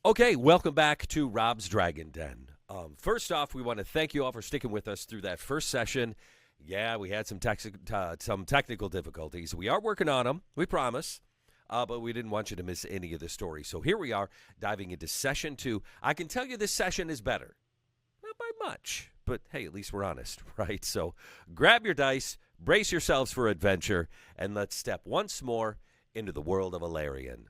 Okay, welcome back to Rob's Dragon Den. First off, we want to thank you all for sticking with us through that first session. Yeah, we had some technical difficulties. We are working on them, we promise. But we didn't want you to miss any of the story. So here we are, diving into session 2. I can tell you this session is better. Not by much, but hey, at least we're honest, right? So grab your dice, brace yourselves for adventure, and let's step once more into the world of Elarion.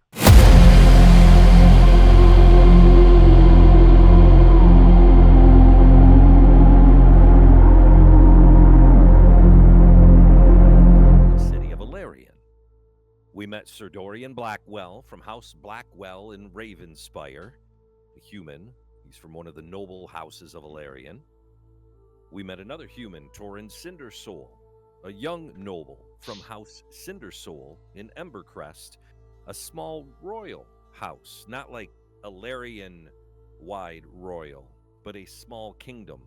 City of Elarion. We met Sir Dorian Blackwell from House Blackwell in Ravenspire, a human. He's from one of the noble houses of Elarion. We met another human, Torin Cindersoul, a young noble from House Cindersoul in Embercrest, a small royal house, not like Elarion-wide royal, but a small kingdom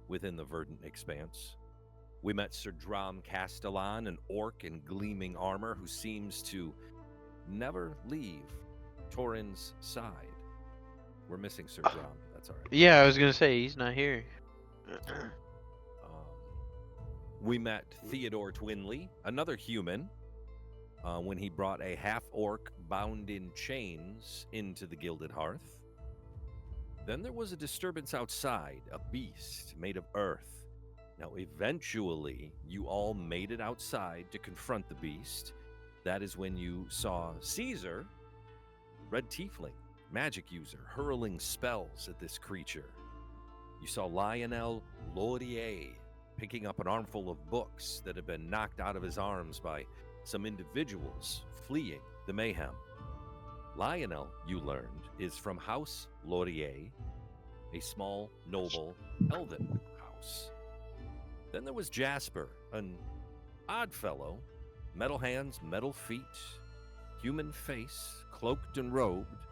within the verdant expanse. We met Sir Drom Castellan, an orc in gleaming armor who seems to never leave Torin's side. We're missing Sir Drom. That's all right. Yeah, I was gonna say he's not here. We met Theodore Twinley, another human, when he brought a half-orc bound in chains into the Gilded Hearth. Then there was a disturbance outside, a beast made of earth. Now, eventually, you all made it outside to confront the beast. That is when you saw Caesar, Red Tiefling, magic user, hurling spells at this creature. You saw Lionel Laurier picking up an armful of books that had been knocked out of his arms by some individuals fleeing the mayhem. Lionel, you learned, is from House Laurier, a small, noble, elven house. Then there was Jasper, an odd fellow, metal hands, metal feet, human face, cloaked and robed.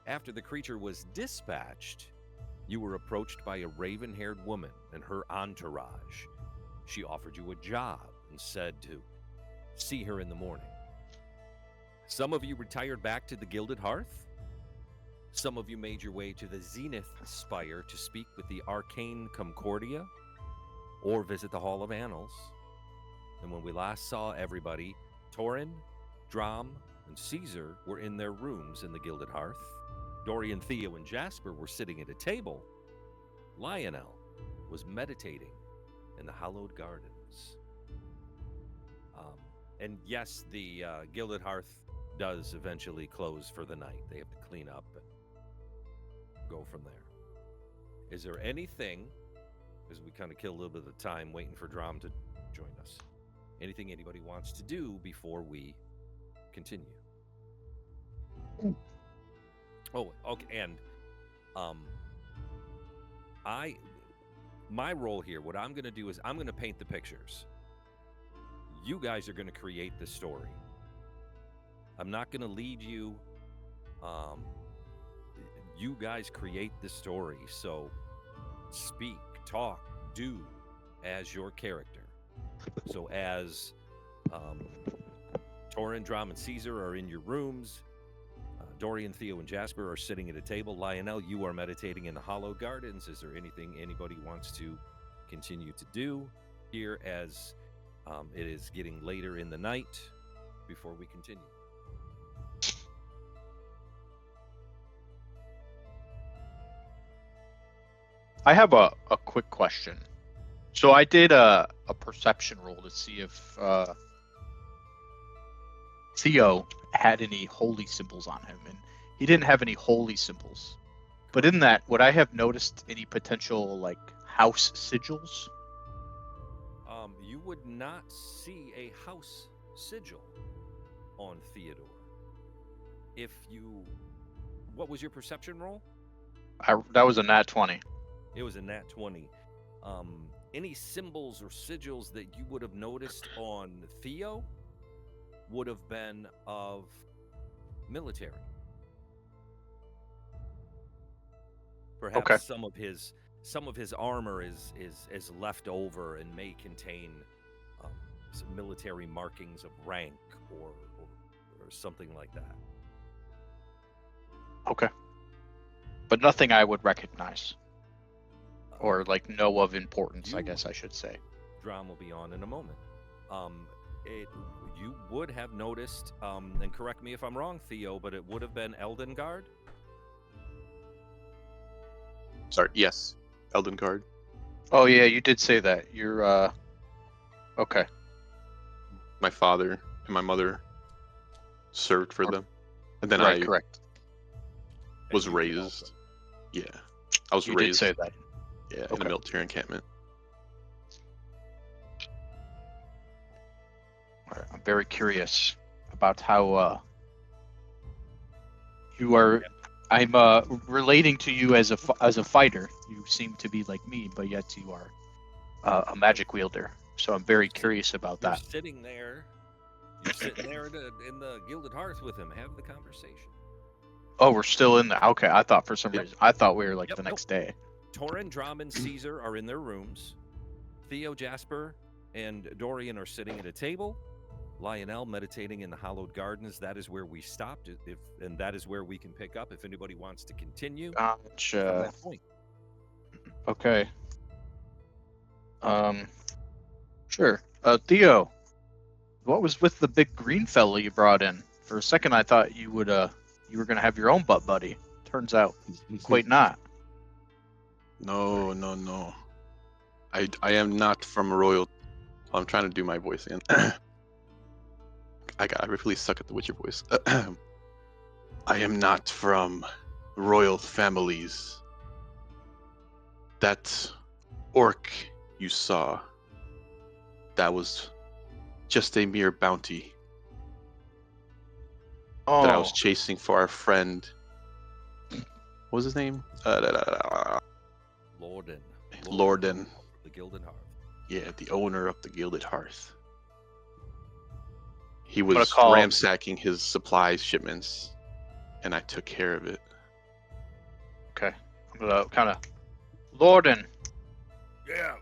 After the creature was dispatched, you were approached by a raven-haired woman and her entourage. She offered you a job and said to see her in the morning. Some of you retired back to the Gilded Hearth. Some of you made your way to the Zenith Spire to speak with the Arcane Concordia or visit the Hall of Annals. And when we last saw everybody, Torin, Drom, and Caesar were in their rooms in the Gilded Hearth. Dorian, Theo, and Jasper were sitting at a table. Lionel was meditating in the Hallowed Gardens. And yes, the Gilded Hearth does eventually close for the night. They have to clean up and go from there. Is there anything, as we kind of kill a little bit of the time waiting for Drom to join us, anything anybody wants to do before we continue? Oh, okay, and my role here, what I'm going to do is I'm going to paint the pictures. You guys are going to create the story. I'm not going to lead you. You guys create the story. So speak, talk, do as your character. So as Torin, Drom, and Caesar are in your rooms, Dorian, Theo, and Jasper are sitting at a table. Lionel, you are meditating in the Hallowed Gardens. Is there anything anybody wants to continue to do here as it is getting later in the night before we continue? I have a quick question. So I did a perception roll to see if Theo had any holy symbols on him, and he didn't have any holy symbols. But in that, would I have noticed any potential like house sigils? You would not see a house sigil on Theodore. What was your perception roll? That was a nat 20. It was a nat 20. Any symbols or sigils that you would have noticed on Theo would have been of military. Perhaps Okay. some of his armor is left over and may contain some military markings of rank or something like that. Okay. but nothing I would recognize or like know of importance. I You- guess I should say. Drum will be on in a moment. You would have noticed, and correct me if I'm wrong, Theo, but it would have been Eldengard. Sorry. Yes. Elden Guard. Oh yeah, you did say that. You're okay. My father and my mother served for them, and then Right, I correct. was And you did raised. also. Yeah, I was You did raised. say that. Yeah, in Okay. a military encampment. All right, I'm very curious about how you are. I'm relating to you as a fighter. You seem to be like me, but yet you are a magic wielder. So I'm very curious about You're that. sitting there. You're sitting there in the Gilded Hearth with him. Have the conversation. Oh, we're still in there. Okay, I thought for some Yep. reason I thought we were like Yep, the nope. next day. Torin, Drum, and Caesar are in their rooms. Theo, Jasper, and Dorian are sitting at a table. Lionel meditating in the hallowed gardens. That is where we stopped. And that is where we can pick up if anybody wants to continue from Gotcha. that point. Okay. Sure. Theo, what was with the big green fella you brought in? For a second, I thought you would you were gonna have your own butt buddy. Turns out, quite not. No, no, no. I am not from royal. I'm trying to do my voice again. I really suck at the Witcher voice. I am not from royal families. That orc you saw, that was just a mere bounty Oh, that I was chasing for our friend. What was his name? Lorden. Lorden. The Gilded Hearth. Yeah, the owner of the Gilded Hearth. He gonna was call- ransacking his supplies shipments, and I took care of it. okay. I'm gonna kind of, Lorden. Yeah.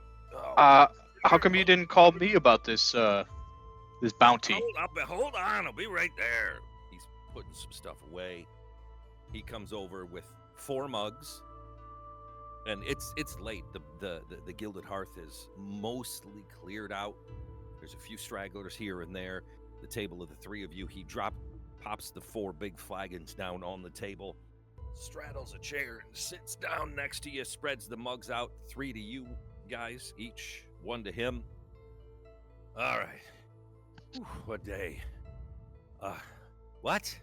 How come you didn't call me about this this bounty? Hold on. I'll be right there. He's putting some stuff away. He comes over with 4 mugs. And it's late. The Gilded Hearth is mostly cleared out. There's a few stragglers here and there. The table of the 3 of you. He pops the 4 big flagons down on the table, straddles a chair and sits down next to you, spreads the mugs out, 3 to you guys each, 1 to him. All right. Whew, what day? What?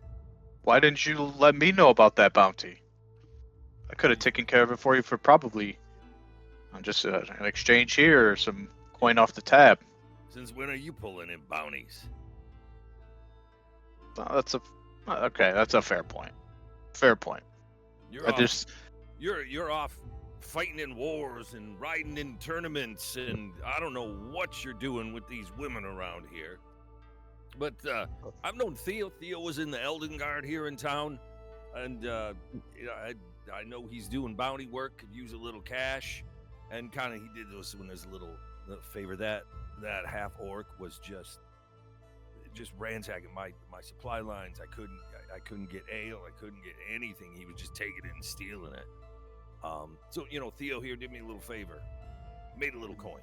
Why didn't you let me know about that bounty? I could have taken care of it for you for probably just an exchange here or some coin off the tab. Since when are you pulling in bounties? That's a fair point. Fair point. You're I off, just you're off fighting in wars and riding in tournaments, and I don't know what you're doing with these women around here. But I've known Theo. Theo was in the Elden Guard here in town, and I know he's doing bounty work. Could use a little cash, and kind of he did this when there's a little favor. That half orc was just ransacking my supply lines. I couldn't get ale. I couldn't get anything. He was just taking it and stealing it. So Theo here did me a little favor, made a little coin.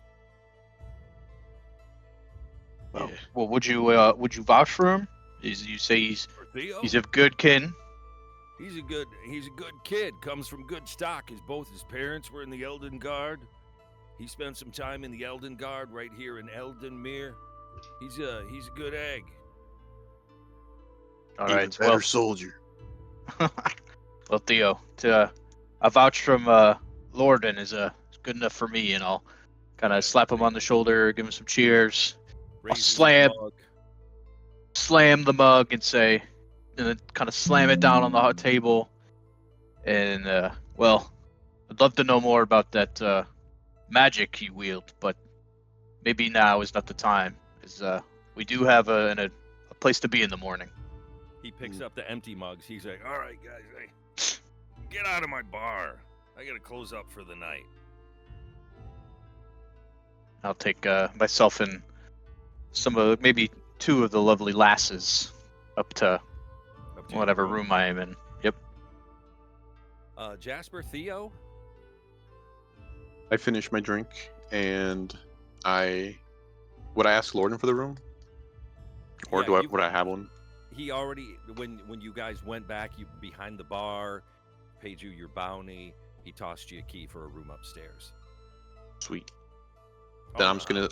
Yeah. well, would you vouch for him? You say For Theo, he's a good kin? he's a good kid. Comes from good stock. Both his parents were in the Elden Guard. He spent some time in the Elden Guard right here in Eldenmere. He's a good egg. All Even right. better Well, soldier. well, Theo, a vouch from Lorden is good enough for me, and I'll kind of slap him on the shoulder, give him some cheers, Raises his slam. mug. slam the mug and then kind of slam it down on the hot table. And well, I'd love to know more about that magic you wield, but maybe now is not the time, because we do have a place to be in the morning. He picks up the empty mugs. He's like, "All right, guys, hey, get out of my bar. I gotta close up for the night." I'll take myself and maybe 2 of the lovely lasses up to Up to your whatever room I am in. Yep. Jasper, Theo. I finish my drink and would I ask Lorden for the room, or Yeah, would I have one? He already when you guys went back, you behind the bar, paid you your bounty. He tossed you a key for a room upstairs. Sweet. Oh, Then I'm no, just gonna.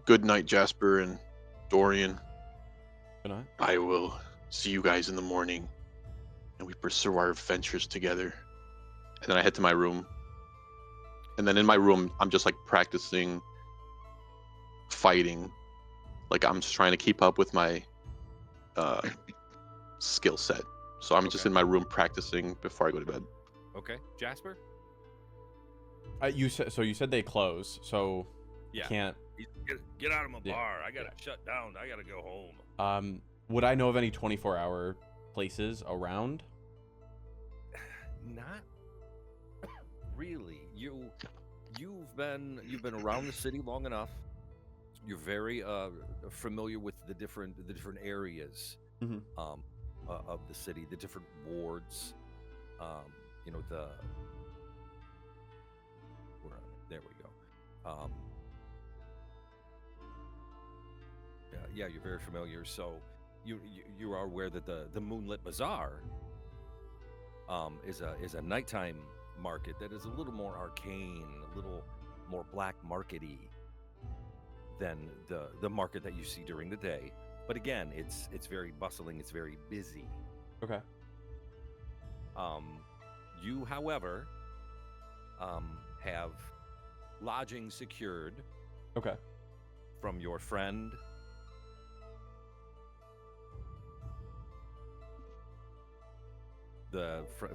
Good night, Jasper and Dorian. Good night. I will see you guys in the morning, and we pursue our adventures together. And then I head to my room. And then in my room, I'm just like practicing fighting. Like I'm just trying to keep up with my skill set. So I'm just Okay. in my room practicing before I go to bed. Okay, Jasper. You said they close, so Yeah. can't. Get out of my Yeah, bar. I gotta shut down. I gotta go home. Would I know of any 24-hour places around? Not really. You've been around the city long enough. You're very familiar with the different areas Mhm. Of the city, the different wards. You know there we go. Yeah, you're very familiar. So you are aware that the Moonlit Bazaar is a nighttime market that is a little more arcane, a little more black markety than the market that you see during the day. But again, it's very bustling, it's very busy. Okay. You, however, have lodging secured Okay. from your friend.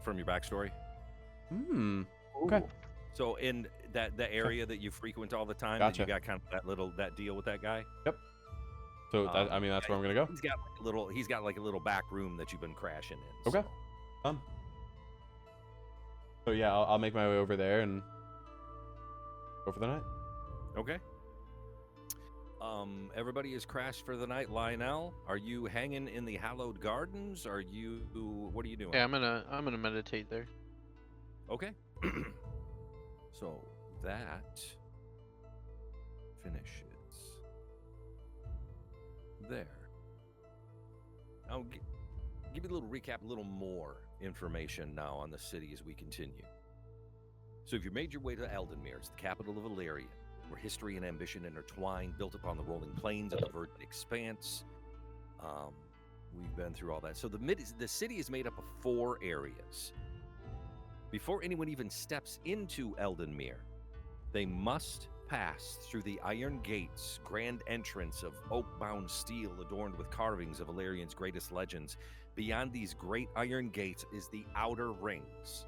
From your backstory. Okay. So in the area that you frequent all the time, that Gotcha. you got kind of that deal with that guy. So that's where I'm gonna go. He's got like a little back room that you've been crashing in. Okay. So yeah, I'll make my way over there and go for the night. Okay. Everybody is crashed for the night. Lionel, are you hanging in the hallowed gardens? What are you doing? Yeah, I'm gonna meditate there. Okay. So that finishes there. I'll give you a little recap, a little more information now on the city as we continue. So if you made your way to Eldenmere, it's the capital of Elarion, where history and ambition intertwine, built upon the rolling plains of the verdant expanse. We've been through all that. So the city is made up of 4 areas. Before anyone even steps into Eldenmere, they must pass through the Iron Gates, grand entrance of oak-bound steel adorned with carvings of Elarion's greatest legends. Beyond these great iron gates is the Outer Rings.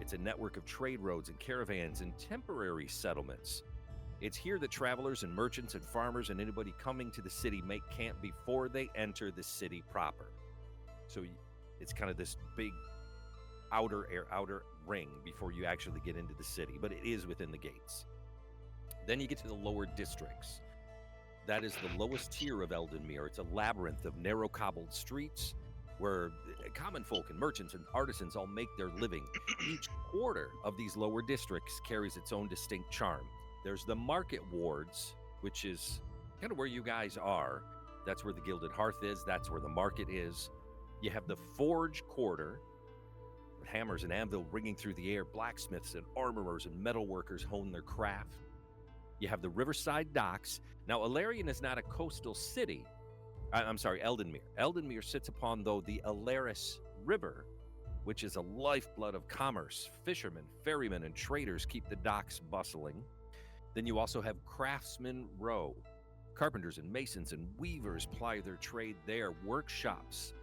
It's a network of trade roads and caravans and temporary settlements. It's here that travelers and merchants and farmers and anybody coming to the city make camp before they enter the city proper. So it's kind of this big outer ring before you actually get into the city, but it is within the gates. Then you get to the lower districts. That is the lowest tier of Eldenmere. It's a labyrinth of narrow cobbled streets where common folk and merchants and artisans all make their living. Each quarter of these lower districts carries its own distinct charm. There's the market wards, which is kind of where you guys are. That's where the Gilded Hearth is. That's where the market is. You have the Forge Quarter, with hammers and anvil ringing through the air. Blacksmiths and armorers and metalworkers hone their craft. You have the Riverside Docks. Now, Elarion is not a coastal city. I'm sorry, Eldenmere. Eldenmere sits upon, though, the Alaris River, which is a lifeblood of commerce. Fishermen, ferrymen, and traders keep the docks bustling. Then you also have Craftsman Row. Carpenters and masons and weavers ply their trade there. Workshops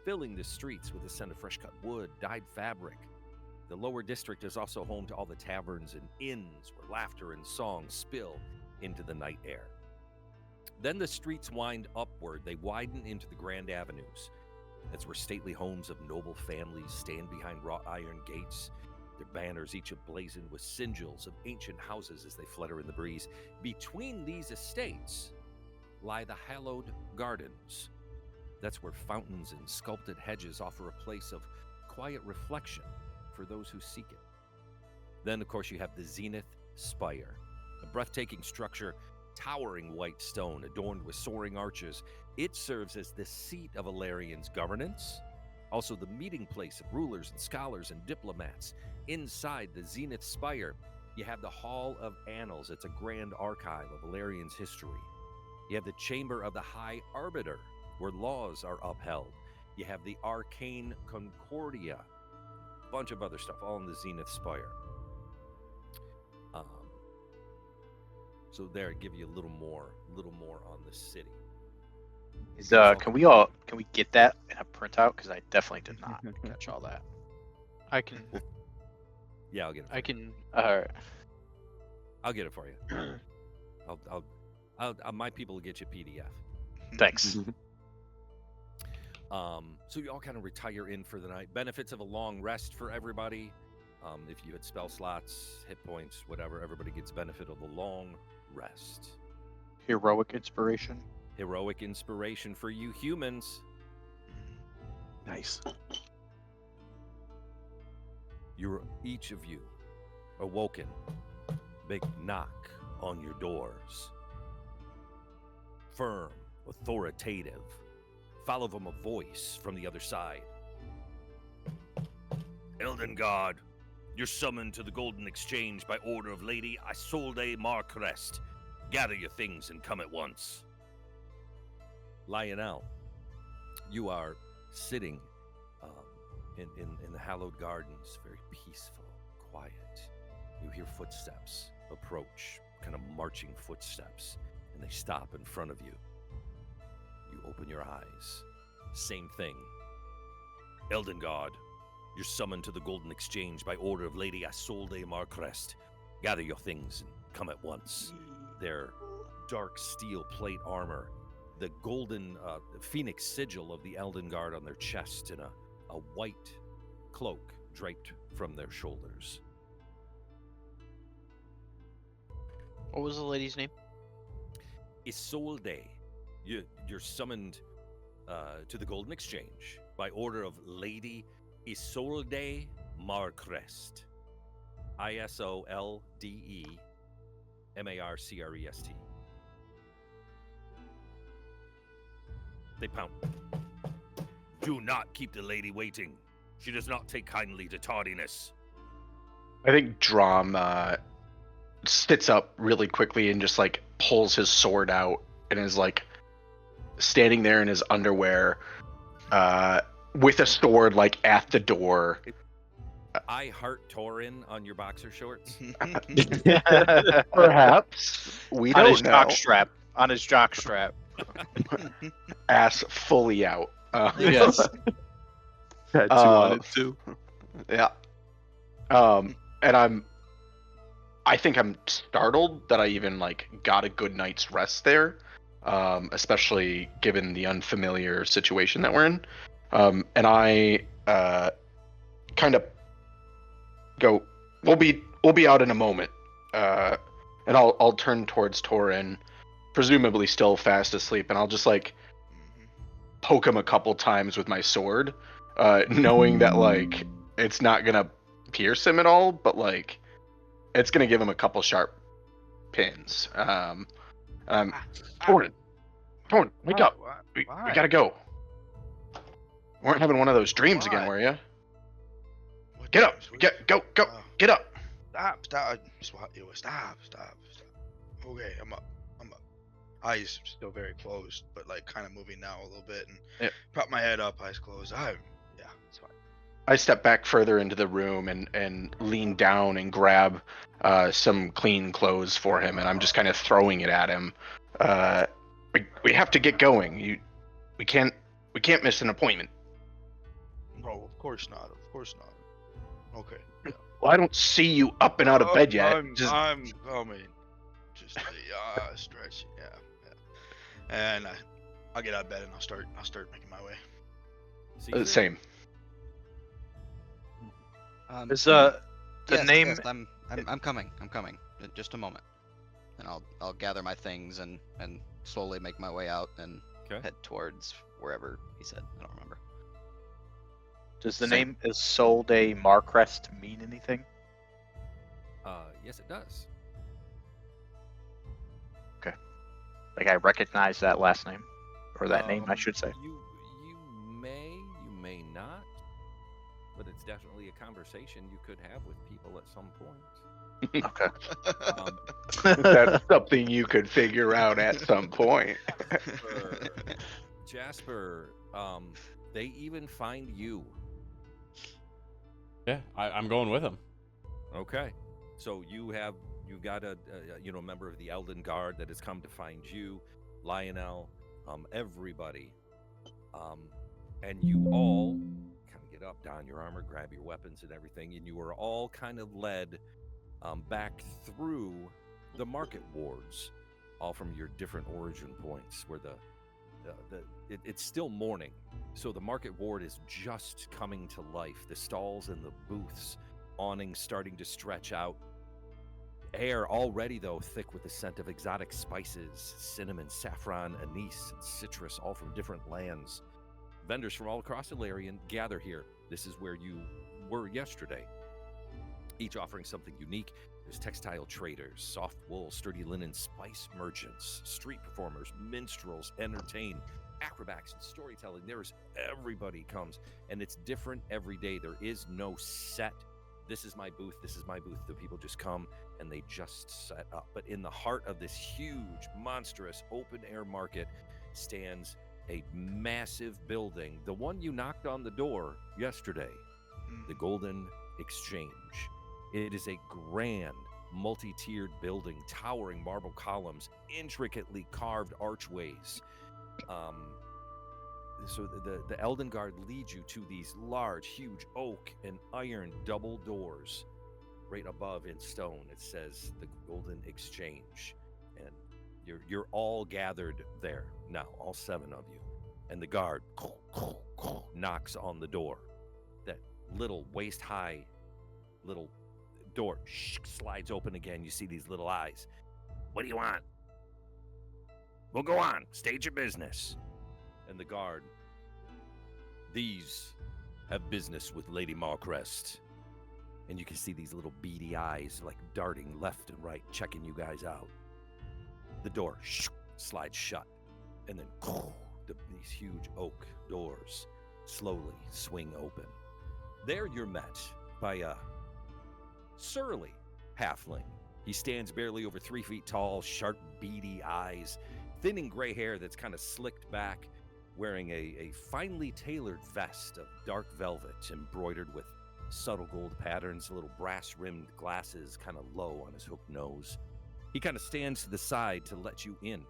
filling the streets with the scent of fresh-cut wood, dyed fabric. The lower district is also home to all the taverns and inns where laughter and song spill into the night air. Then the streets wind upward. They widen into the grand avenues. That's where stately homes of noble families stand behind wrought iron gates, their banners each ablazoned with sigils of ancient houses as they flutter in the breeze. Between these estates lie the hallowed gardens. That's where fountains and sculpted hedges offer a place of quiet reflection for those who seek it. Then, of course, you have the Zenith Spire, a breathtaking structure, towering white stone adorned with soaring arches. It serves as the seat of Elarion's governance, also the meeting place of rulers and scholars and diplomats. Inside the Zenith Spire, you have the Hall of Annals. It's a grand archive of Elarion's history. You have the Chamber of the High Arbiter, where laws are upheld. You have the Arcane Concordia, a bunch of other stuff, all in the Zenith Spire. So there, I give you a little more on the city. Can we get that in a printout? Because I definitely did not catch all that. I can. Yeah, I'll get it. I can. I'll get it for you. I'll my people will get you a PDF. Thanks. So you all kind of retire in for the night. Benefits of a long rest for everybody. If you had spell slots, hit points, whatever, everybody gets benefit of a long rest. Heroic inspiration. Heroic inspiration for you humans. Nice. You're each of you awoken. Big knock on your doors. Firm, authoritative. Follow from a voice from the other side. Elden God, you're summoned to the Golden Exchange by order of Lady Isolde Marcrest. Gather your things and come at once. Lionel, you are sitting in the hallowed gardens, very peaceful, quiet. You hear footsteps approach, kind of marching footsteps, and they stop in front of you. You open your eyes. Same thing. Elden God, you're summoned to the Golden Exchange by order of Lady Isolde Marcrest. Gather your things and come at once. Their dark steel plate armor, the golden phoenix sigil of the Elden Guard on their chest, and a white cloak draped from their shoulders. What was the lady's name? Isolde. You're summoned to the Golden Exchange by order of Lady Isolde Marcrest. Isolde Marcrest. They pound. Do not keep the lady waiting. She does not take kindly to tardiness. I think Drom sits up really quickly and just like pulls his sword out and is like standing there in his underwear with a sword like at the door. I heart Torin on your boxer shorts. Perhaps. We On don't his know. jockstrap. On his jockstrap. Ass fully out. Yes. Had two on it too. Yeah. And I think I'm startled that I even like got a good night's rest there, especially given the unfamiliar situation that we're in. And I kind of go, we'll be out in a moment. And I'll turn towards Torin, presumably still fast asleep, and I'll just like poke him a couple times with my sword, knowing that like it's not gonna pierce him at all, but like it's gonna give him a couple sharp pins. Torin, wake up! We gotta go. We weren't having one of those dreams again, were you? Get up! Go! Get up! Stop! Stop! Okay, I'm up. Eyes still very closed, but like kind of moving now a little bit, and prop my head up, eyes closed. Yeah, it's fine. I step back further into the room and lean down and grab some clean clothes for him, and I'm just kind of throwing it at him. We have to get going. We can't miss an appointment. No, of course not. Okay. Yeah. Well, I don't see you up and out of bed yet. I'm coming. Just stretching. Yeah. And I'll get out of bed and I'll start making my way. Same. Is the yes, name? yes, I'm coming. Just a moment, and I'll gather my things and slowly make my way out and Okay. head towards wherever he said. I don't remember. Does the Same. name Isolde Marcrest mean anything? Yes, it does. Like I recognize that last name, or that name, I should say. You may not, but it's definitely a conversation you could have with people at some point. Okay. That's something you could figure out at some point. Jasper, they even find you. Yeah, I'm going with him. Okay, so you got a member of the Elden Guard that has come to find you, Lionel, everybody, and you all kind of get up, don your armor, grab your weapons and everything, and you are all kind of led back through the market wards, all from your different origin points, where it's still morning, so the market ward is just coming to life. The stalls and the booths, awnings starting to stretch out. Air already, though, thick with the scent of exotic spices, cinnamon, saffron, anise, and citrus, all from different lands. Vendors from all across Elarion gather here. This is where you were yesterday, each offering something unique. There's textile traders, soft wool, sturdy linen, spice merchants, street performers, minstrels, entertain, acrobats, and storytelling. Everybody comes, and it's different every day. There is no set, this is my booth, this is my booth. The people just come and they just set up. But in the heart of this huge, monstrous, open-air market stands a massive building, the one you knocked on the door yesterday, the Golden Exchange. It is a grand, multi-tiered building, towering marble columns, intricately carved archways. So the Elden Guard leads you to these large, huge oak and iron double doors. Right above in stone, it says the Golden Exchange, and you're all gathered there now, all 7 of you. And the guard knocks on the door. That little waist-high little door slides open again. You see these little eyes. What do you want? Well, go on. State your business. And the guard, these have business with Lady Marcrest. And you can see these little beady eyes like darting left and right, checking you guys out. The door slides shut. And then these huge oak doors slowly swing open. There you're met by a surly halfling. He stands barely over 3 feet tall, sharp, beady eyes, thinning gray hair that's kind of slicked back, wearing a finely tailored vest of dark velvet embroidered with subtle gold patterns, little brass-rimmed glasses kind of low on his hooked nose. He kind of stands to the side to let you in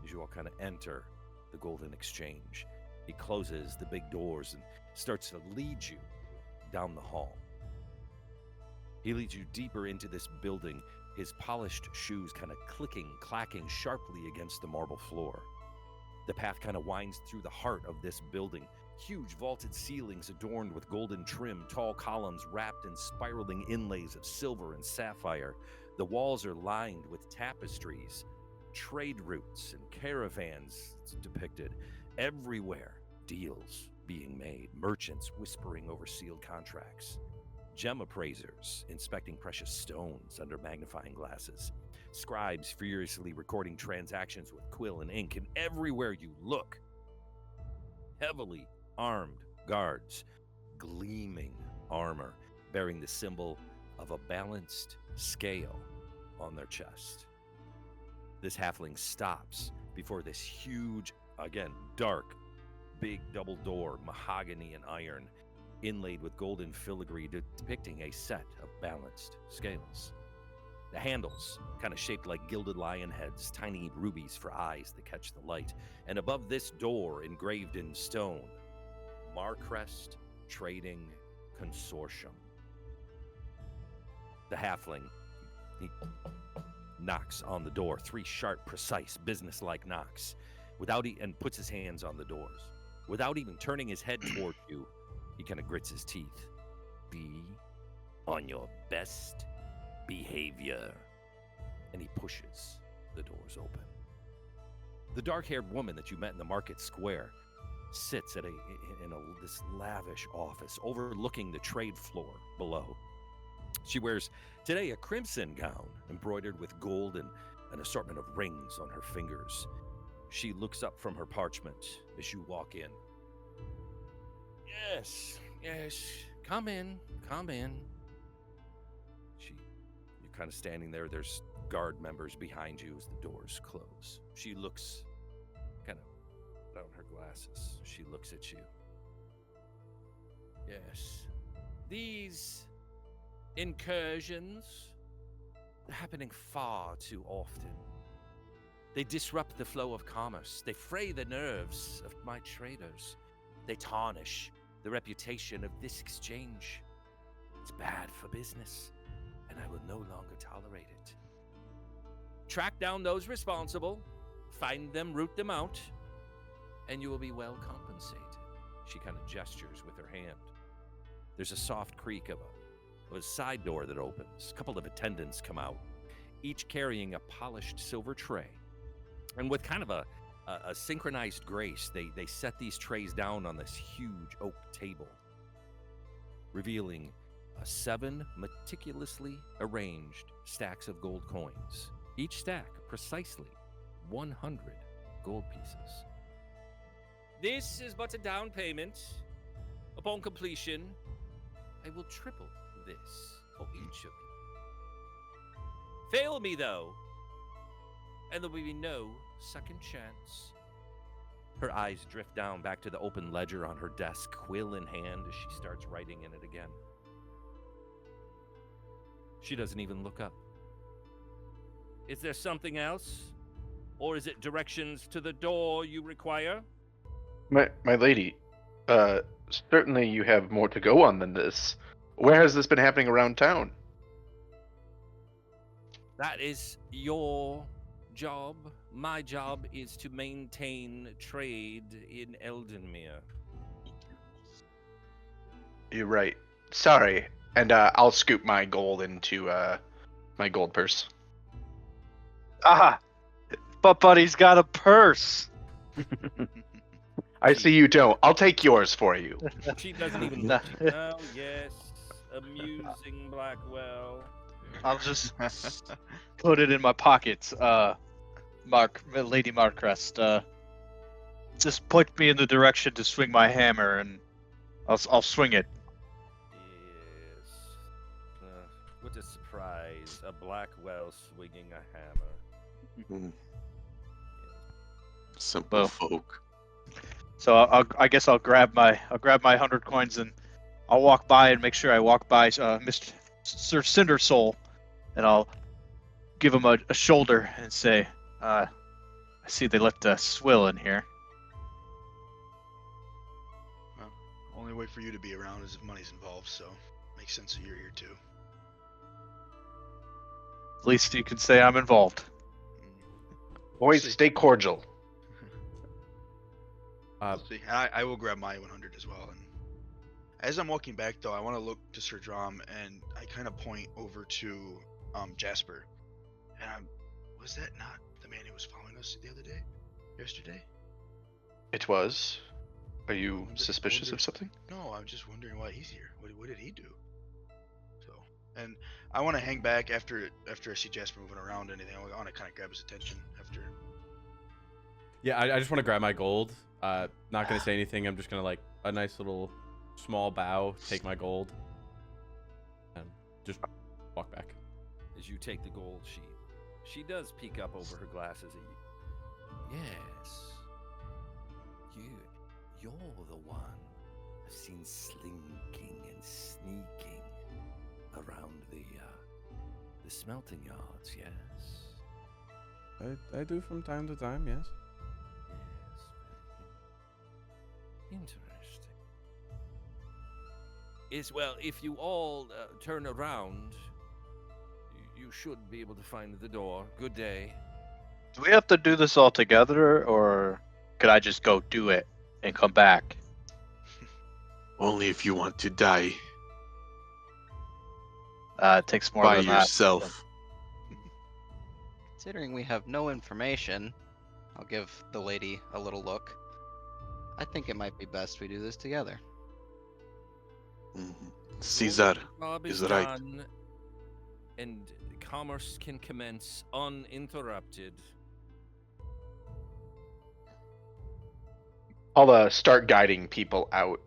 as you all kind of enter the Golden Exchange. He closes the big doors and starts to lead you down the hall. He leads you deeper into this building, his polished shoes kind of clicking, clacking sharply against the marble floor. The path kind of winds through the heart of this building. Huge vaulted ceilings adorned with golden trim, tall columns wrapped in spiraling inlays of silver and sapphire. The walls are lined with tapestries, trade routes, and caravans depicted. Everywhere, deals being made, merchants whispering over sealed contracts, gem appraisers inspecting precious stones under magnifying glasses, scribes furiously recording transactions with quill and ink, and everywhere you look, heavily armed guards, gleaming armor, bearing the symbol of a balanced scale on their chest. This halfling stops before this huge, again, dark, big double door, mahogany and iron, inlaid with golden filigree depicting a set of balanced scales. The handles, kind of shaped like gilded lion heads, tiny rubies for eyes that catch the light. And above this door, engraved in stone, Marcrest Trading Consortium. The halfling, he knocks on the door, 3 sharp, precise, business-like knocks, and puts his hands on the doors. Without even turning his head toward you, he kind of grits his teeth. Be on your best behavior. And he pushes the doors open. The dark-haired woman that you met in the market square, sits in this lavish office overlooking the trade floor below. She wears today a crimson gown embroidered with gold and an assortment of rings on her fingers. She looks up from her parchment as you walk in. Yes, come in. You're kind of standing there. There's guard members behind you as the doors close. She looks kind of down her glasses. She looks at you. Yes. These incursions are happening far too often. They disrupt the flow of commerce. They fray the nerves of my traders. They tarnish the reputation of this exchange. It's bad for business, and I will no longer tolerate it. Track down those responsible, find them, root them out, and you will be well compensated. She kind of gestures with her hand. There's a soft creak of a side door that opens. A couple of attendants come out, each carrying a polished silver tray. And with kind of a synchronized grace, they set these trays down on this huge oak table, revealing 7 meticulously arranged stacks of gold coins. Each stack precisely 100 gold pieces. This is but a down payment. Upon completion, I will triple this for each of you. Fail me, though, and there will be no second chance. Her eyes drift down back to the open ledger on her desk, quill in hand, as she starts writing in it again. She doesn't even look up. Is there something else? Or is it directions to the door you require? My lady, certainly you have more to go on than this. Where has this been happening around town? That is your job. My job is to maintain trade in Eldenmere. You're right. Sorry. And I'll scoop my gold into my gold purse. Ah, but Buddy's got a purse. I see you don't. I'll take yours for you. She doesn't even look. Oh, yes. Amusing, Blackwell. I'll just put it in my pockets. Lady Marcrest, just point me in the direction to swing my hammer, and I'll swing it. Yes. What a surprise! A Blackwell swinging a hammer. Simple Well, folk. So I guess I'll grab my 100 coins, and I'll walk by and make sure I walk by Mr. Sir Cindersoul, and I'll give him a shoulder and say, I see they left a swill in here. Well, only way for you to be around is if money's involved, so makes sense that you're here too. At least you can say I'm involved. Boys, See. stay cordial. See, I will grab my 100 as well. And as I'm walking back, though, I want to look to Sir Drom, and I kind of point over to Jasper. And was that not the man who was following us the other day? Yesterday? It was. Are you Wonder- suspicious wonder- of something? No, I'm just wondering why he's here. What did he do? So, and I want to hang back after I see Jasper moving around. Anything, I want to kind of grab his attention after. Yeah, I just want to grab my gold. Not gonna say anything. I'm just gonna like a nice little small bow, take my gold, and just walk back. As you take the gold, she does peek up over her glasses at you. Yes, you're the one I've seen slinking and sneaking around the smelting yards. Yes. I do from time to time, yes. Yes. Interesting. Well, if you all turn around, you should be able to find the door. Good day. Do we have to do this all together, or could I just go do it and come back? Only if you want to die It takes more by than that. yourself. Considering we have no information, I'll give the lady a little look. I think it might be best we do this together. Caesar Job is is right. done, and commerce can commence uninterrupted. I'll start guiding people out,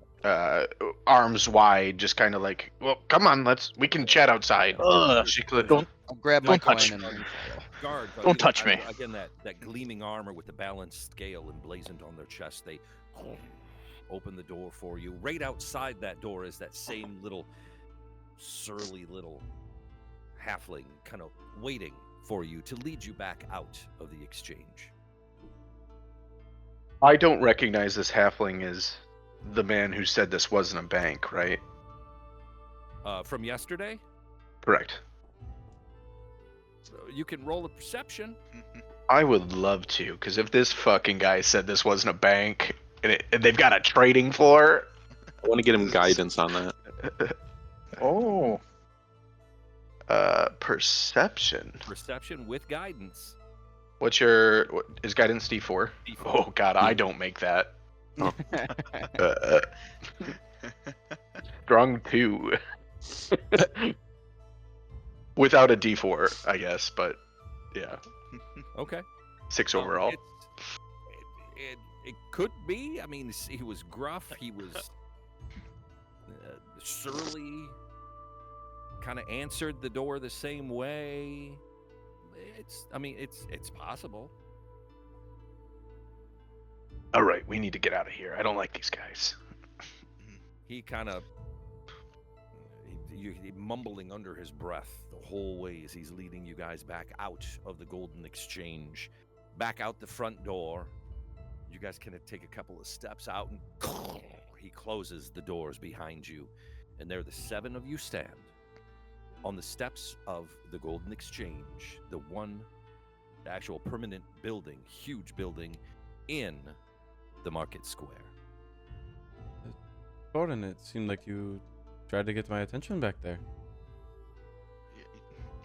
arms wide, just kind of like, well, come on, we can chat outside. Ugh, Don't. I'll grab my Don't touch coin and follow. Guards, Don't touch me. Again, that gleaming armor with the balanced scale emblazoned on their chest. They open the door for you. Right outside that door is that same little surly little halfling, kind of waiting for you to lead you back out of the exchange. I don't recognize this halfling as the man who said this wasn't a bank, right? From yesterday, Correct. you can roll a perception. I would love to, because if this fucking guy said this wasn't a bank, and they've got a trading floor. I want to get him guidance on that. Oh. Perception. Perception with guidance. What is guidance D4? D4. Oh god, I don't make that. Uh, strong 2. Without a D4, I guess, but yeah, Okay. 6 overall. It could be. I mean, he was gruff. He was surly. Kind of answered the door the same way. It's possible. All right, we need to get out of here. I don't like these guys. He kind of he mumbling under his breath the whole way as he's leading you guys back out of the Golden Exchange, back out the front door. You guys can take a couple of steps out, and he closes the doors behind you, and there the 7 of you stand on the steps of the Golden Exchange, the actual permanent building, huge building in the market square. Gordon, it seemed like you tried to get my attention back there.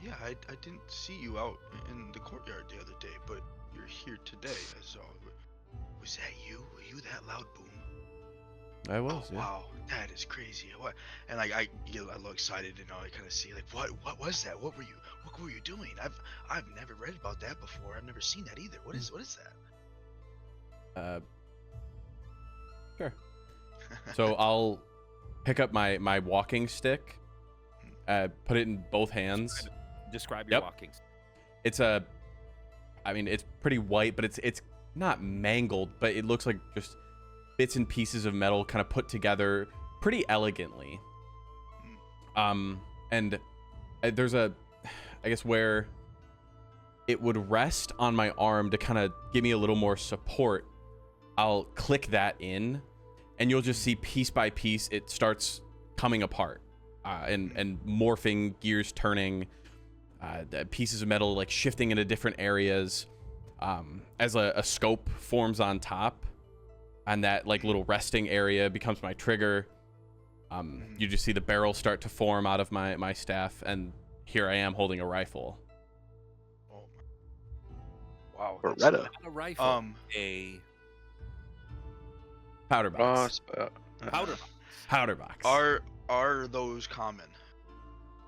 Yeah, I didn't see you out in the courtyard the other day, but you're here today. So, was that you? Were you that loud boom? I was, yeah. Wow, that is crazy. What? And like I get a little excited, and I kind of see like what was that? What were you doing? I've never read about that before. I've never seen that either. What is that? Sure. So I'll pick up my walking stick, put it in both hands. Describe your Yep. walkings. It's it's pretty white, but it's not mangled, but it looks like just bits and pieces of metal kind of put together pretty elegantly. And there's I guess where it would rest on my arm to kind of give me a little more support. I'll click that in, and you'll just see piece by piece it starts coming apart, and morphing, gears turning, the pieces of metal like shifting into different areas, as a scope forms on top, and that like little resting area becomes my trigger. You just see the barrel start to form out of my staff, and here I am holding a rifle. Oh, wow. Beretta. Not a rifle. A Powder box. powder box. Powder box. Are those common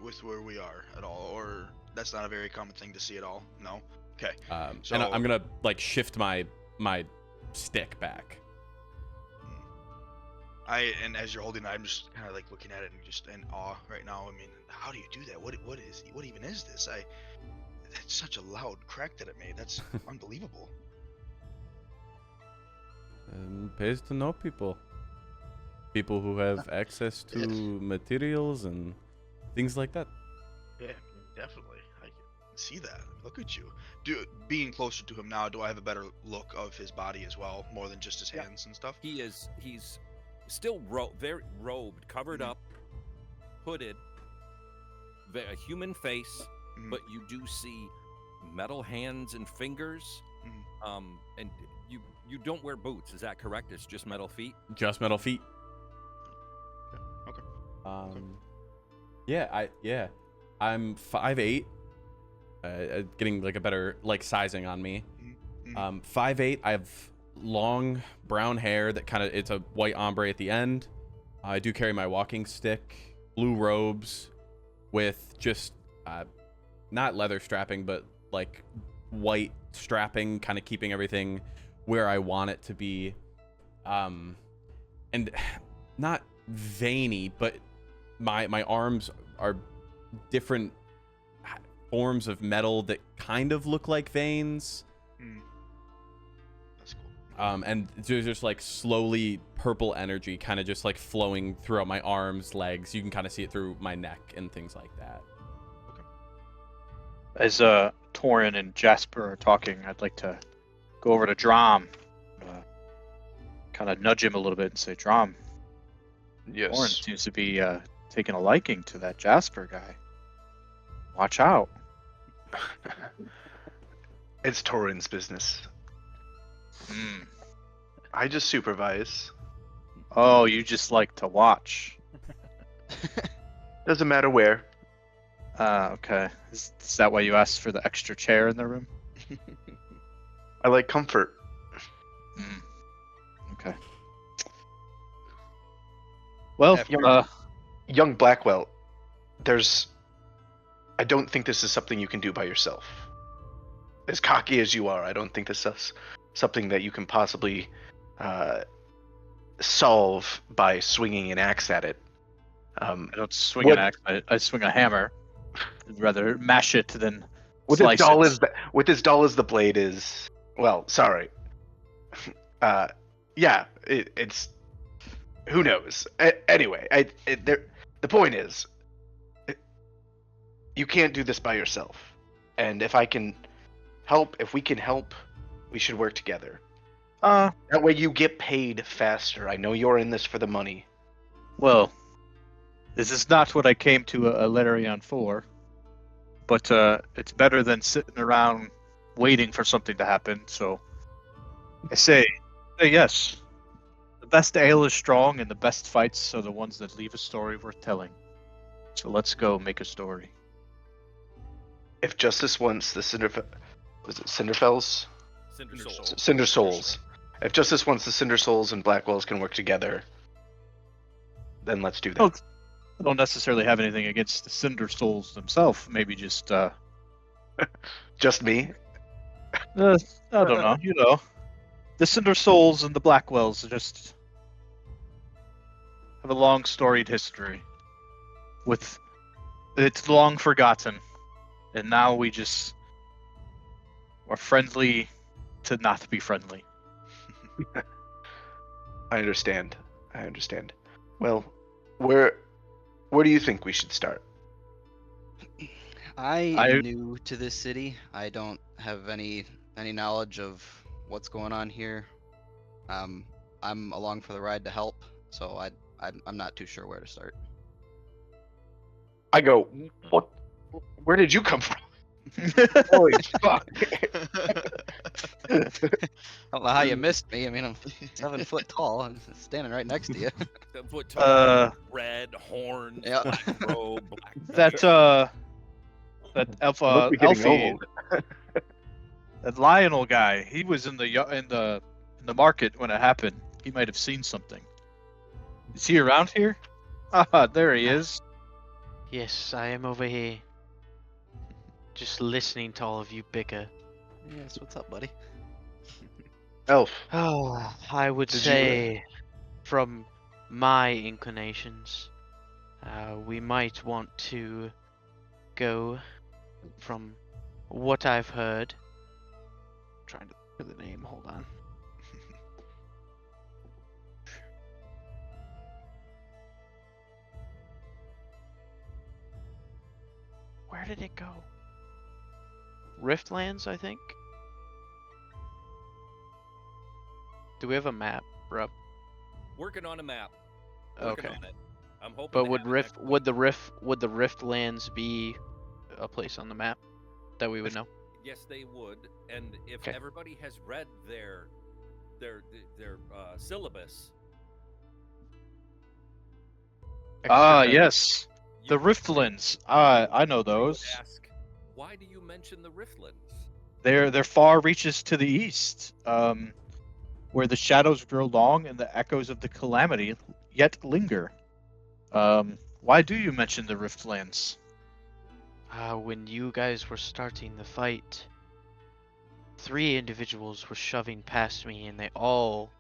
with where we are at all, or that's not a very common thing to see at all? No. Okay. And so- I'm gonna like shift my stick back. And as you're holding it, I'm just kind of like looking at it and just in awe right now. I mean, how do you do that? What even is this? That's such a loud crack that it made. That's unbelievable. Pays to know people who have access to Yes. materials and things like that. Yeah, definitely. I can see that. Look at you. Being closer to him now, do I have a better look of his body as well, more than just his Yeah. hands and stuff? He's still very robed, covered up, hooded, a human face, Mhm. but you do see metal hands and fingers. And you don't wear boots, is that correct? It's just metal feet. Just metal feet. Okay. I'm 5'8". Getting like a better like sizing on me. Mhm. 5'8". I have long brown hair that kind of, it's a white ombre at the end. I do carry my walking stick, blue robes with just not leather strapping, but like white strapping, kind of keeping everything where I want it to be. And not veiny, but my arms are different forms of metal that kind of look like veins. That's cool. And there's just like slowly purple energy kind of just like flowing throughout my arms, legs. You can kind of see it through my neck and things like that. As Torin and Jasper are talking, I'd like to go over to Drom, kind of nudge him a little bit and say, Drom, Yes. Torin seems to be taking a liking to that Jasper guy. Watch out. It's Torin's business. I just supervise. Oh, you just like to watch. Doesn't matter where. Okay. Is that why you asked for the extra chair in the room? I like comfort. Okay. Well, Young Blackwell, I don't think this is something you can do by yourself. As cocky as you are, I don't think this is something that you can possibly solve by swinging an axe at it. I don't swing an axe. I swing a hammer. I'd rather mash it than slice it. With as dull as the blade is. Well, sorry. Yeah, it's. Who knows? Anyway, the point is, you can't do this by yourself. And if we can help, we should work together. That way you get paid faster. I know you're in this for the money. Well, this is not what I came to Elarion for. But it's better than sitting around waiting for something to happen. So I say yes. The best ale is strong, and the best fights are the ones that leave a story worth telling. So let's go make a story. If justice wants the Cinderfells? Cinder Souls. If justice wants the Cinder Souls and Blackwells can work together, then let's do that. Oh, I don't necessarily have anything against the Cinder Souls themselves. Maybe just just me? I don't know. You know, the Cinder Souls and the Blackwells just have a long storied history. It's long forgotten, and now we just are friendly to not be friendly. I understand. Well, where do you think we should start? I'm new to this city. I don't have any knowledge of what's going on here. I'm along for the ride to help, so I'm not too sure where to start. I go, what? Where did you come from? Holy fuck! I don't know how you missed me. I mean, I'm 7 foot tall. I'm standing right next to you. 7 foot tall, red horns, Yeah. black robe, black. That Must be getting Elfie, old. that Lionel guy. He was in the market when it happened. He might have seen something. Is he around here? Ah, there he is. Yes, I am over here. Just listening to all of you bicker. Yes, what's up, buddy? Elf. Oh, I would Did you, say, from my inclinations, we might want to go from what I've heard. Trying to look at the name, hold on. Where did it go? Riftlands, I think? Do we have a map, Rup? Working on a map. Working Okay. on it. I'm hoping. But to would have it Rift next would the Riftlands be a place on the map that we would know? Yes, they would. And if Okay. everybody has read their syllabus, Ah, Extra- yes. The you Riftlands. I know would those. ask, why do you mention the Riftlands? They're far reaches to the east. where the shadows grow long and the echoes of the calamity yet linger. Why do you mention the Riftlands? When you guys were starting the fight, 3 individuals were shoving past me, and they all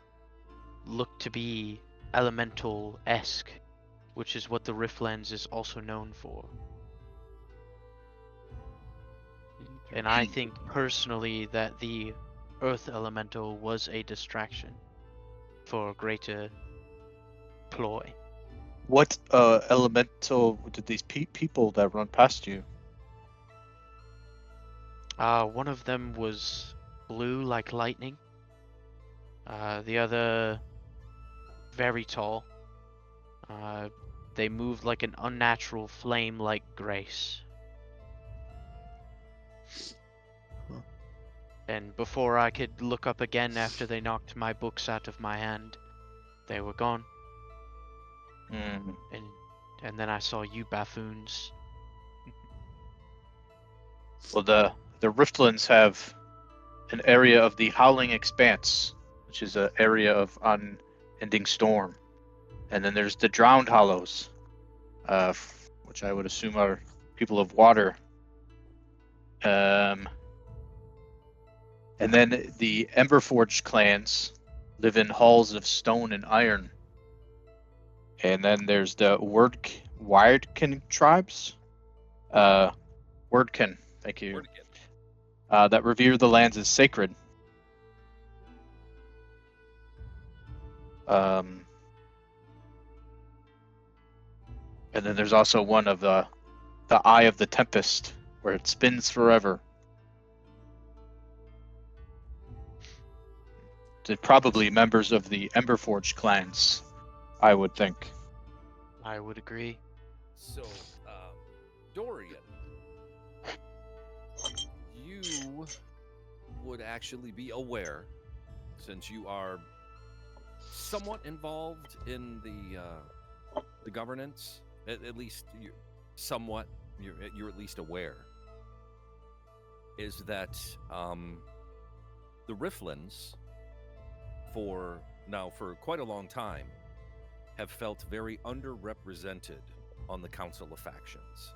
looked to be elemental-esque, which is what the Riftlands is also known for. And I think personally that the Earth Elemental was a distraction for a greater ploy. What elemental did these people that run past you? One of them was blue like lightning. The other very tall. They moved like an unnatural flame like grace. And before I could look up again after they knocked my books out of my hand, they were gone. And then I saw you buffoons. Well, the Riftlands have an area of the Howling Expanse, which is an area of unending storm. And then there's the Drowned Hollows, which I would assume are people of water. And then the Emberforged clans live in halls of stone and iron. And then there's the Wyrdkin tribes. Wyrdkin, thank you. That revere the lands as sacred. And then there's also one of the Eye of the Tempest, where it spins forever. They're probably members of the Emberforged clans, I would think. I would agree. So, Dorian, you would actually be aware, since you are somewhat involved in the governance. At least you're somewhat. You're at least aware. Is that the Riftlands, for quite a long time, have felt very underrepresented on the Council of Factions.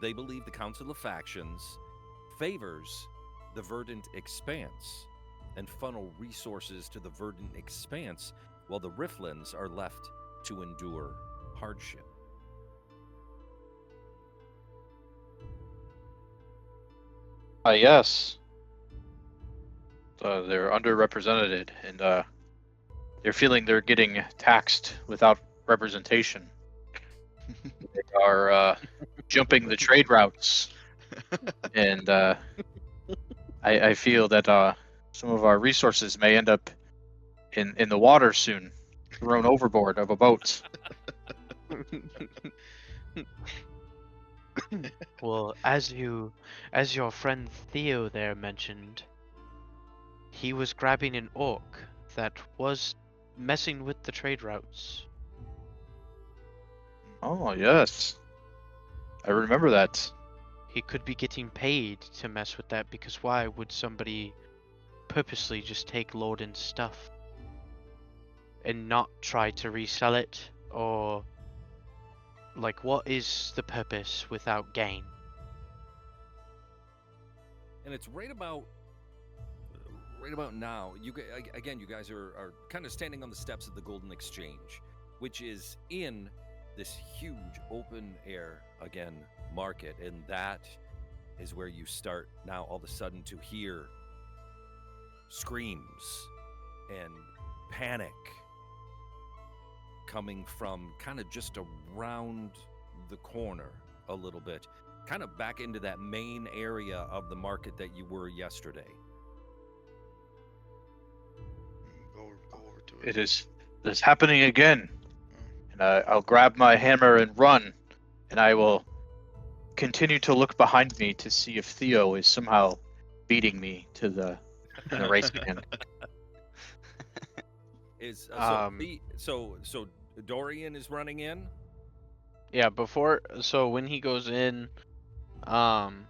They believe the Council of Factions favors the Verdant Expanse and funnel resources to the Verdant Expanse, while the Riftlands are left to endure hardship. Yes. They're underrepresented, and they're feeling they're getting taxed without representation. They are jumping the trade routes, and I feel that some of our resources may end up in the water soon, thrown overboard of a boat. Well, as your friend Theo there mentioned, he was grabbing an orc that was messing with the trade routes. Oh, yes. I remember that. He could be getting paid to mess with that, because why would somebody purposely just take Lordan's stuff and not try to resell it? Or, like, what is the purpose without gain? And it's right about now, you guys are kind of standing on the steps of the Golden Exchange, which is in this huge open air market, and that is where you start now all of a sudden to hear screams and panic coming from kind of just around the corner a little bit, kind of back into that main area of the market that you were yesterday. Go over to it. It's happening again. And I'll grab my hammer and run, and I will continue to look behind me to see if Theo is somehow beating me to the race again. So Dorian is running in? Yeah, when he goes in, can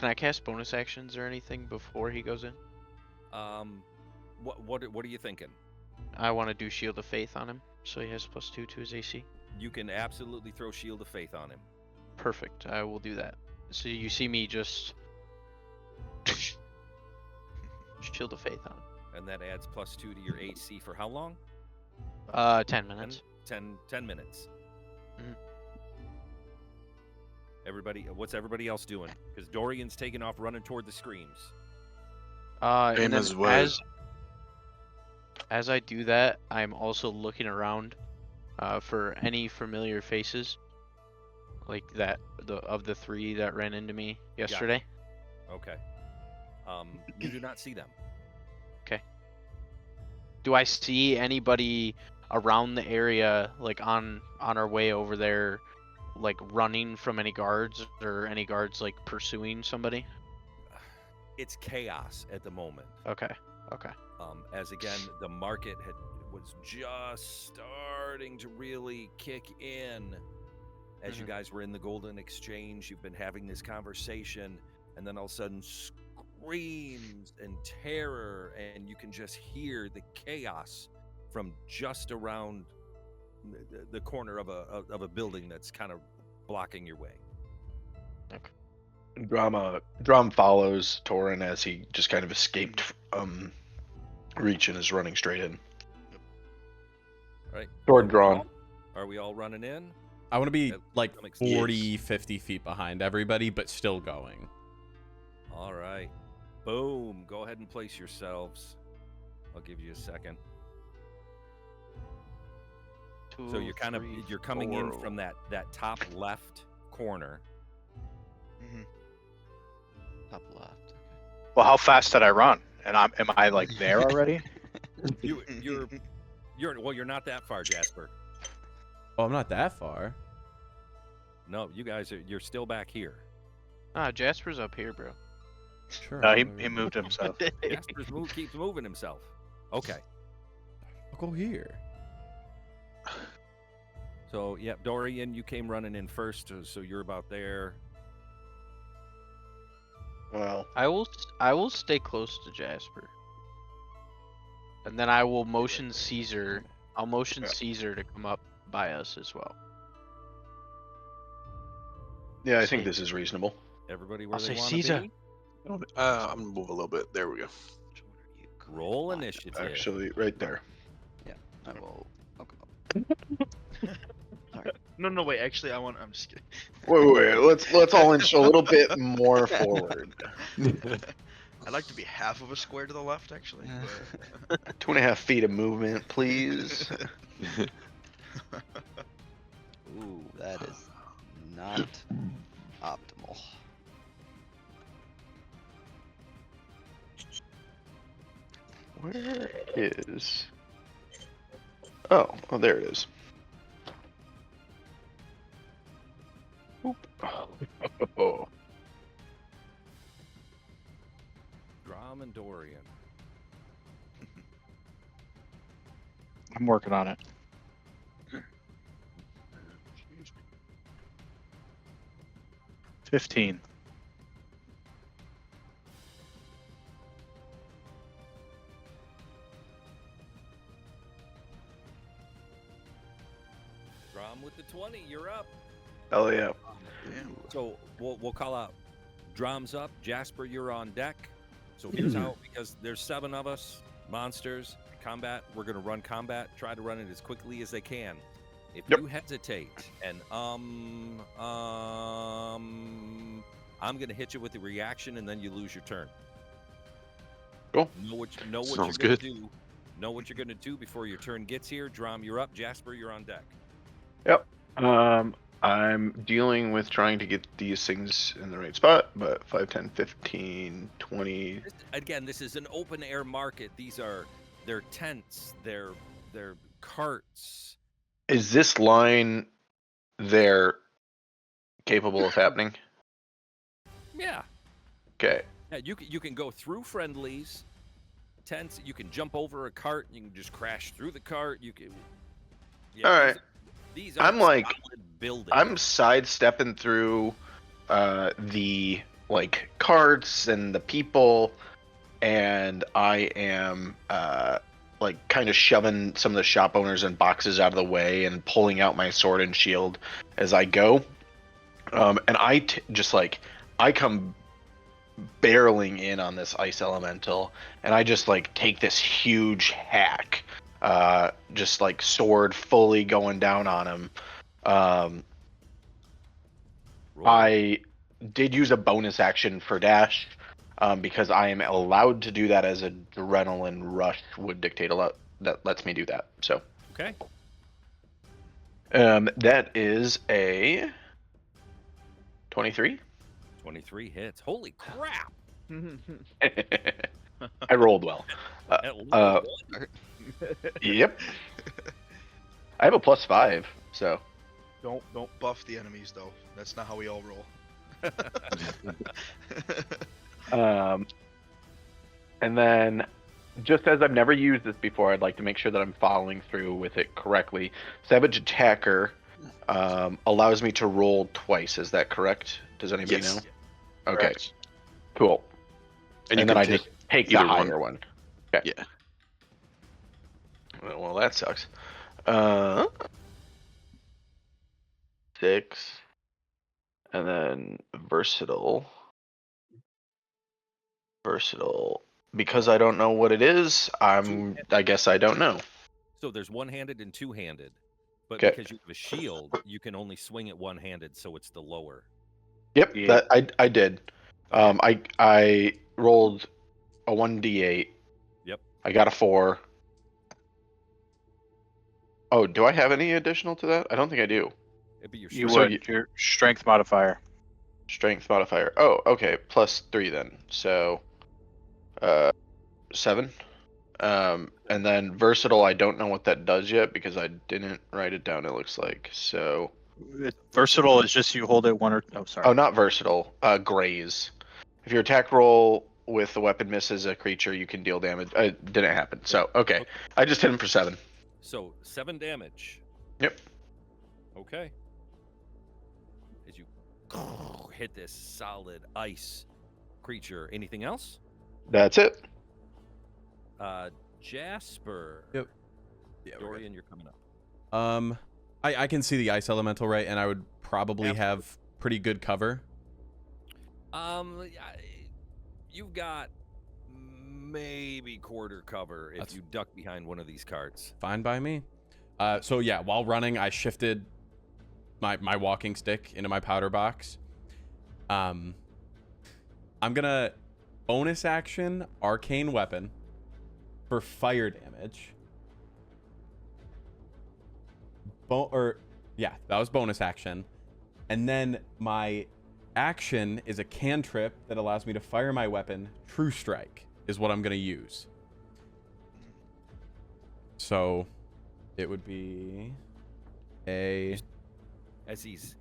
I cast bonus actions or anything before he goes in? What are you thinking? I want to do Shield of Faith on him, so he has +2 to his AC. You can absolutely throw Shield of Faith on him. Perfect. I will do that. So you see me just Shield of Faith on him. And that adds +2 to your AC for how long? 10 minutes. 10 minutes. Mhm. Everybody, what's everybody else doing? Because Dorian's taking off running toward the screams. And Same then as well. as I do that, I'm also looking around for any familiar faces, like that of the 3 that ran into me yesterday. Okay. You do not see them. Do I see anybody around the area, like on our way over there, like running from any guards, or any guards like pursuing somebody? It's chaos at the moment. Okay. As again, the market was just starting to really kick in. As you guys were in the Golden Exchange, you've been having this conversation, and then all of a sudden screams and terror, and you can just hear the chaos from just around the corner of a building that's kind of blocking your way. Drum follows Torin as he just kind of escaped reach and is running straight in. Right. Sword drawn. Are we all running in? I want to be That like makes 40, 50 feet behind everybody, but still going. All right. Boom. Go ahead and place yourselves. I'll give you a second. So you're kind of you're coming in from that top left corner. Top left. Well, how fast did I run? And am I like there already? You're not that far, Jasper. Oh, I'm not that far. No, you guys you're still back here. Jasper's up here, bro. Sure. No, he moved himself. Jasper's keeps moving himself. Okay. I'll go here. So, yep, Dorian, you came running in first, so you're about there. Well, I will stay close to Jasper, and then I will motion Caesar. I'll motion Caesar to come up by us as well. yeah, I think this is reasonable. Everybody where I'll they say want Caesar. to be? I'm gonna move a little bit. There we go. Roll initiative. Actually, right there. I will. Okay. No, wait. Actually, I'm just kidding. Wait. Let's all inch a little bit more forward. I'd like to be half of a square to the left, actually. But... 2.5 feet of movement, please. Ooh. That is not optimal. Where is? Oh, there it is. Oop. Oh. Grom and Dorian. I'm working on it. $15. Grom with the 20, you're up. Oh yeah. So we'll call out Drom's up. Jasper, you're on deck. So here's how, because there's 7 of us, monsters, combat. We're gonna run combat. Try to run it as quickly as they can. If you hesitate and I'm gonna hit you with the reaction, and then you lose your turn. Cool. Know what Sounds you're gonna good. do. Know what you're gonna do before your turn gets here. Drom, you're up. Jasper, you're on deck. Yep. I'm dealing with trying to get these things in the right spot, but 5, 10, 15, 20. Again, this is an open air market. They're tents, they're carts. Is this line there capable of happening? Yeah. Okay. Yeah, you can go through friendlies, tents. You can jump over a cart. You can just crash through the cart. You can. Yeah, All right. These are I'm like- solid buildings. I'm sidestepping through the like carts and the people, and I am like kind of shoving some of the shop owners and boxes out of the way and pulling out my sword and shield as I go. And I come barreling in on this ice elemental, and I just like take this huge hack, just like sword fully going down on him. Roll. I did use a bonus action for dash, because I am allowed to do that as adrenaline rush would dictate a lot. That lets me do that. So Okay. that is a 23. 23 hits. Holy crap! I rolled well. At level uh, one? Yep. I have a +5, so Don't buff the enemies though. That's not how we all roll. and then just as I've never used this before, I'd like to make sure that I'm following through with it correctly. Savage Attacker allows me to roll twice. Is that correct? Does anybody Yes. know? Okay, Correct. cool. And you then can I take just take the either higher one. Okay. Yeah. Well, that sucks. 6, and then versatile. Because I don't know what it is, I guess I don't know. So there's one-handed and two-handed, but 'Kay. because you have a shield, you can only swing it one-handed, so it's the lower. Yep, Yeah. that I did. I rolled a 1d8. Yep. I got a 4. Oh, do I have any additional to that? I don't think I do. It'd be your You So would. Your strength modifier. Strength modifier. Oh, okay, +3 then. So 7. And then versatile, I don't know what that does yet because I didn't write it down, it looks like. So Versatile is just you hold it one or. Oh, sorry. oh, not versatile. Graze. If your attack roll with the weapon misses a creature, you can deal damage. It didn't happen. So okay, I just hit him for 7. So 7 damage. Yep. Okay. As you hit this solid ice creature. Anything else? That's it. Jasper. Yep. Yeah, we're good. Dorian, you're coming up. I can see the ice elemental, right? And I would probably Absolutely. have pretty good cover. You've got maybe quarter cover if That's- you duck behind one of these carts. Fine by me. So yeah, while running, I shifted my walking stick into my powder box. I'm gonna bonus action arcane weapon for fire damage. Yeah, that was bonus action. And then my action is a cantrip that allows me to fire my weapon. True Strike is what I'm gonna use. So it would be a As he's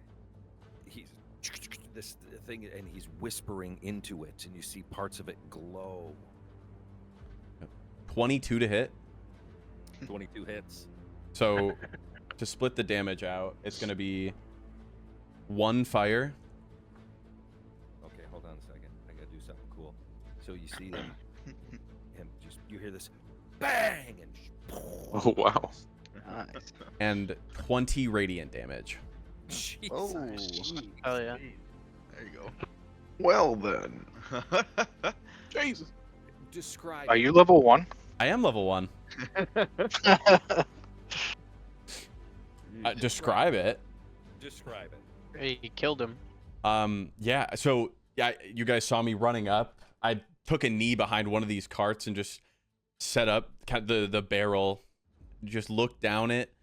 this thing, and he's whispering into it, and you see parts of it glow. 22 to hit. 22 hits. So to split the damage out, it's going to be 1 fire. Okay, hold on a second. I gotta do something cool. So you see them, you hear this bang, and Oh wow. Nice. And 20 radiant damage. Jesus. Oh yeah. There you go. Well then. Jesus. Describe. Are you level 1? I am level 1. Describe it. Describe it. He killed him. Yeah, so yeah, you guys saw me running up. I took a knee behind one of these carts and just set up kind of the barrel, just looked down it,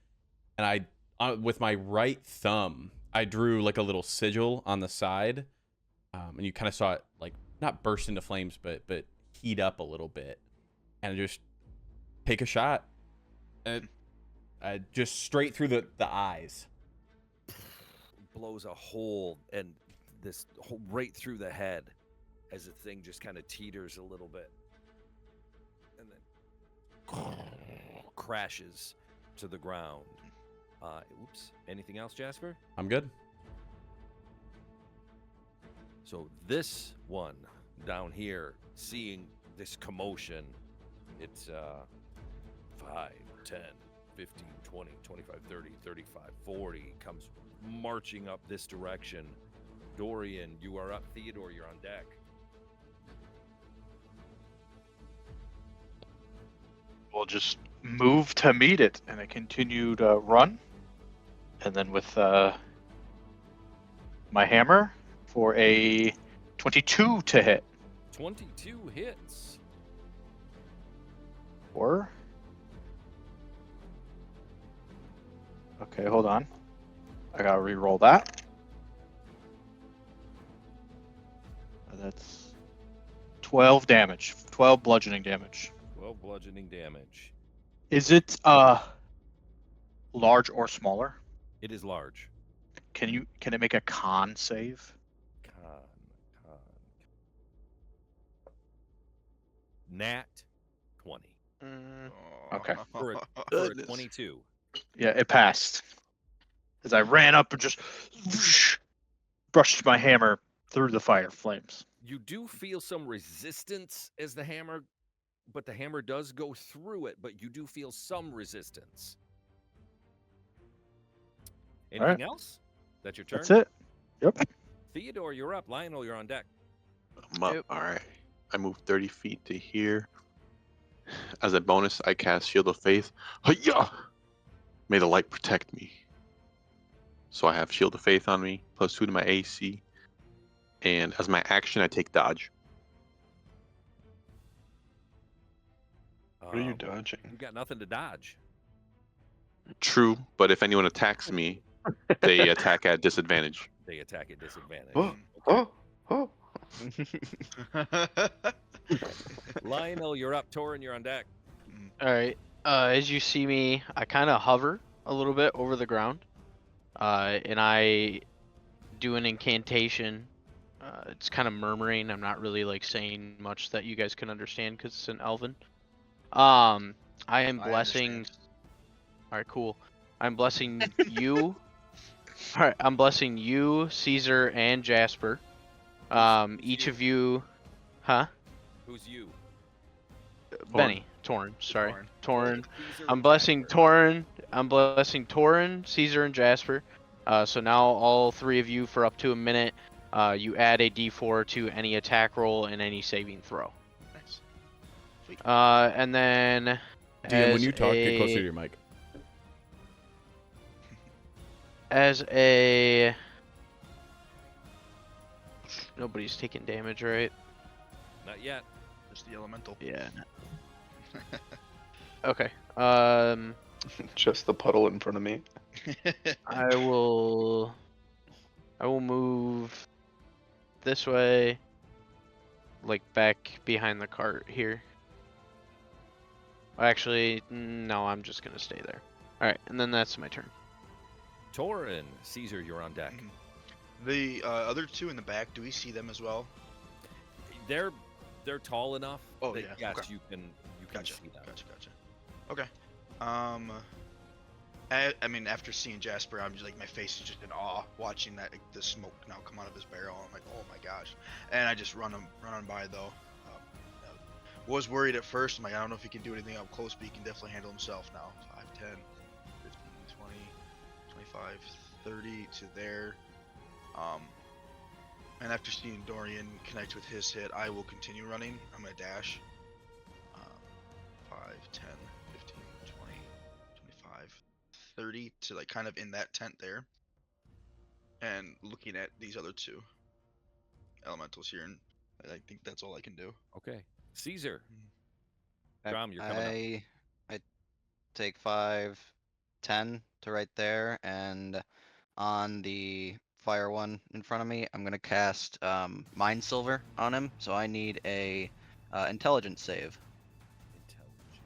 and I with my right thumb, I drew like a little sigil on the side, and you kind of saw it like not burst into flames, but heat up a little bit, and just take a shot, and just straight through the eyes. Blows a hole, and this hole right through the head, as the thing just kind of teeters a little bit, and then crashes to the ground. Oops. Anything else, Jasper? I'm good. So this one down here, seeing this commotion. It's 5, 10, 15, 20, 25, 30, 35, 40 comes marching up this direction. Dorian, you are up. Theodore, you're on deck. We'll just move to meet it, and I continue to run. And then with my hammer for a 22 to hit. 22 hits. Or okay, hold on. I gotta re-roll that. That's 12 damage. 12 bludgeoning damage. 12 bludgeoning damage. Is it large or smaller? It is large. Can it make a con save? Con. Nat 20. Okay. For a Goodness. 22. Yeah, it passed. As I ran up and just brushed my hammer through the fire flames. You do feel some resistance as the hammer, but the hammer does go through it, but you do feel some resistance. Anything else? That's your turn? That's it. Yep. Theodore, you're up. Lionel, you're on deck. I'm up. All right. I move 30 feet to here. As a bonus, I cast Shield of Faith. Hi-ya! May the light protect me. So I have Shield of Faith on me, +2 to my AC. And as my action, I take dodge. What are you Um, dodging? You got nothing to dodge. True, but if anyone attacks me, they attack at disadvantage. They attack at disadvantage. Oh, Okay. oh. Lionel, you're up. Torin, you're on deck. All right. As you see me, I kind of hover a little bit over the ground, and I do an incantation. It's kind of murmuring. I'm not really like saying much that you guys can understand because it's in Elven. I am blessing. understand. All right, cool. I'm blessing you. All right, I'm blessing you, Caesar, and Jasper. Each you? of you, huh? Who's you? Benny, Torrin. Sorry, Torrin. Caesar I'm and blessing Jasper. Torrin. I'm blessing Torrin, Caesar, and Jasper. So now all three of you for up to a minute. You add a D4 to any attack roll and any saving throw. Nice. Sweet. And then DM, when as you talk, get closer to a- your mic. As a nobody's taking damage, right? Not yet. Just the elemental. Yeah. Okay. Just the puddle in front of me. I will move this way, like back behind the cart here. Actually, no, I'm just gonna stay there. All right, and then that's my turn. Torin, Caesar, you're on deck. The other two in the back, do we see them as well? They're tall enough. Oh, that, yeah, Yes, okay. you can Gotcha. see them. Gotcha. Okay. I mean, after seeing Jasper, I'm just like, my face is just in awe watching that the smoke now come out of his barrel. I'm like, oh my gosh, and I just run on by though. Was worried at first. I'm like, I don't know if he can do anything up close, but he can definitely handle himself now. 5, 10, 15, 20, 25, 30 to there. And after seeing Dorian connect with his hit, I will continue running. I'm gonna dash. 5, 10, 15, 20, 25, 30 to like kind of in that tent there. And looking at these other two elementals here, and I think that's all I can do. Okay. Caesar. I- Drum, you're coming up. I take 5, 10 to right there, and on the fire one in front of me, I'm gonna cast Mind Silver on him. So I need a intelligence save. Intelligence.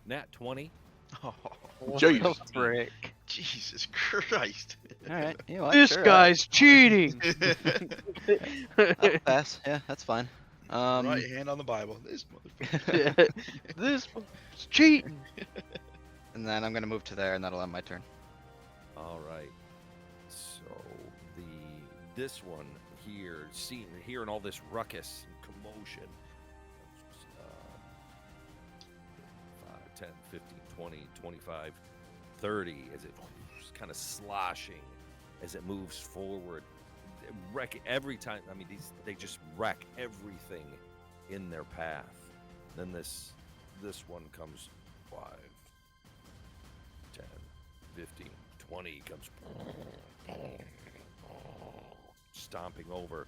Nat 20. Oh, Jeez. Frick. Jesus Christ. All right, you know what? This sure, guy's cheating. I'll pass. Yeah, that's fine. Right hand on the Bible. This motherfucker. This is cheating. And then I'm gonna move to there, and that'll end my turn. All right. So the this one here, hearing all this ruckus and commotion. 5, 10, 15, 20, 25, 30, as it's kind of sloshing as it moves forward. Wreck every time. I mean, they just wreck everything in their path. Then this one comes 5, 10, 15, 20 comes stomping over,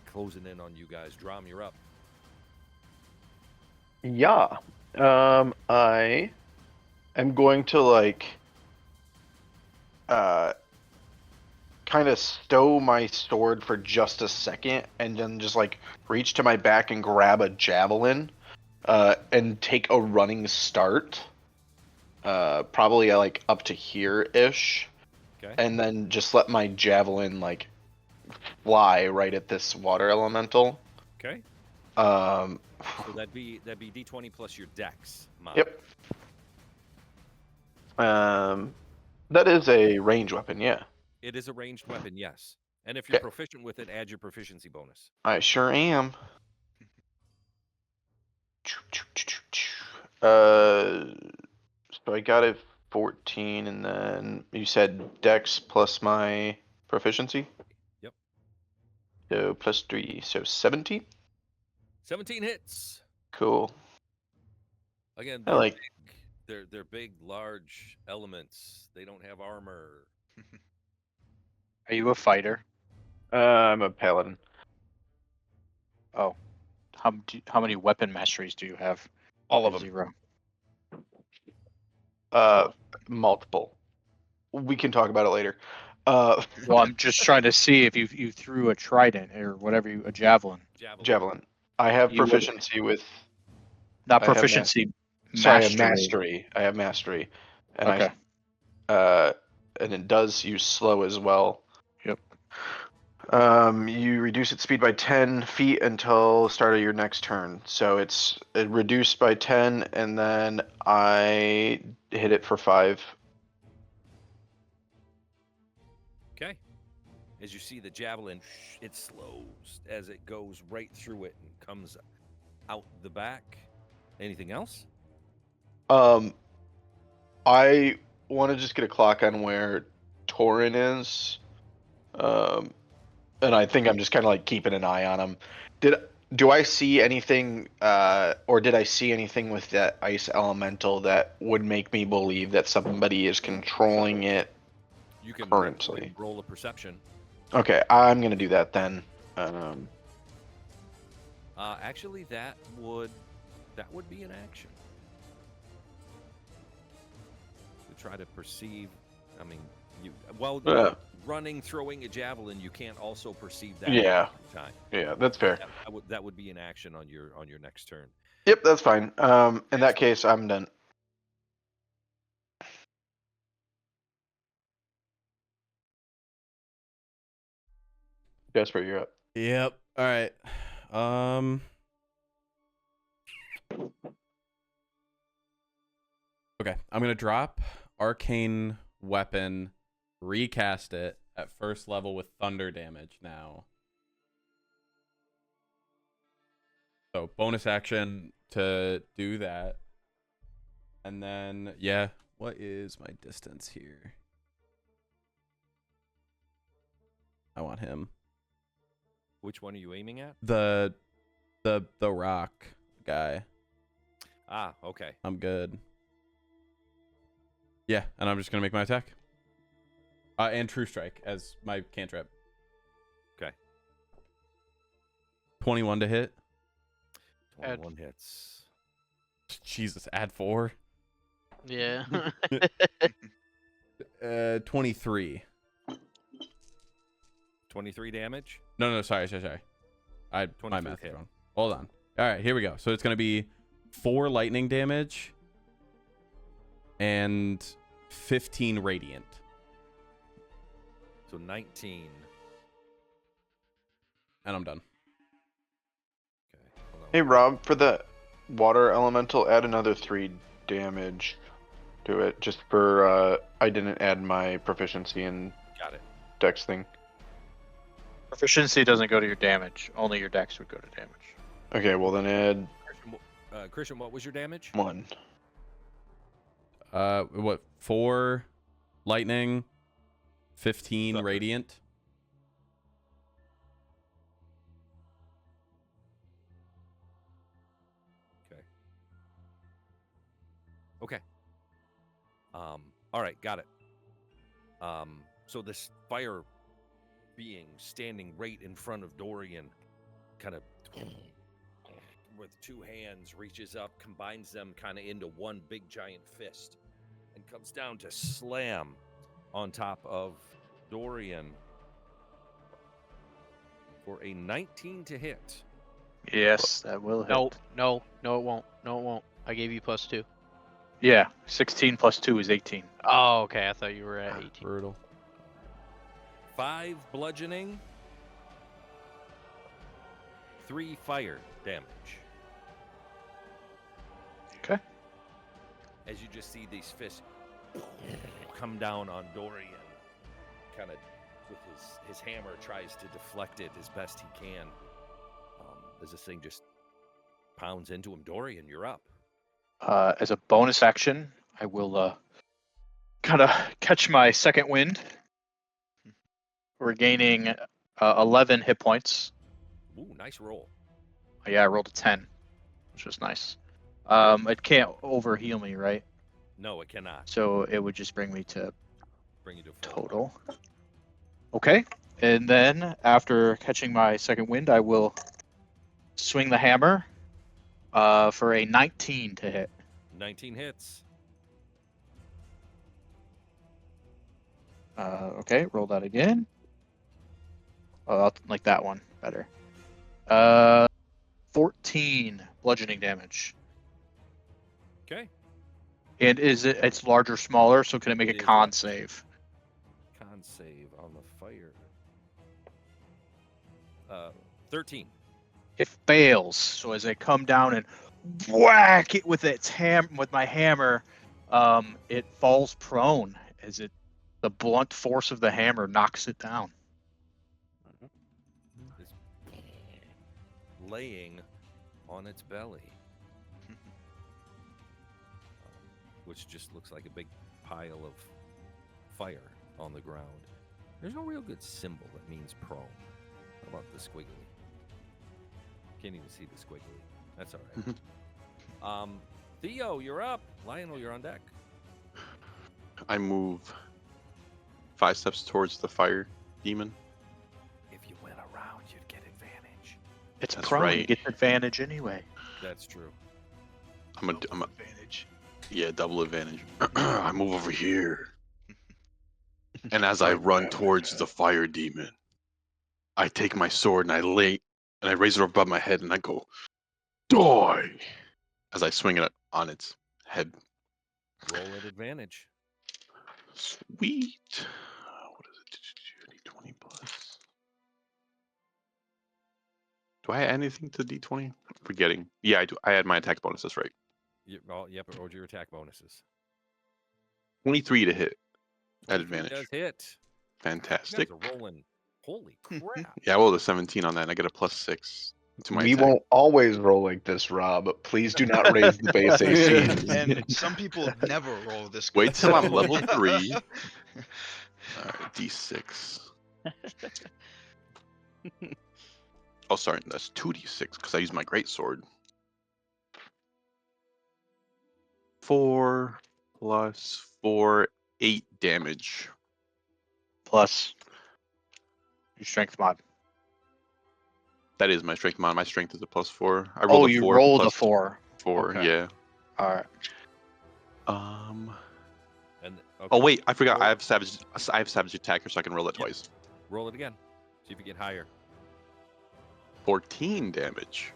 closing in on you guys. Drum, you're up. Yeah. I am going to kind of stow my sword for just a second and then just reach to my back and grab a javelin and take a running start. Probably up to here-ish. Okay. And then just let my javelin fly right at this water elemental. Okay. So that'd be D20 plus your dex. Yep. That is a range weapon, yeah. It is a ranged weapon, yes. And if you're Okay. proficient with it, add your proficiency bonus. I sure am. So I got a 14, and then you said dex plus my proficiency? Yep. So plus 3, so 17? 17 hits. Cool. Again, I they're big, large elements. They don't have armor. Are you a fighter? I'm a paladin. Oh, how many weapon masteries do you have? All of them. 0. Multiple. We can talk about it later. Well, I'm just trying to see if you threw a trident or whatever, a javelin. Javelin. I have You would- proficiency with. Not I have proficiency. Sorry, I have mastery. mastery. I have mastery, and Okay. and it does use slow as well. Yep. You reduce its speed by 10 feet until start of your next turn. So it's reduced by 10, and then I hit it for 5. Okay. As you see the javelin, it slows as it goes right through it and comes out the back. Anything else? I want to just get a clock on where Torin is. And I think I'm just kind of keeping an eye on him. Do I see anything, or did I see anything with that ice elemental that would make me believe that somebody is controlling it? You can currently roll a perception. Okay, I'm gonna do that then. Actually, that would be an action. To try to perceive. I mean, running, throwing a javelin, you can't also perceive that. Yeah. At the same time. Yeah, that's fair. That would be an action on your next turn. Yep, that's fine. In that case, I'm done. Jasper, you're up. Yep. All right. Okay, I'm gonna drop arcane weapon, recast it at first level with thunder damage now. So bonus action to do that. And then, yeah, what is my distance here? I want him. Which one are you aiming at? The rock guy. Ah, okay. I'm good. Yeah, and I'm just gonna make my attack. And True Strike as my cantrip. Okay. 21 to hit. 21 hits. Jesus, add 4. Yeah. 23. 23 damage. No, sorry. My 23 math is hit. wrong. Hold on. All right, here we go. So it's gonna be 4 lightning damage and 15 radiant. So 19. And I'm done. Okay. Hold on. Hey Rob, for the water elemental, add another 3 damage to it. Just for I didn't add my proficiency in Got it. dex thing. Proficiency doesn't go to your damage. Only your dex would go to damage. Okay, well then add Christian, what was your damage? 1. What? 4 lightning, 15 Thunder. radiant. Okay. All right, got it. So this fire being standing right in front of Dorian, kind of with two hands, reaches up, combines them kind of into one big giant fist, and comes down to slam on top of Dorian for a 19 to hit. Yes, that will hit. No, it won't. No, it won't. I gave you +2. Yeah, 16 plus 2 is 18. Oh, okay. I thought you were at 18. Brutal. 5 bludgeoning, 3 fire damage. Okay. As you just see these fists come down on Dorian, kind of with his hammer tries to deflect it as best he can. As this thing just pounds into him. Dorian, you're up. As a bonus action, I will kind of catch my second wind. We're gaining 11 hit points. Ooh, nice roll. Yeah, I rolled a 10, which was nice. It can't over heal me, right? No, it cannot. So it would just bring me to Bring you to full. total. Okay, and then after catching my second wind, I will swing the hammer for a 19 to hit. 19 hits. Okay, roll that again. Oh, I'll like that one better. 14 bludgeoning damage. Okay. And it's larger, or smaller, so can it make a It is con large. save? Con save on the fire. 13. It fails. So as I come down and whack it with my hammer, it falls prone as the blunt force of the hammer knocks it down. Is laying on its belly, which just looks like a big pile of fire on the ground. There's no real good symbol that means prone. How about the squiggly? Can't even see the squiggly. That's all right. Theo, you're up. Lionel, you're on deck. I move 5 steps towards the fire demon. If you went around, you'd get advantage. It's That's prone. right. You get advantage anyway. That's true. I'm a advantage. yeah, double advantage. I move over here. And as I run towards the fire demon, I take my sword and I raise it above my head and I go, die! As I swing it on its head. Roll at advantage. Sweet. What is it? D20 plus. Do I add anything to D20? Forgetting. Yeah, I do. I add my attack bonus. That's right. Yep, or your attack bonuses. 23 to hit. At 23 advantage. does hit. Fantastic. You guys are rolling. Holy crap. Yeah, I rolled a 17 on that and I get a +6 to my We attack. won't always roll like this, Rob. Please do not raise the base AC. And some people never roll this good. Wait till I'm so- level 3. Alright, D6. Oh, sorry, that's 2d6 because I use my greatsword. 4 plus 4, 8 damage. Plus your strength mod. That is my strength mod. My strength is a +4. I rolled Oh, a you 4 rolled a plus 4. 4, Okay. yeah. All right. And Oh okay, wait, I forgot. Roll. I have savage attacker, so I can roll it Yep. twice. roll it again. See if you get higher. 14 damage,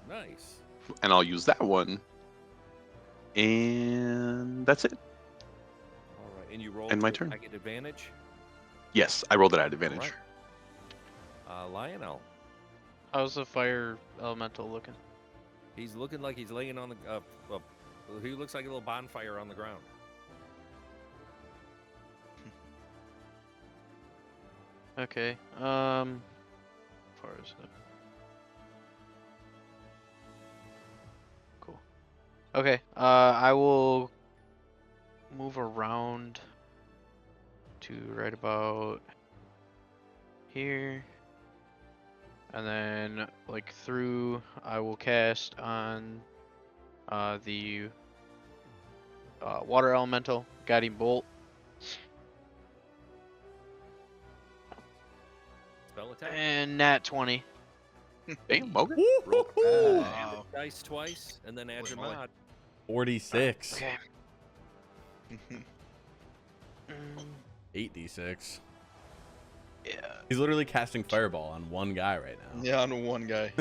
Nice. and I'll use that one. And that's it. All right, and you roll. And my to turn. attack at advantage. Yes, I rolled it at advantage. Right. Lionel. How's the fire elemental looking? He's looking like he's laying on the. He looks like a little bonfire on the ground. Okay. far is it? Cool. Okay. I will move around to right about here, and then like through. I will cast on the water elemental guiding bolt. Spell attack. And nat 20. Damn, okay. Roll Wow. dice twice, and then add Holy your moly. mod. 46. Okay. 8d6. Yeah. He's literally casting fireball on one guy right now. Yeah, on one guy.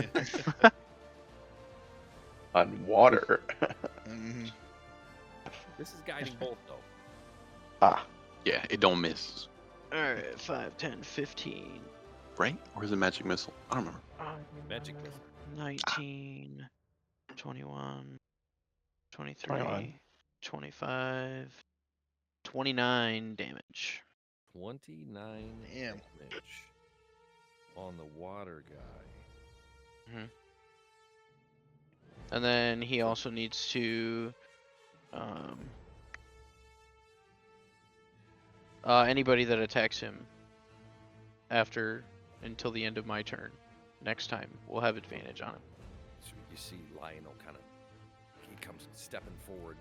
On water. Mhm. This is guiding bolt though. Ah. Yeah, it don't miss. Alright, 5, 10, 15. Right? Or is it magic missile? I don't remember. Magic missile. 19, 21, 23, 21. 25, 29 damage. 29 Damn. damage on the water guy. And then he also needs to anybody that attacks him until the end of my turn next time will have advantage on him. So you see Lionel kind of, he comes stepping forward,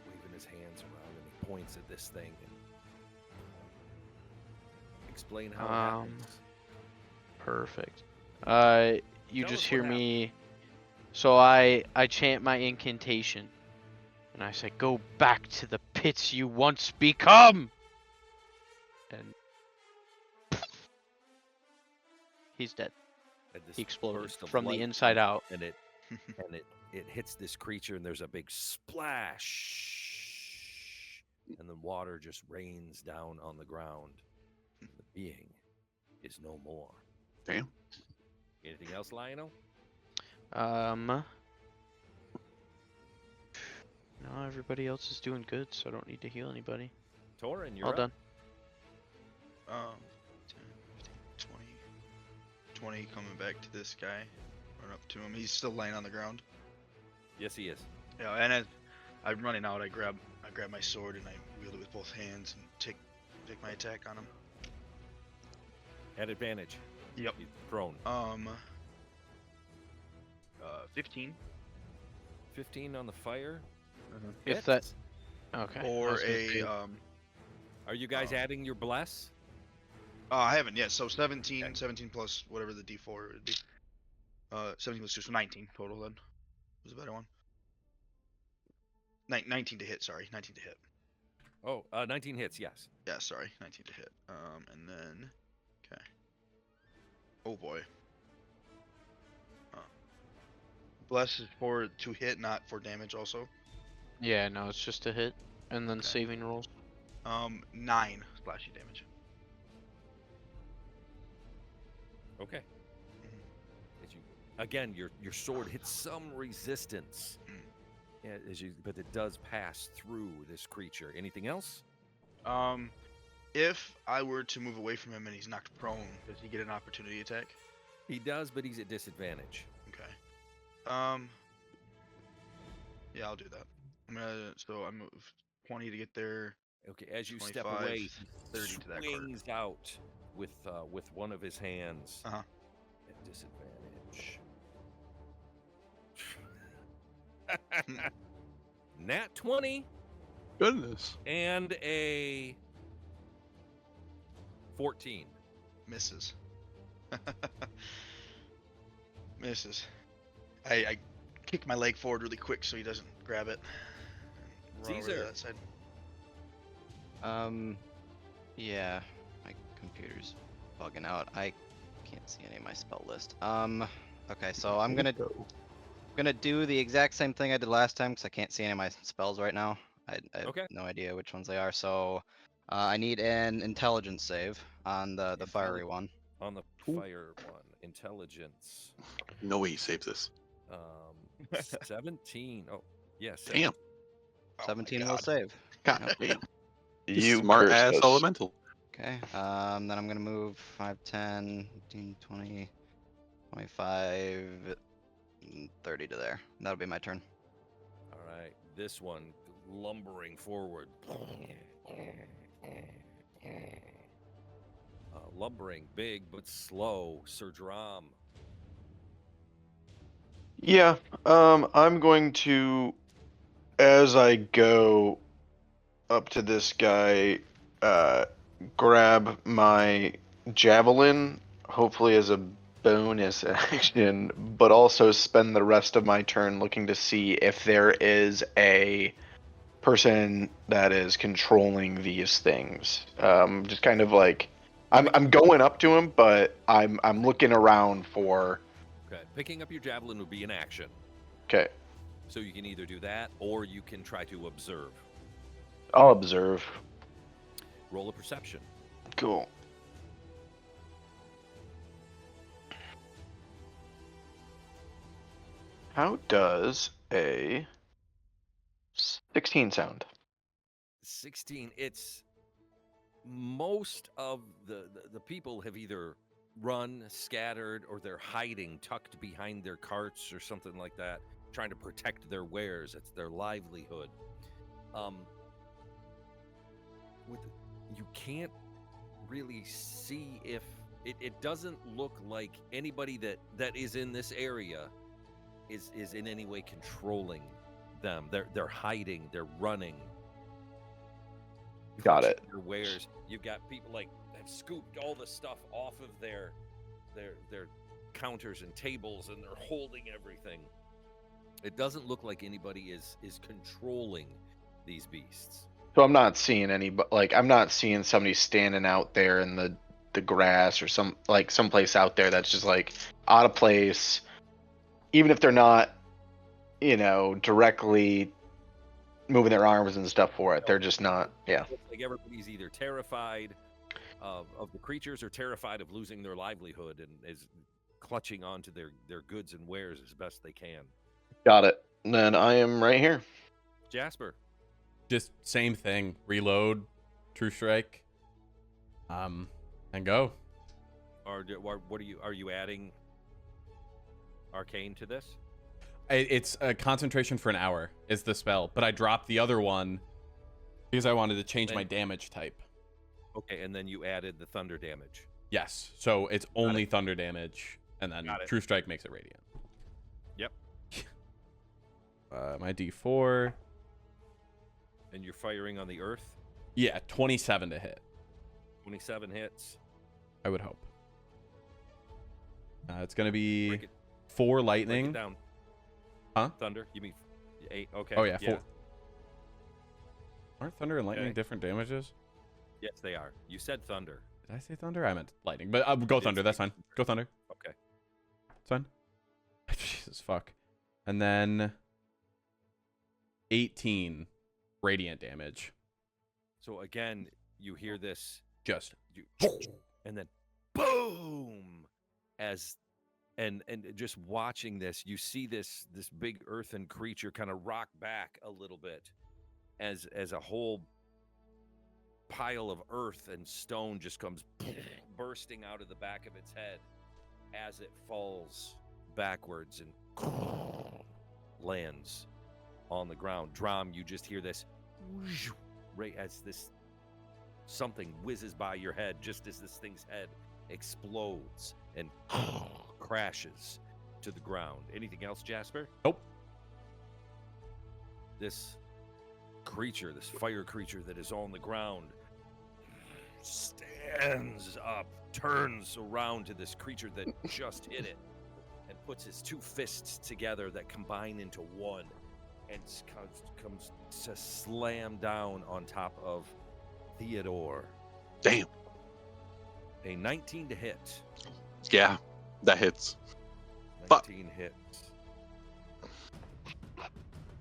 waving his hands around, and he points at this thing and explain how it happens. Perfect. You Tell just us hear what me. So I chant my incantation, and I say, "Go back to the pits you once become." And he's dead. And this He exploded burst of from the light inside comes, out. and it hits this creature, and there's a big splash, and the water just rains down on the ground. The being is no more. Damn. Anything else, Lionel? No, everybody else is doing good, so I don't need to heal anybody. Torin, you're All up. done. 10, 15, 20. 20 coming back to this guy. Run up to him. He's still laying on the ground. Yes, he is. Yeah, and as I'm running out, I grab my sword and I wield it with both hands and take my attack on him. At advantage. Yep. He's prone. 15 15 on the fire. If Hits. that. Okay. I or was gonna a say- Are you guys adding your bless? I haven't yet. So 17 plus whatever the D4 would be. 17 plus 2, so 19 total then. Was a better one. 19 to hit, sorry. 19 to hit. Oh, 19 hits, yes. Yeah, sorry. 19 to hit. And then okay. Oh boy. Bless is to hit, not for damage also. Yeah, no, it's just a hit, and then Okay. saving rolls. 9 splashy damage. Okay. As you, again, your sword hits some resistance. Yeah, but it does pass through this creature. Anything else? If I were to move away from him and he's knocked prone, does he get an opportunity attack? He does, but he's at disadvantage. Okay. Yeah, I'll do that. So I move 20 to get there. Okay, as you step 25, away, 30 to that card. swings out with one of his hands Uh-huh. at disadvantage. Nat 20 Goodness. and a 14. Misses. Misses. I kick my leg forward really quick so he doesn't grab it. And run over to Caesar. that side. Yeah, my computer's bugging out. I can't see any of my spell list. Okay, so I'm gonna do the exact same thing I did last time because I can't see any of my spells right now. I have Okay. no idea which ones they are. So I need an intelligence save on the fiery one. On the fire one. Intelligence. No way he saves this. 17. Oh, yes. Damn. Oh my 17 will God. save. God Yep. damn. You Smart cursed ass us. elemental. Okay. Then I'm gonna move 5, 10, 15, 20, 25, 30 to there. That'll be my turn. All right, this one lumbering forward. Lumbering, big but slow. Sir Drum. Yeah. I'm going to, as I go up to this guy, grab my javelin, hopefully as a bonus action, but also spend the rest of my turn looking to see if there is a person that is controlling these things. Just kind of like I'm going up to him, but I'm looking around for. Okay, picking up your javelin would be an action. Okay, So you can either do that or you can try to observe. I'll observe. Roll a perception. Cool. How does a 16 sound? 16. It's most of the people have either run, scattered, or they're hiding, tucked behind their carts or something like that, trying to protect their wares. It's their livelihood. You can't really see if it doesn't look like anybody that is in this area is in any way controlling them. They're hiding, they're running. Got it. Their wares. You've got people like have scooped all the stuff off of their counters and tables, and they're holding everything. It doesn't look like anybody is controlling these beasts. So I'm not seeing I'm not seeing somebody standing out there in the grass or someplace out there that's just like out of place, even if they're not, directly moving their arms and stuff for it. They're just not. Yeah. Like everybody's either terrified of the creatures or terrified of losing their livelihood and is clutching onto their goods and wares as best they can. Got it. Then I am right here. Jasper. Just same thing. Reload, True Strike, and go. Or what are you adding arcane to this? It's a concentration for an hour is the spell, but I dropped the other one because I wanted to change my damage type. Okay, and then you added the thunder damage. Yes, so it's only thunder damage, and then True Strike makes it radiant. Yep. My D4. And you're firing on the earth? Yeah, 27 to hit. 27 hits. I would hope. It's going to be Break it 4 lightning. down. Huh? Thunder? You mean 8? Okay. Oh, yeah, 4. Aren't thunder and lightning different damages? Yes, they are. You said thunder. Did I say thunder? I meant lightning. But go thunder. That's fine. Go thunder. Okay. It's fine. Jesus, fuck. And then 18 radiant damage. So again, you hear this Just. and then boom, and just watching this, you see this big earthen creature kind of rock back a little bit as a whole pile of earth and stone just comes bursting out of the back of its head as it falls backwards and lands on the ground. Drum, you just hear this right as this something whizzes by your head, just as this thing's head explodes and crashes to the ground. Anything else, Jasper? Nope. This creature, this fire creature that is on the ground, stands up, turns around to this creature that just hit it, and puts his 2 fists together that combine into one, and comes to slam down on top of Theodore. Damn. A 19 to hit. Yeah, that hits. 19 hits.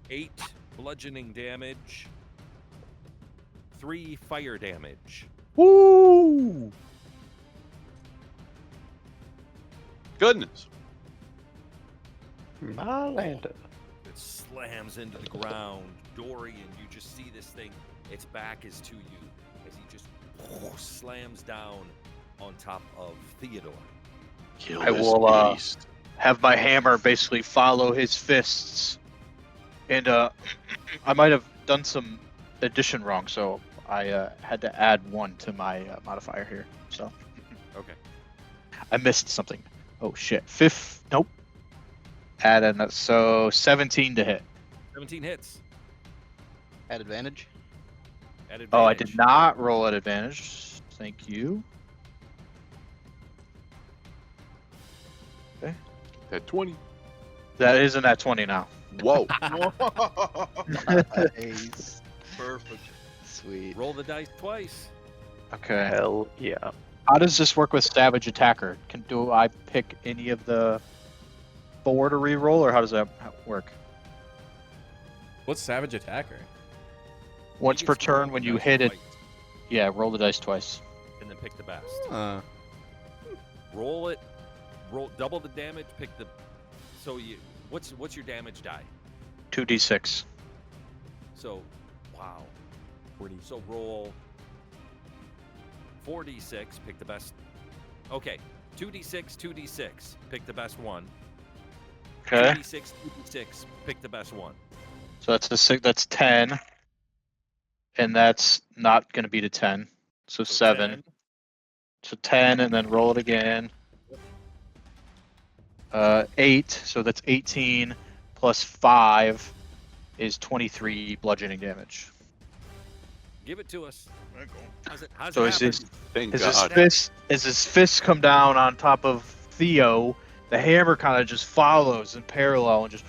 8 bludgeoning damage. 3 fire damage. Woo! Goodness. Malanda. It slams into the ground. Dorian, you just see this thing. Its back is to you as he just slams down on top of Theodore. Kill I this will, beast. have my hammer basically follow his fists, and I might have done some addition wrong, so I had to add 1 to my modifier here. So Okay. I missed something. Oh shit! Nope. Add an so 17 to hit. 17 hits. At advantage. At advantage. Oh, I did not roll at advantage. Thank you. At 20. That isn't at 20 now. Whoa. Nice. Perfect. Sweet. Roll the dice twice. Okay. Hell yeah. How does this work with Savage Attacker? Do I pick any of the 4 to reroll, or how does that work? What's Savage Attacker? Once You per get to roll turn the when you dice hit it, twice, yeah, roll the dice twice. and then pick the best. Uh, Roll double the damage. Pick the. So what's your damage die? 2d6. So, wow. 40. So roll 4d6. Pick the best. Okay, 2d6, 2d6. Pick the best one. Okay. 2d6, 2d6. Pick the best one. So that's a 6. That's 10, and that's not going to be to 10. So 7. 10. So 10, and then roll it again. 8. So that's 18 plus 5 is 23 bludgeoning damage. Give it to us. There you go. How's So it is happen? his Thank As his God. fists come down on top of Theo, the hammer kind of just follows in parallel and just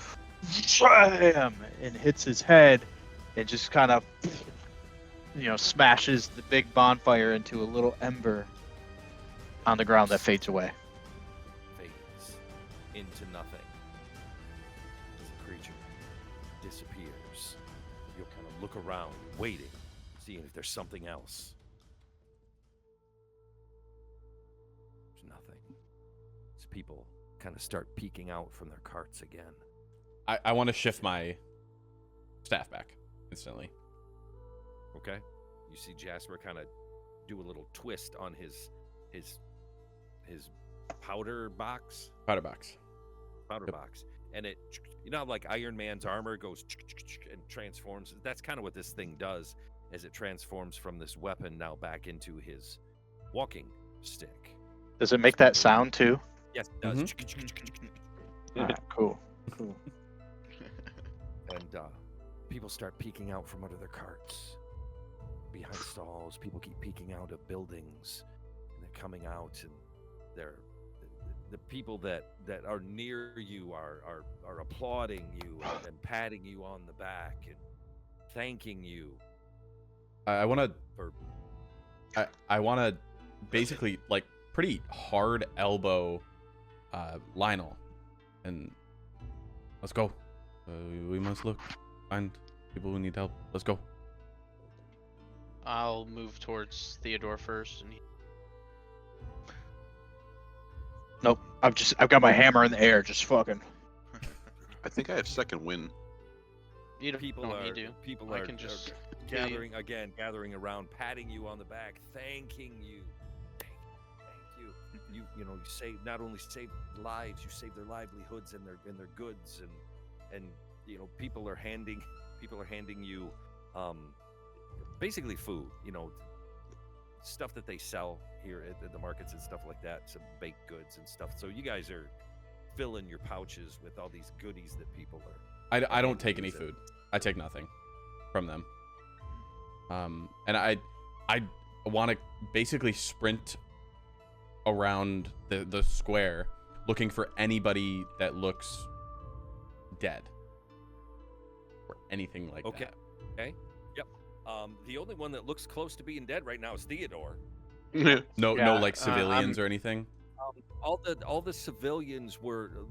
bam, and hits his head, and just kind of smashes the big bonfire into a little ember on the ground that fades away. Fades into nothing. As the creature disappears, you'll kind of look around, waiting, seeing if there's something else. There's nothing. As people kind of start peeking out from their carts again. I want to shift my staff back instantly. Okay? You see Jasper kind of do a little twist on his powder box. Powder box. Powder Yep. box, and it, how like Iron Man's armor goes and transforms. That's kind of what this thing does, as it transforms from this weapon now back into his walking stick. Does it make that sound too? Yes, it does. Cool. And people start peeking out from under their carts, behind stalls. People keep peeking out of buildings, and they're coming out, and they're the people that are near you are applauding you and patting you on the back and thanking you. I want For- to. I want to basically like pretty hard elbow Lionel, and let's go. We must look, find people who need help. Let's go. I'll move towards Theodore first, and Nope. I've got my hammer in the air, just fucking. I think I have second wind. you don't People don't are need to. people I are, can just are heal you. gathering around, patting you on the back, thanking you. Thank you. You not only saved lives, you saved their livelihoods and their goods, and people are handing you basically food, stuff that they sell here at the markets and stuff like that, some baked goods and stuff. So you guys are filling your pouches with all these goodies that people are. I don't take any food. I take nothing from them. And I want to basically sprint around the square, looking for anybody that looks dead or anything like Okay. that. Okay. Yep. The only one that looks close to being dead right now is Theodore. No, Yeah, like civilians or anything. All the civilians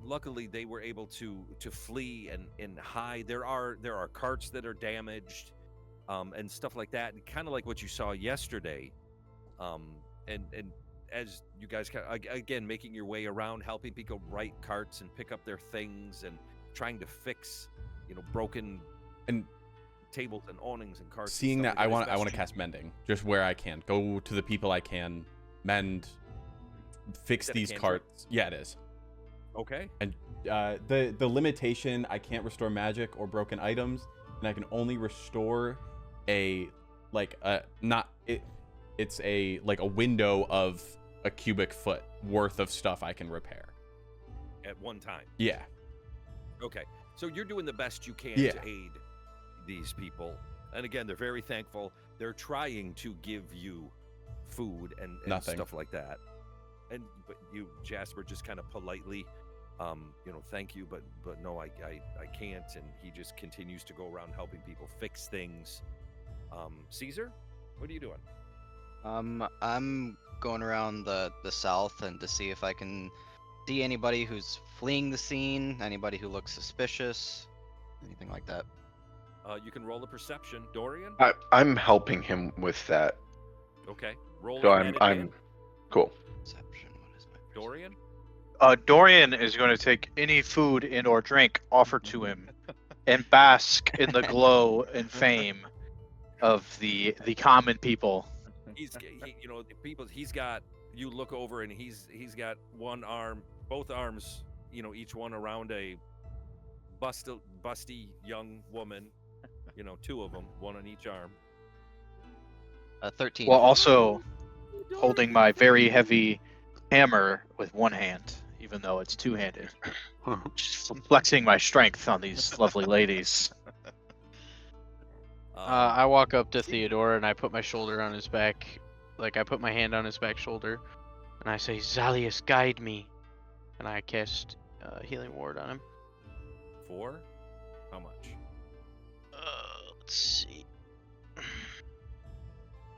luckily they were able to flee and hide. There are carts that are damaged, and stuff like that, and kind of like what you saw yesterday. And as you guys again making your way around, helping people right carts and pick up their things and trying to fix broken And tables and awnings and carts. and Seeing stuff that, I like want as to best you cast mending just where I can. Go to the people I can mend, fix Is that a these cantrip? carts. Yeah, it is. Okay. And the limitation, I can't restore magic or broken items, and I can only restore a it's a window of a cubic foot worth of stuff I can repair. At one time. Yeah. Okay. So you're doing the best you can Yeah. to aid these people. And again, they're very thankful. They're trying to give you food and Nothing. stuff like that. But you, Jasper, just kind of politely, thank you, but no, I can't. And he just continues to go around helping people fix things. Caesar, what are you doing? I'm going around the south and to see if I can see anybody who's fleeing the scene, anybody who looks suspicious, anything like that. You can roll a perception. Dorian? I'm helping him with that. Okay. Roll So it at I'm advantage. cool. Perception. What is my perception? Dorian? Dorian is going to take any food and or drink offered to him and bask in the glow and fame of the common people. He's got, you look over and he's got one arm, both arms, each one around a busty young woman, two of them, one on each arm. 13. While also holding my very heavy hammer with one hand, even though it's two-handed. Just flexing my strength on these lovely ladies. I walk up to Theodore and I put my shoulder on his back, like I put my hand on his back shoulder, and I say, "Zalius, guide me," and I cast healing ward on him. 4? How much? Let's see.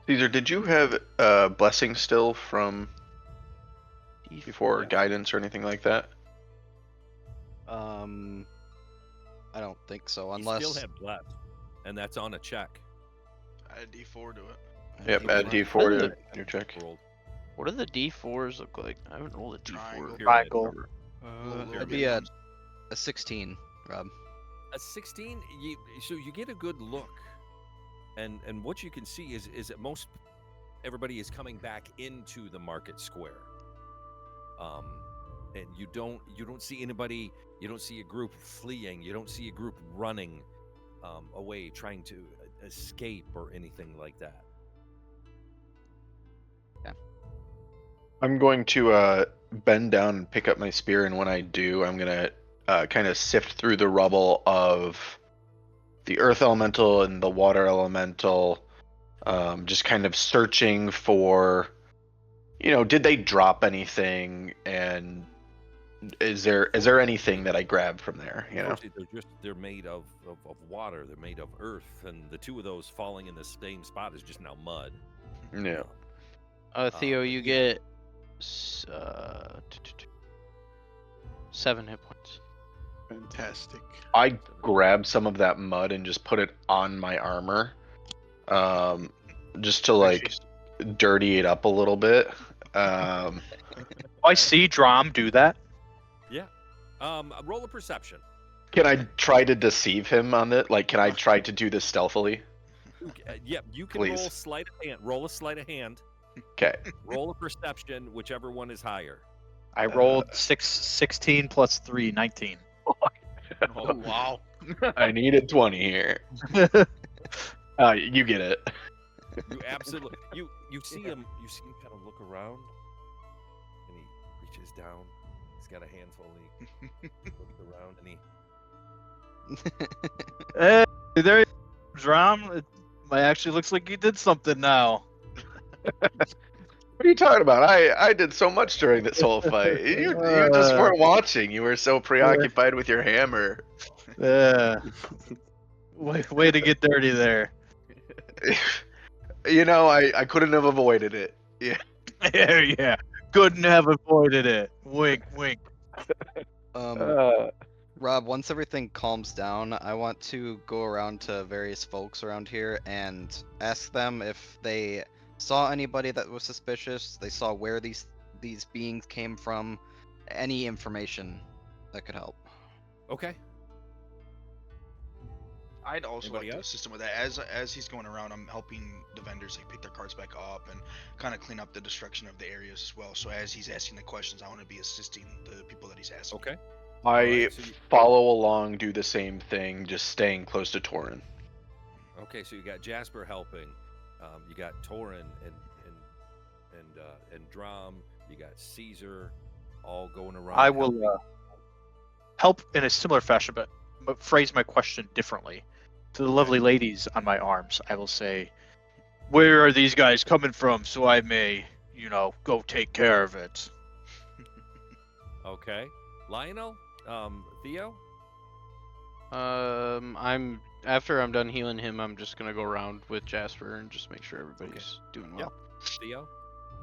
Caesar, did you have blessing still from before, Yeah. guidance or anything like that? I don't think so, You unless. still have blessed, and that's on a check. Add D4 to it. Yep, add D4. D4 Really? to your check. Rolled. What do the D4s look like? I haven't rolled a D4. Triangle. Triangle. It'd be a 16, Rob. A 16, so you get a good look, and what you can see is that most everybody is coming back into the market square. And you don't see anybody. You don't see a group fleeing. You don't see a group running away, trying to escape or anything like that. I'm going to bend down and pick up my spear, and when I do, I'm gonna kind of sift through the rubble of the earth elemental and the water elemental, just kind of searching for, did they drop anything, and is there anything that I grabbed from there? Unfortunately, they're made of water. They're made of earth, and the two of those falling in the same spot is just now mud. Yeah. Theo, you get 7 hit points. Fantastic. I grab some of that mud and just put it on my armor, just to dirty it up a little bit. I see Drom do that. Roll a perception. Can I try to deceive him on it? Can I try to do this stealthily? Yep, you can Please. roll sleight of hand. Roll a sleight of hand. Okay. Roll a perception, whichever one is higher. I rolled 16 plus 3, 19. Oh wow. I need a 20 here. You get it. You absolutely you see him kind of look around, and he reaches down. He's got a handful, and he looks around, and he Hey, there you go, Drom. It actually looks like you did something now. What are you talking about? I did so much during this whole fight. You just weren't watching. You were so preoccupied with your hammer. Yeah. Way to get dirty there. I couldn't have avoided it. Yeah. Yeah. Couldn't have avoided it. Wink, wink. Rob, once everything calms down, I want to go around to various folks around here and ask them if they saw anybody that was suspicious, they saw where these beings came from, any information that could help. okay. I'd also Anybody like to else? assist him with that. As he's going around, I'm helping the vendors like pick their carts back up and kind of clean up the destruction of the areas as well. So as he's asking the questions, I want to be assisting the people that he's asking. Okay. I Alright, so follow along, do the same thing, just staying close to Torin. Okay, so you got Jasper helping. You got Torin and Drum. You got Caesar, all going around. I will helping. help in a similar fashion, but phrase my question differently. To the lovely ladies on my arms, I will say, "Where are these guys coming from, so I may, go take care of it." Okay, Lionel, Theo. I'm after I'm done healing him, I'm just gonna go around with Jasper and just make sure everybody's doing well. Theo.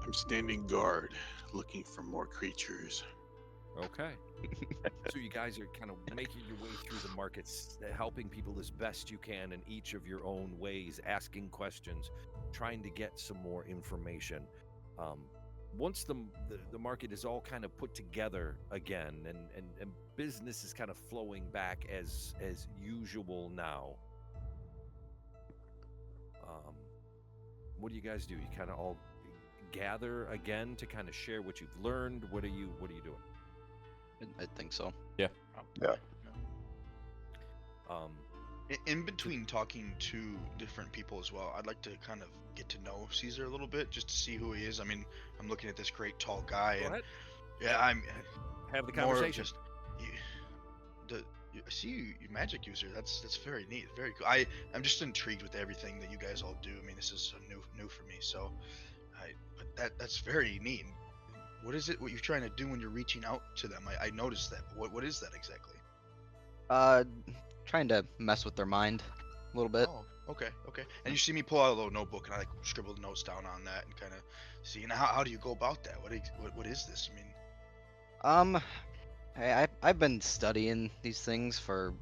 I'm standing guard, looking for more creatures. Okay. So you guys are kind of making your way through the markets, helping people as best you can in each of your own ways, asking questions, trying to get some more information. Once the market is all kind of put together again and business is kind of flowing back as usual now, what do you guys do? You kind of all gather again to kind of share what you've learned. What are you doing? I think so. In between talking to different people as well, I'd like to kind of get to know Caesar a little bit, just to see who he is. I mean, I'm looking at this great tall guy, Go and ahead. yeah, I'm Have the more of conversation. just I see you magic user. That's very neat, very cool. I'm just intrigued with everything that you guys all do. I mean, this is new for me, so but that's very neat. What is it? What you're trying to do when you're reaching out to them? I noticed that. But what is that exactly? Trying to mess with their mind a little bit. Oh, okay. And you see me pull out a little notebook and I like scribble notes down on that and kind of see. Now, how do you go about that? What is this? I mean, I've been studying these things for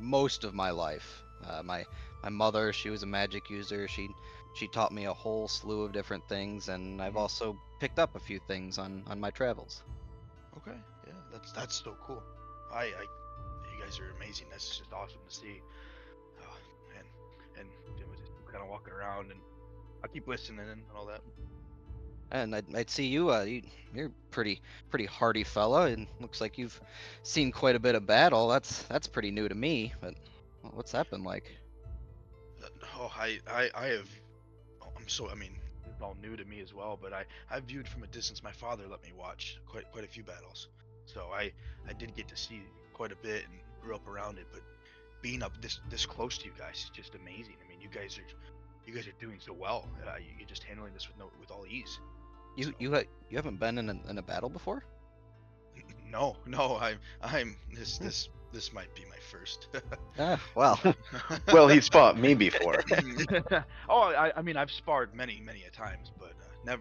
most of my life. My mother, she was a magic user. She taught me a whole slew of different things, and I've also picked up a few things on my travels. okay, yeah, that's so cool. You guys are amazing. That's just awesome to see. And just kind of walking around, and I keep listening and all that. And I'd see you. You're pretty hardy fella, and looks like you've seen quite a bit of battle. That's pretty new to me. But what's that been like? I have. I mean, it's all new to me as well. But I viewed from a distance. My father let me watch quite a few battles, so I did get to see quite a bit and grew up around it. But being up this close to you guys is just amazing. I mean, you guys are doing so well. You're just handling this with all ease. You haven't been in a battle before? No, I'm this might be my first. Well. Well, he's fought me before. Oh, I mean I've sparred many a times, but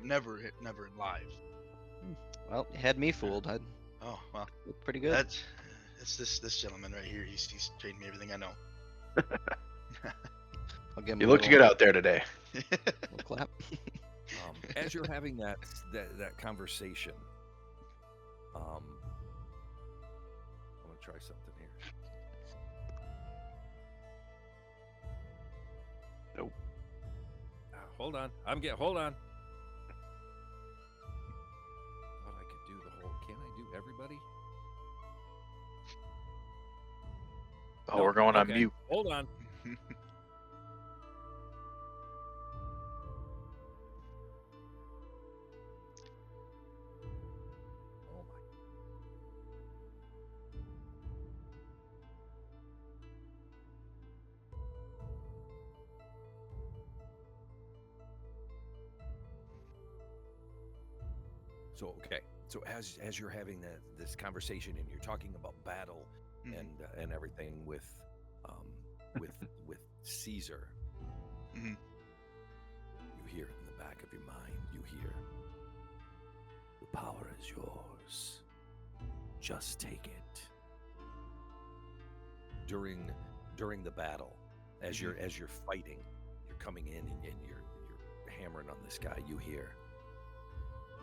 never in live. Well, you had me fooled. I Oh well, look pretty good. That's this gentleman right here. He's trained me everything I know. I'll give him You a looked little, good out there today. little clap. As you're having that conversation, I'm gonna try something here. Nope. Hold on. Hold on. Thought I could do the whole. Can I do everybody? Oh, No? we're going on Okay. mute. Hold on. Oh my. So okay. So as you're having this conversation and you're talking about battle and everything with Caesar, Mhm. you hear in the back of your mind, you hear, the power is yours. Just take it. During the battle, as you're fighting, you're coming in and you're hammering on this guy, you hear,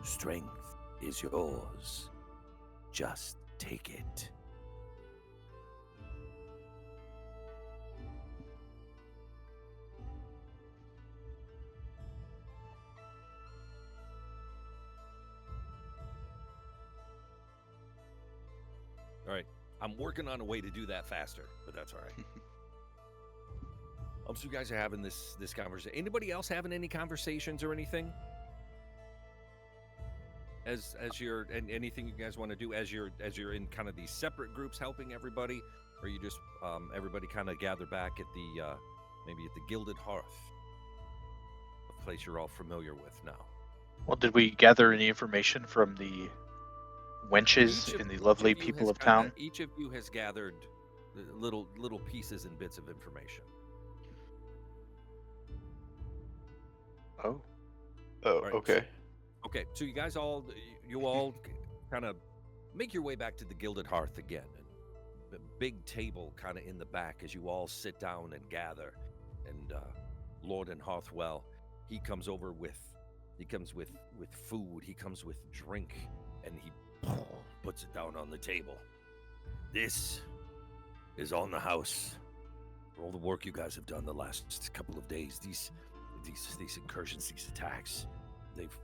strength is yours. Just take it. I'm working on a way to do that faster, but that's all right. So you guys are having this conversation. Anybody else having any conversations or anything? As you're and anything you guys want to do as you're in kind of these separate groups helping everybody, or you just everybody kind of gather back at the maybe at the Gilded Hearth, a place you're all familiar with now. Well, did we gather any information from the wenches and the lovely people of town? Each of you has gathered little pieces and bits of information. Oh, Right, okay. Okay, so you guys all kind of make your way back to the Gilded Hearth again, and the big table kind of in the back as you all sit down and gather. And Lord and Hearthwell, he comes with food, he comes with drink, and he puts it down on the table. This is on the house for all the work you guys have done the last couple of days. These incursions, these attacks, they've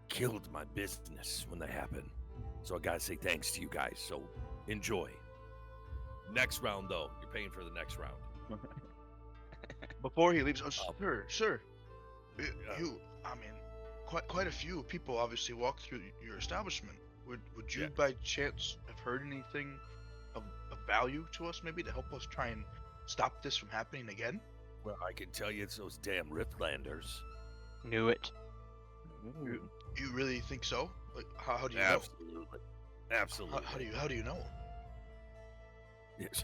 killed my business when they happen. So I gotta say thanks to you guys. So enjoy. Next round, though, you're paying for the next round. Before he leaves, sir. You, I mean, quite a few people obviously walk through your establishment. Would you by chance have heard anything of value to us, maybe to help us try and stop this from happening again? Well, I can tell you it's those damn Riftlanders. Knew it. You really think so? Like, how do you Absolutely. know? Absolutely. How do you know? Yes.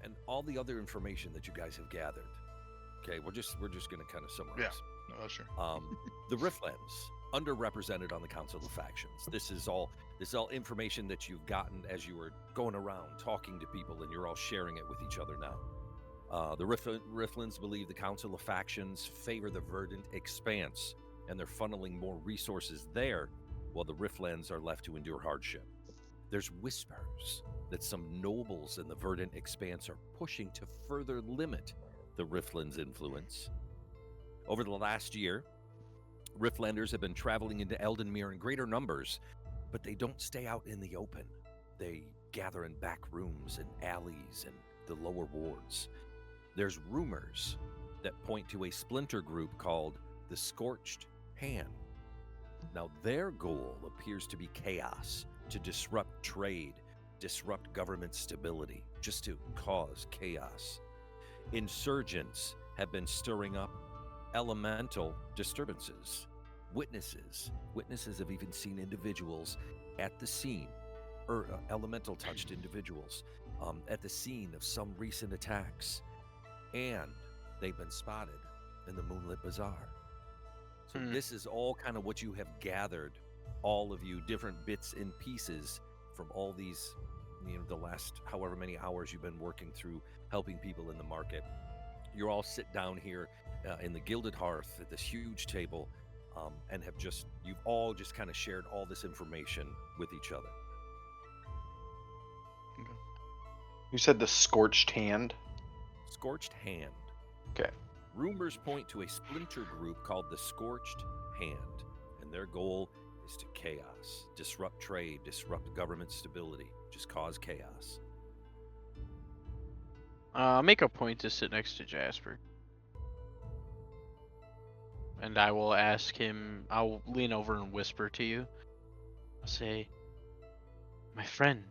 And all the other information that you guys have gathered. Okay, we're just gonna kind of summarize. Yeah. No, sure. The Riftlands, underrepresented on the Council of Factions. This is all information that you've gotten as you were going around talking to people, and you're all sharing it with each other now. The Riftlands believe the Council of Factions favor the verdant expanse, and they're funneling more resources there, while the Riftlands are left to endure hardship. There's whispers that some nobles in the verdant expanse are pushing to further limit the Riftlands' influence. Over the last year, Riftlanders have been traveling into Eldenmere in greater numbers, but they don't stay out in the open. They gather in back rooms and alleys and the lower wards. There's rumors that point to a splinter group called the Scorched Hand. Now, their goal appears to be chaos, to disrupt trade, disrupt government stability, just to cause chaos. Insurgents have been stirring up elemental disturbances. Witnesses have even seen individuals at the scene, or elemental touched individuals at the scene of some recent attacks. And they've been spotted in the Moonlit Bazaar. So this is all kind of what you have gathered, all of you, different bits and pieces from all these, the last however many hours you've been working through helping people in the market. You all sit down here in the Gilded Hearth at this huge table, and you've all just kind of shared all this information with each other. You said the Scorched Hand? Scorched Hand. Okay. Rumors point to a splinter group called the Scorched Hand, and their goal is to chaos, disrupt trade, disrupt government stability, just cause chaos. Make a point to sit next to Jasper. And I will ask him, I'll lean over and whisper to you. I'll say, my friend,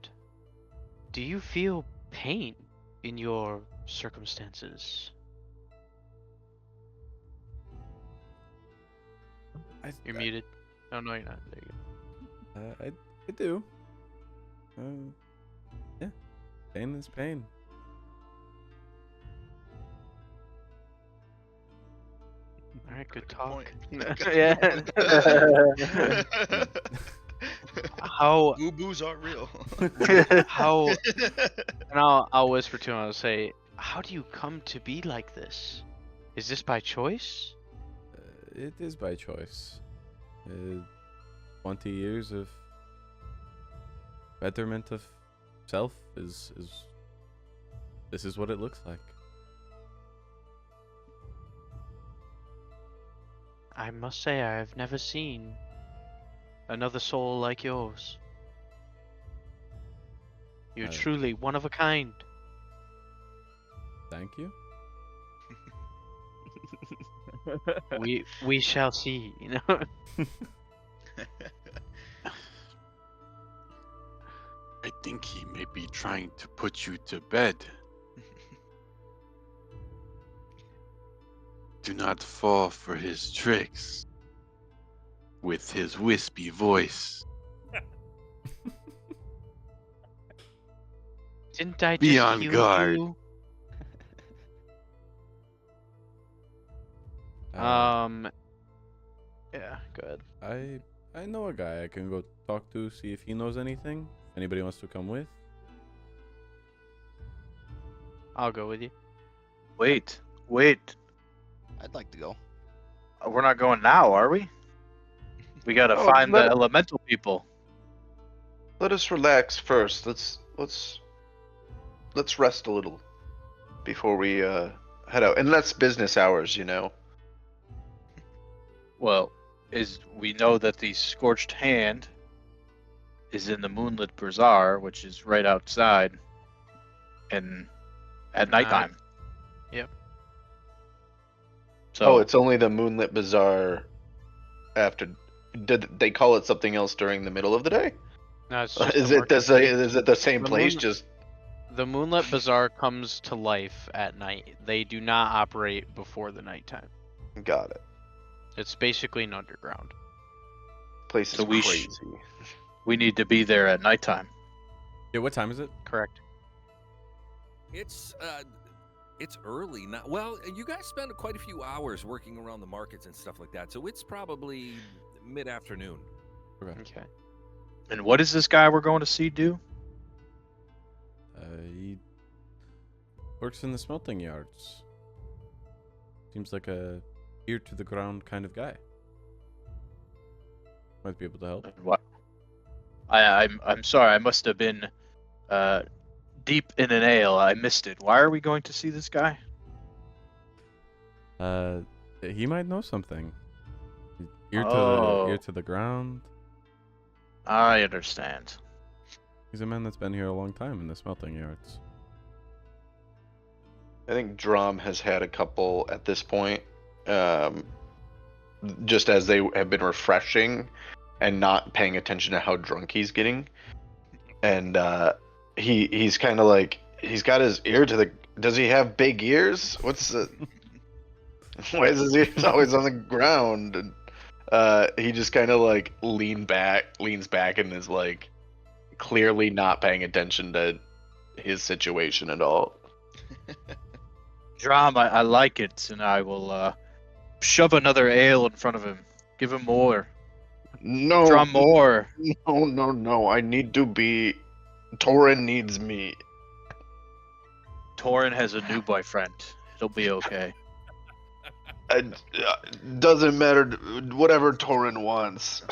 do you feel pain in your circumstances? You're muted. Oh, no, you're not. There you go. I do. Yeah. Pain is pain. All right, good talk. Yeah. How Boo-boos are real. how? And I'll whisper to him. I'll say, how do you come to be like this? Is this by choice? It is by choice. 20 years of betterment of self is this is what it looks like. I must say I've never seen another soul like yours. You're truly one of a kind. Thank you. We shall see, you know. I think he may be trying to put you to bed. Do not fall for his tricks with his wispy voice. Didn't I Be just on heal guard. you? Yeah, good. I know a guy I can go talk to, see if he knows anything. Anybody wants to come with? I'll go with you. Wait. I'd like to go. We're not going now, are we? We gotta Oh, find the let- elemental people. Let us relax first. Let's rest a little before we head out. And that's business hours, you know. Well, we know that the Scorched Hand is in the Moonlit Bazaar, which is right outside, and at nighttime. Yep. So It's only the Moonlit Bazaar after. Did they call it something else during the middle of the day? No, it's just Is the it market. the same The place? moon- Just The Moonlit Bazaar comes to life at night. They do not operate before the nighttime. got it. It's basically an underground. Place is So we crazy. we need to be there at nighttime. Yeah, what time is it? Correct. It's early now. Well, you guys spend quite a few hours working around the markets and stuff like that, so it's probably mid-afternoon. Okay. And what does this guy we're going to see do? He works in the smelting yards. Seems like a ear to the ground kind of guy. Might be able to help. And what? I'm sorry. I must have been deep in an ale. I missed it. Why are we going to see this guy? He might know something. Ear Oh. to the ground. I understand. He's a man that's been here a long time in the smelting yards. I think Drum has had a couple at this point, just as they have been refreshing and not paying attention to how drunk he's getting. And he's kind of like, he's got his ear to the. Does he have big ears? What's the? Why is his ears always on the ground? And he just kind of like leans back and is like clearly not paying attention to his situation at all. Drum, I like it, and I will shove another ale in front of him. Give him more. No, Drum more. no. I need to be. Torin needs me. Torin has a new boyfriend. It'll be okay. Doesn't matter. Whatever Torin wants.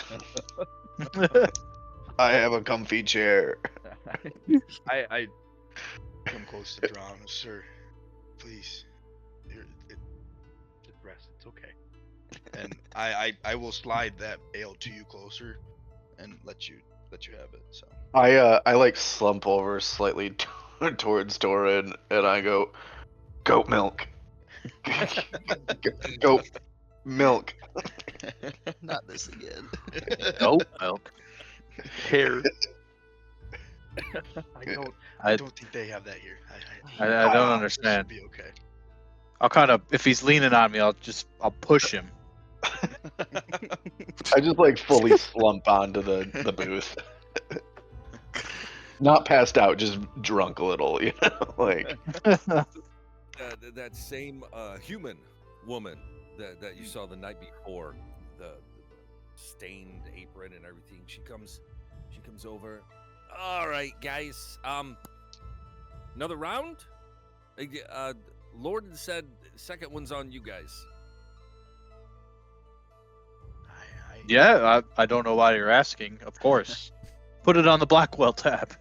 I have a comfy chair. I come close to Drum, sir. Please, just rest. It's okay. And I will slide that ale to you closer, and let you have it. So I like slump over slightly towards Torin, and I go, goat milk. Goat milk. Not this again. Goat milk. Hair. I don't think they have that here. I don't This understand. should be okay. I'll kind of, if he's leaning on me, I'll push him. I just like fully slump onto the booth. Not passed out, just drunk a little, you know, like. That same human woman that you saw the night before, the stained apron and everything. She comes over. All right, guys. Another round. Lord said second one's on you guys. Yeah, I don't know why you're asking. Of course. Put it on the Blackwell tab.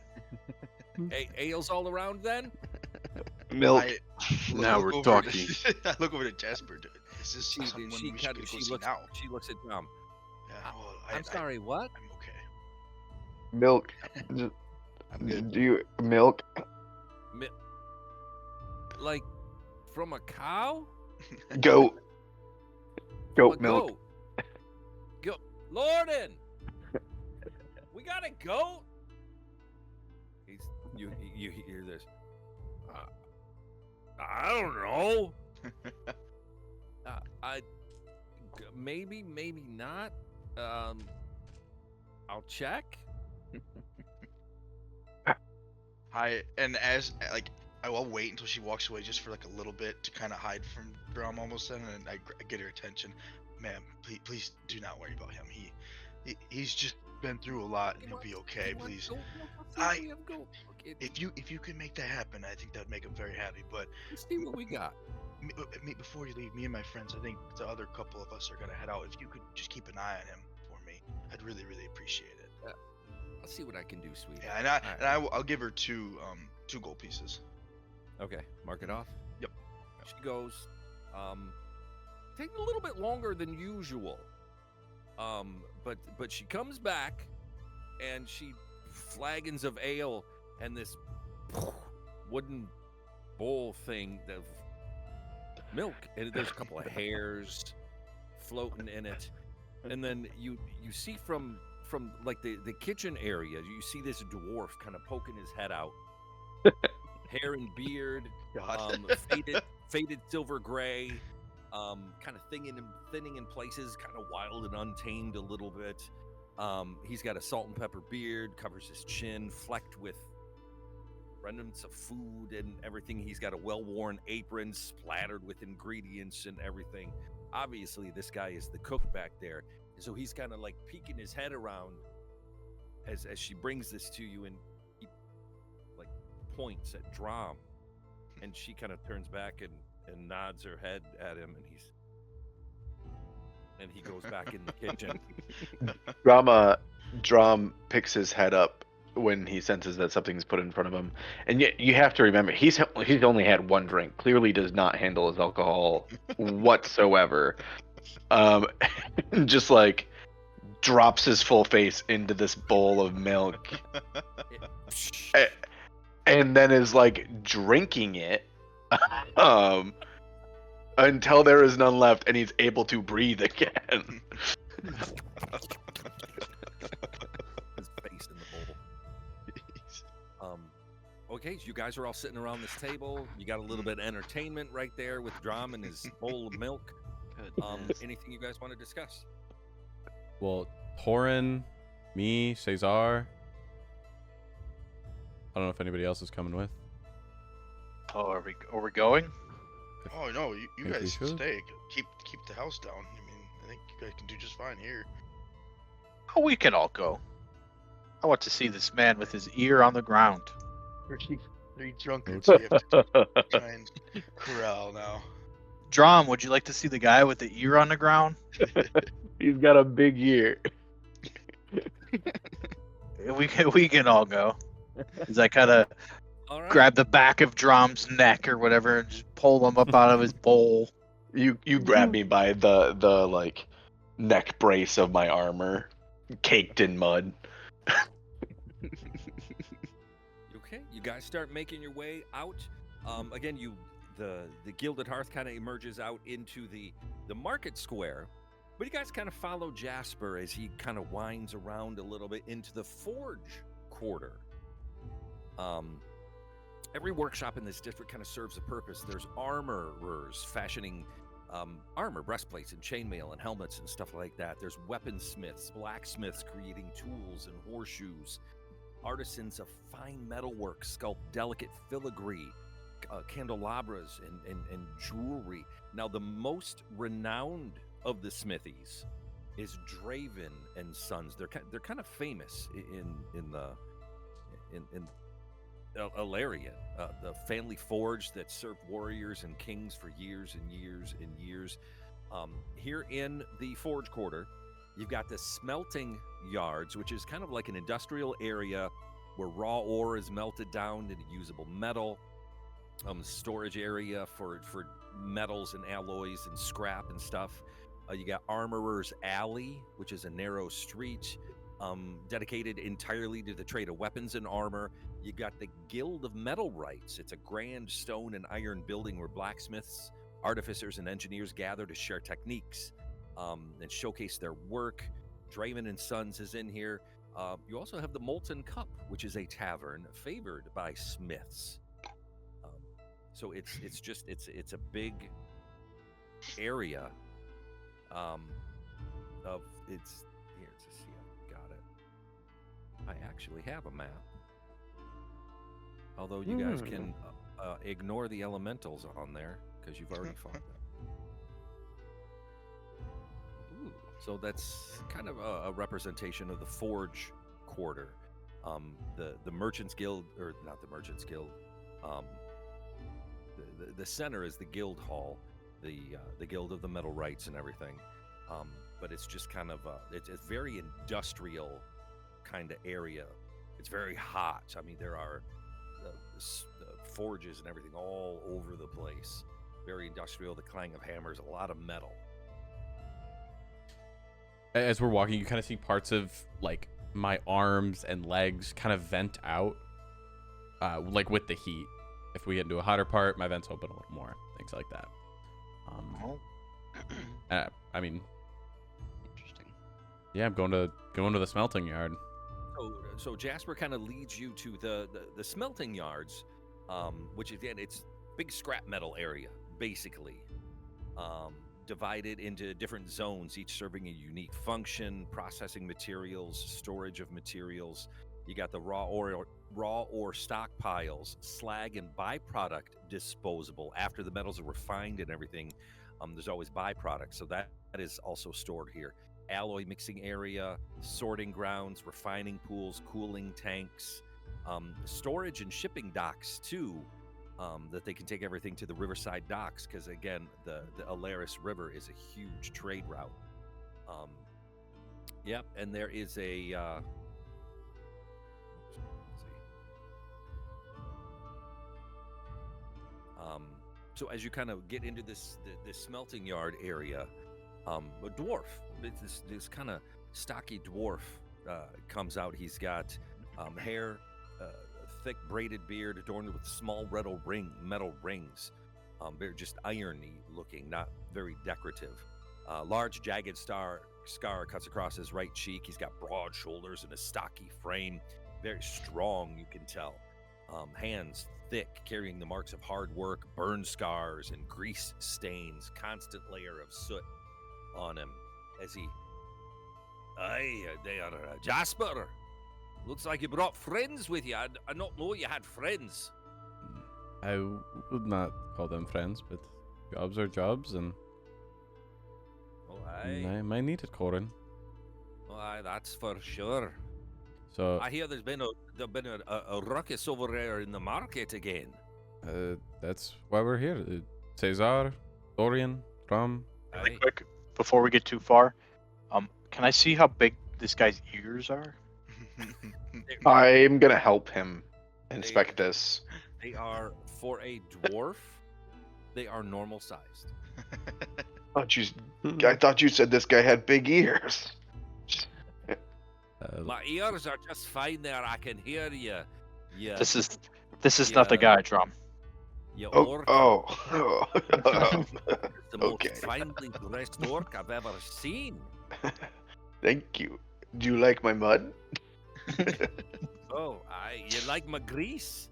Ales all around then. Milk. Now look we're over talking. I look over to Jasper. Is this She someone she we should go see looks now? she looks at Dom. Yeah, well, I'm sorry. What? I'm okay. Milk. Just I'm good. Do you milk? Like from a cow? Goat. From Goat a milk. goat. Goat. Lorden! We got a goat? You hear this? I don't know. Maybe not. I'll check. And as like I will wait until she walks away just for like a little bit to kind of hide from Drum almost then, and I get her attention. Ma'am, please do not worry about him. He's just been through a lot, and he'll be okay. Please. If you can make that happen, I think that'd make him very happy. But Let's see what we got. before you leave, me and my friends, I think the other couple of us are gonna head out. If you could just keep an eye on him for me, I'd really appreciate it. I'll see what I can do, sweetie. Yeah, I'll give her two gold pieces. Okay, mark it off. Yep. She goes, taking a little bit longer than usual. But she comes back, and she flagons of ale and this wooden bowl thing of milk, and there's a couple of hairs floating in it, and then you see from like the kitchen area, you see this dwarf kind of poking his head out, hair and beard, faded silver gray, kind of thinning in places, kind of wild and untamed a little bit. He's got a salt and pepper beard, covers his chin, flecked with remnants of food and everything. He's got a well-worn apron splattered with ingredients and everything. Obviously, this guy is the cook back there. So he's kind of like peeking his head around as she brings this to you, and he like points at Drom, and she kind of turns back and nods her head at him, and he goes back in the kitchen. Drum picks his head up when he senses that something's put in front of him, and yet you have to remember he's only had one drink. Clearly, does not handle his alcohol whatsoever. Just like drops his full face into this bowl of milk, and then is like drinking it until there is none left, and he's able to breathe again. His face in the bowl. Okay, so you guys are all sitting around this table. You got a little bit of entertainment right there with Drum and his bowl of milk. Anything you guys want to discuss? Well, Torin, me, Cesar. I don't know if anybody else is coming with. Oh, are we going? Oh no, you Maybe we guys should. stay. Keep the house down. I mean, I think you guys can do just fine here. Oh, we can all go. I want to see this man with his ear on the ground. Three drunkards we have to try and corral now. Drom, would you like to see the guy with the ear on the ground? He's got a big ear. We can all go. As I kind of All right. grab the back of Drom's neck or whatever and just pull him up out of his bowl. You grab me by the like neck brace of my armor, caked in mud. Okay, you guys start making your way out. Again, the Gilded Hearth kind of emerges out into the market square, but you guys kind of follow Jasper as he kind of winds around a little bit into the forge quarter. Every workshop in this district kind of serves a purpose. There's armorers fashioning armor, breastplates, and chainmail, and helmets, and stuff like that. There's weaponsmiths, blacksmiths creating tools and horseshoes. Artisans of fine metalwork sculpt delicate filigree, candelabras, and jewelry. Now, the most renowned of the smithies is Draven and Sons. They're kind of famous in Elarion, the family forge that served warriors and kings for years and years and years. Here in the forge quarter, you've got the smelting yards, which is kind of like an industrial area where raw ore is melted down into usable metal. Storage area for metals and alloys and scrap and stuff. You got Armorer's Alley, which is a narrow street. dedicated entirely to the trade of weapons and armor. You got the Guild of Metalwrights. It's a grand stone and iron building where blacksmiths, artificers, and engineers gather to share techniques and showcase their work. Draven and Sons is in here. You also have the Molten Cup, which is a tavern favored by smiths. So it's a big area of it's here to see. I got it. I actually have a map. Although you guys can ignore the elementals on there because you've already fought them. Ooh. So that's kind of a representation of the Forge Quarter. The Merchants Guild, or not the Merchants Guild. The center is the Guild Hall, the Guild of the Metalwrights and everything. But it's just kind of it's a very industrial kind of area. It's very hot. I mean, there are the forges and everything all over the place. Very industrial. The clang of hammers, a lot of metal. As we're walking, you kind of see parts of like my arms and legs kind of vent out, like with the heat. If we get into a hotter part, my vents open a little more, things like that. I mean, Interesting. yeah, I'm going to the smelting yard. So Jasper kind of leads you to the smelting yards, which again, it's big scrap metal area, basically, divided into different zones, each serving a unique function, processing materials, storage of materials. You got the raw ore stockpiles, slag and byproduct disposable. After the metals are refined and everything, there's always byproducts, so that is also stored here. Alloy mixing area, sorting grounds, refining pools, cooling tanks, storage and shipping docks too, that they can take everything to the riverside docks, because again, the Alaris River is a huge trade route. Yep, and there is a so as you kind of get into this smelting yard area, a dwarf, this kind of stocky dwarf comes out. He's got hair, thick braided beard adorned with small metal rings. They're just irony looking, not very decorative. Large jagged scar cuts across his right cheek. He's got broad shoulders and a stocky frame. Very strong, you can tell. Hands thick, carrying the marks of hard work, burn scars and grease stains, constant layer of soot on him as he... Aye, they are Jasper. Looks like you brought friends with you. I not know you had friends. I would not call them friends, but jobs are jobs, and Oh, I might need it, Corin. aye, that's for sure. So I hear there's been a ruckus over there in the market again. that's why we're here. Cesar, Dorian, Ram. Really Aye. quick, before we get too far, can I see how big this guy's ears are? I'm gonna help him inspect this. They are, for a dwarf, they are normal sized. I thought you said this guy had big ears. My ears are just fine there. I can hear you. Yeah. This is not the Yeah. guy, Drum. You Oh, orc. oh. The most okay. finely dressed orc I've ever seen. Thank you. Do you like my mud? Oh, you like my grease?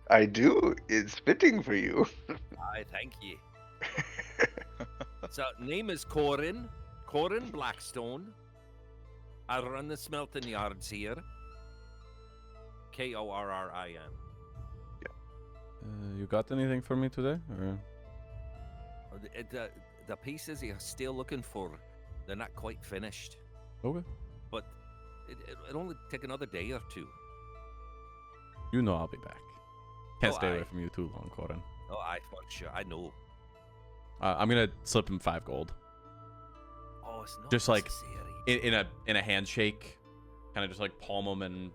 I do. It's fitting for you. I thank you. So, name is Corin Blackstone. I run the smelting yards here. Korrin. You got anything for me today? Or... The pieces you're still looking for, they're not quite finished. Okay. But it'll only take another day or two. You know I'll be back. Can't Oh, stay away aye. from you too long, Corin. Oh, I for sure. I know. I'm gonna slip him 5 gold. Oh, it's not Just like- necessary. In a handshake, kind of just like palm him and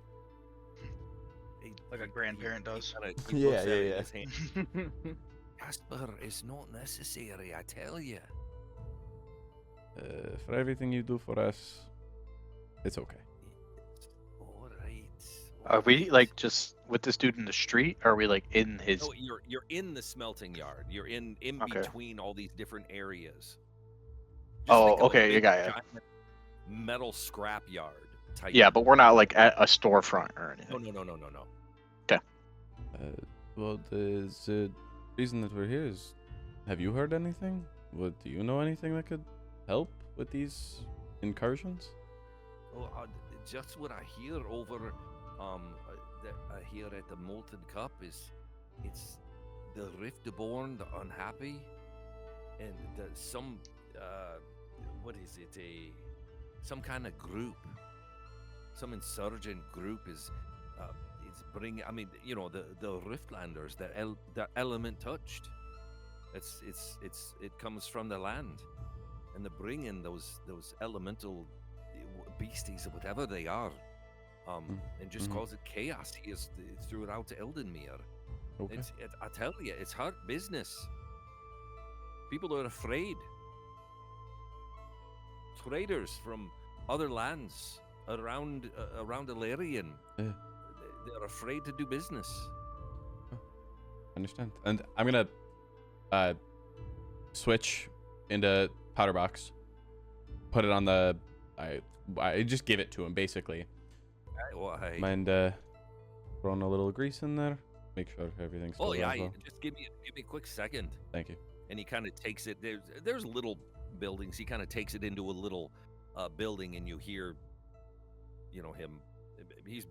Like a grandparent does. Yeah. Jasper, it's not necessary, I tell you. for everything you do for us, it's okay. Are we like just with this dude in the street? Or are we like in his? No, you're in the smelting yard. You're in Okay. between all these different areas. Oh, think of a okay, you big, got it. giant metal scrap yard type. Yeah, but we're not like at a storefront or anything. No. Well, the reason that we're here is, have you heard anything? Do you know anything that could help with these incursions? Oh, just what I hear over, that I hear at the Molten Cup is, it's the Riftborn, the unhappy, and some, what is it? Some kind of group, some insurgent group is bringing. I mean, you know, the Riftlanders, the element touched. It comes from the land, and they bring in those elemental beasties or whatever they are, and just cause it chaos here throughout Eldenmere. Okay. I tell you, it's hard business. People are afraid. Traders from other lands around Elarion, they're afraid to do business. Understand. And I'm gonna switch into powder box, put it on the. I just give it to him basically. Why? Mind throwing a little grease in there? Make sure everything's still Oh yeah, well. just give me a quick second. Thank you. And he kind of takes it. There's little buildings. He kind of takes it into a little building, and you hear, you know, him. He's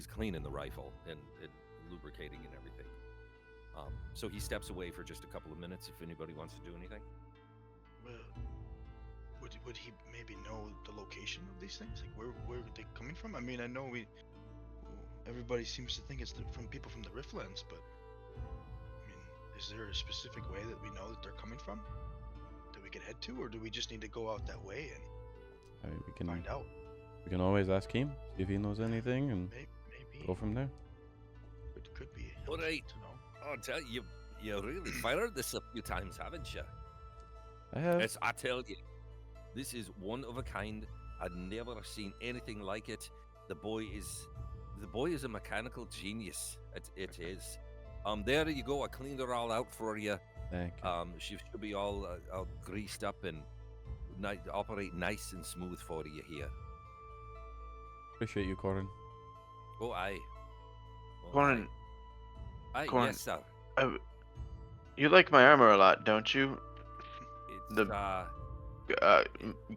cleaning the rifle and lubricating and everything. So he steps away for just a couple of minutes if anybody wants to do anything. Well, would he maybe know the location of these things? Like where are they coming from? I mean, I know everybody seems to think it's from people from the Riftlands, but I mean, is there a specific way that we know that they're coming from that we can head to, or do we just need to go out that way and We can find out? We can always ask him, see if he knows anything, and Maybe go from there. it could be All helpful right. to know. Oh, I tell you, you really fired this a few times, haven't you? I have. I tell you, this is one of a kind. I'd never seen anything like it. The boy is a mechanical genius. It is. There you go. I cleaned her all out for you. Thank you. She'll be all greased up and operate nice and smooth for you here. Appreciate you, Corin. Oh, aye. Corin, Aye, Corin. yes, sir. you like my armor a lot, don't you? It's, The-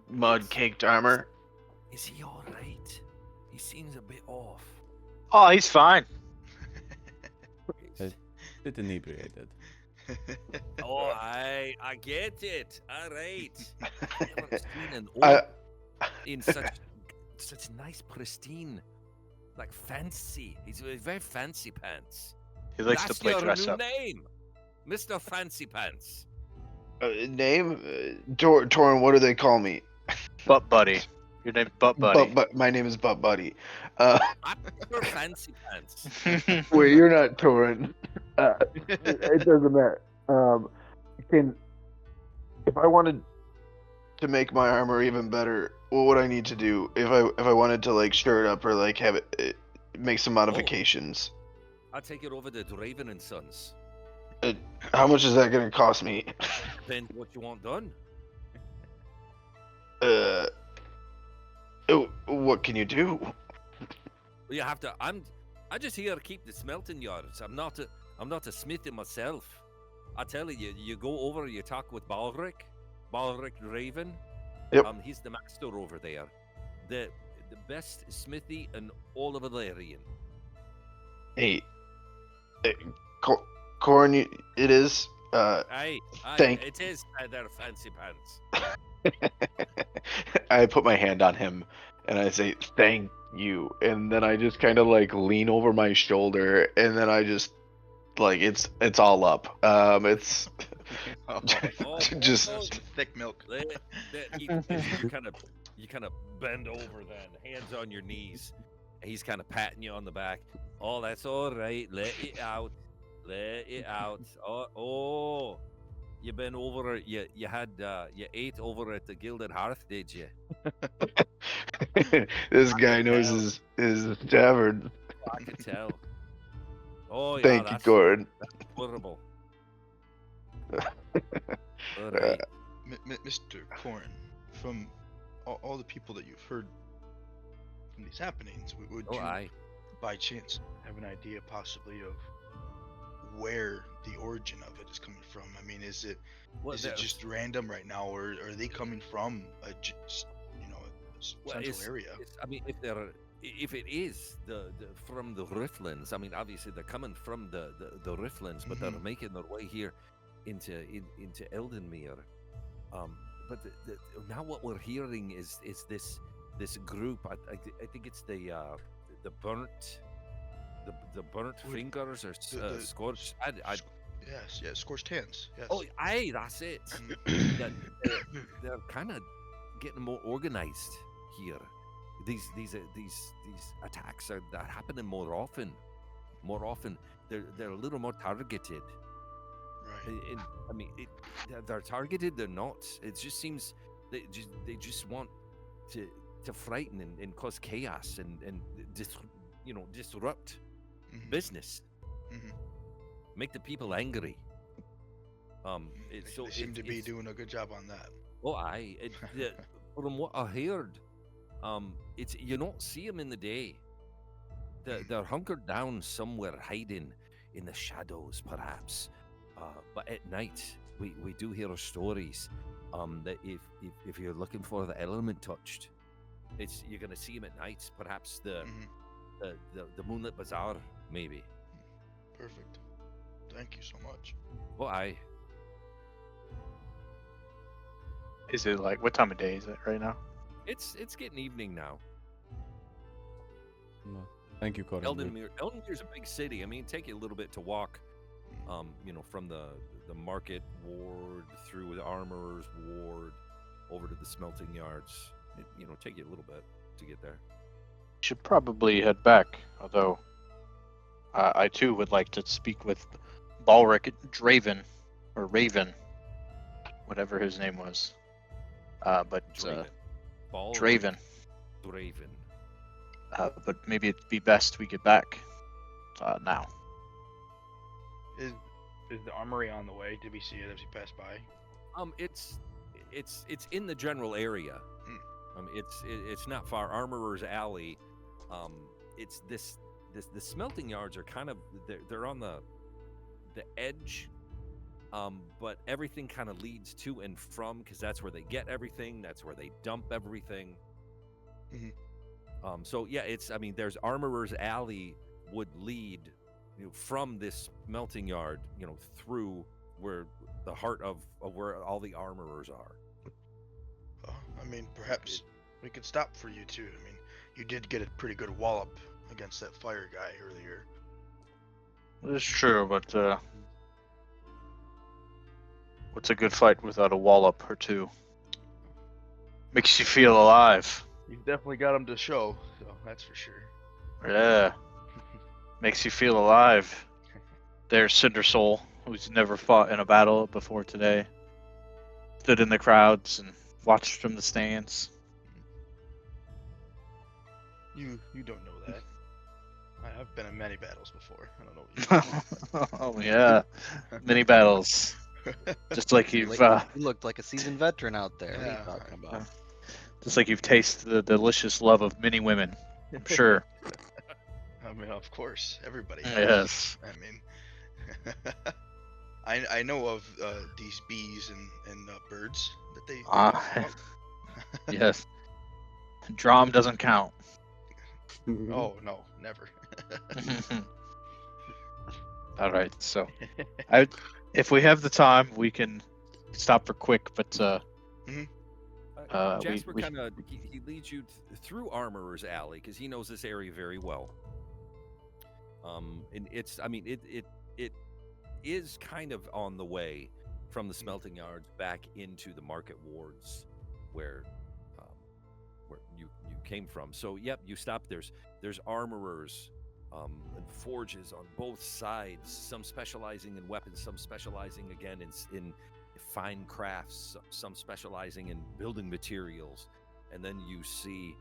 Mud-caked armor. is he all right? He seems a bit off. Oh, he's fine. Bit inebriated. Oh, I get it. All right. I've never seen an I- orc in such nice, pristine, like fancy. He's very fancy pants. He likes That's to play your dress new up. name, Mr. Fancy Pants. Name? Torin, what do they call me? Butt buddy. Your name's Butt Buddy. But my name is Butt Buddy. I prefer Fancy Pants. Wait, you're not Torin. It doesn't matter. If I wanted to make my armor even better, what would I need to do? If I wanted to like stir it up or like have it make some modifications? I'll take it over to Draven and Sons. How much is that gonna cost me? Depends what you want done. What can you do? You have to. I just here to keep the smelting yards. I'm not a smith myself. I tell you, you go over, you talk with Balric Raven. Yep. He's the master over there. The best smithy in all of Elarion. Hey, Corin, it is. Aye, Thank- it is. They're Fancy Pants. I put my hand on him and I say thank you, and then I just kind of like lean over my shoulder, and then I just like it's all up. It's just thick milk. You kind of bend over then, hands on your knees. And he's kind of patting you on the back. Oh, that's all right. Let it out. Let it out. Oh. You been over? You ate over at the Gilded Hearth, did you? this guy knows his tavern. I could tell. Oh yeah, Thank you, that's Gordon. horrible. All right. Mr. Corn, from all the people that you've heard from these happenings, would Oh, you, aye. by chance, have an idea possibly of where the origin of it is coming from? I mean, is it Well, is it just random right now, or are they coming from a central area? I mean, if it is from the Riftlands, I mean, obviously they're coming from the Riftlands, but they're making their way here into Eldenmere. But now what we're hearing is this group. I think it's the burnt fingers or scorched. Yes, scorched hands. Yes. Oh, aye, that's it. that they're kind of getting more organized here. These attacks are happening more often. They're a little more targeted. Right. And I mean, they're targeted. They're not. It just seems they just want to frighten and cause chaos and disrupt business. Make the people angry. They seem to be doing a good job on that. Oh, from what I heard, it's you don't see them in the day. They're hunkered down somewhere, hiding in the shadows, perhaps. But at night, we do hear stories that if you're looking for the element touched, you're gonna see them at nights. Perhaps the Moonlit Bazaar, maybe. Perfect. Thank you so much. Well, aye. Is it like what time of day is it right now? It's getting evening now. No. Thank you, Corin. Eldenmere's a big city. I mean, take you a little bit to walk. From the market ward through the armorer's ward over to the smelting yards. Take you a little bit to get there. Should probably head back. Although, I too would like to speak with Balric Draven, or Raven, whatever his name was. Draven. But maybe it'd be best we get back now. Is the armory on the way? Did we see it as we passed by? It's in the general area. It's not far. Armorer's Alley. It's the smelting yards are kind of they're on the edge. But everything kind of leads to and from, because that's where they get everything. That's where they dump everything. So yeah, there's Armorer's Alley would lead, from this melting yard, through where the heart of where all the armorers are. I mean, perhaps we could stop for you too. I mean, you did get a pretty good wallop against that fire guy earlier. It's true, but what's a good fight without a wallop or two? Makes you feel alive. You've definitely got him to show, so that's for sure. Yeah. Makes you feel alive. There's Cinder Soul, who's never fought in a battle before today. Stood in the crowds and watched from the stands. You don't know that. I've been in many battles before. I don't know what you Oh yeah, many battles. Just like you've You looked like a seasoned veteran out there. What are Yeah, you talking about? just like you've tasted the delicious love of many women. I'm sure. I mean, of course, everybody. Yes. I mean, I know of these bees and birds that they. Yes. Drom doesn't count. Oh no, never. All right, so if we have the time, we can stop for quick. But Jasper kind of he leads you through Armorer's Alley because he knows this area very well. And it is kind of on the way from the smelting yards back into the market wards where you came from. So yep, you stop. There's armorers and forges on both sides. Some specializing in weapons, some specializing again in fine crafts, some specializing in building materials, and then you see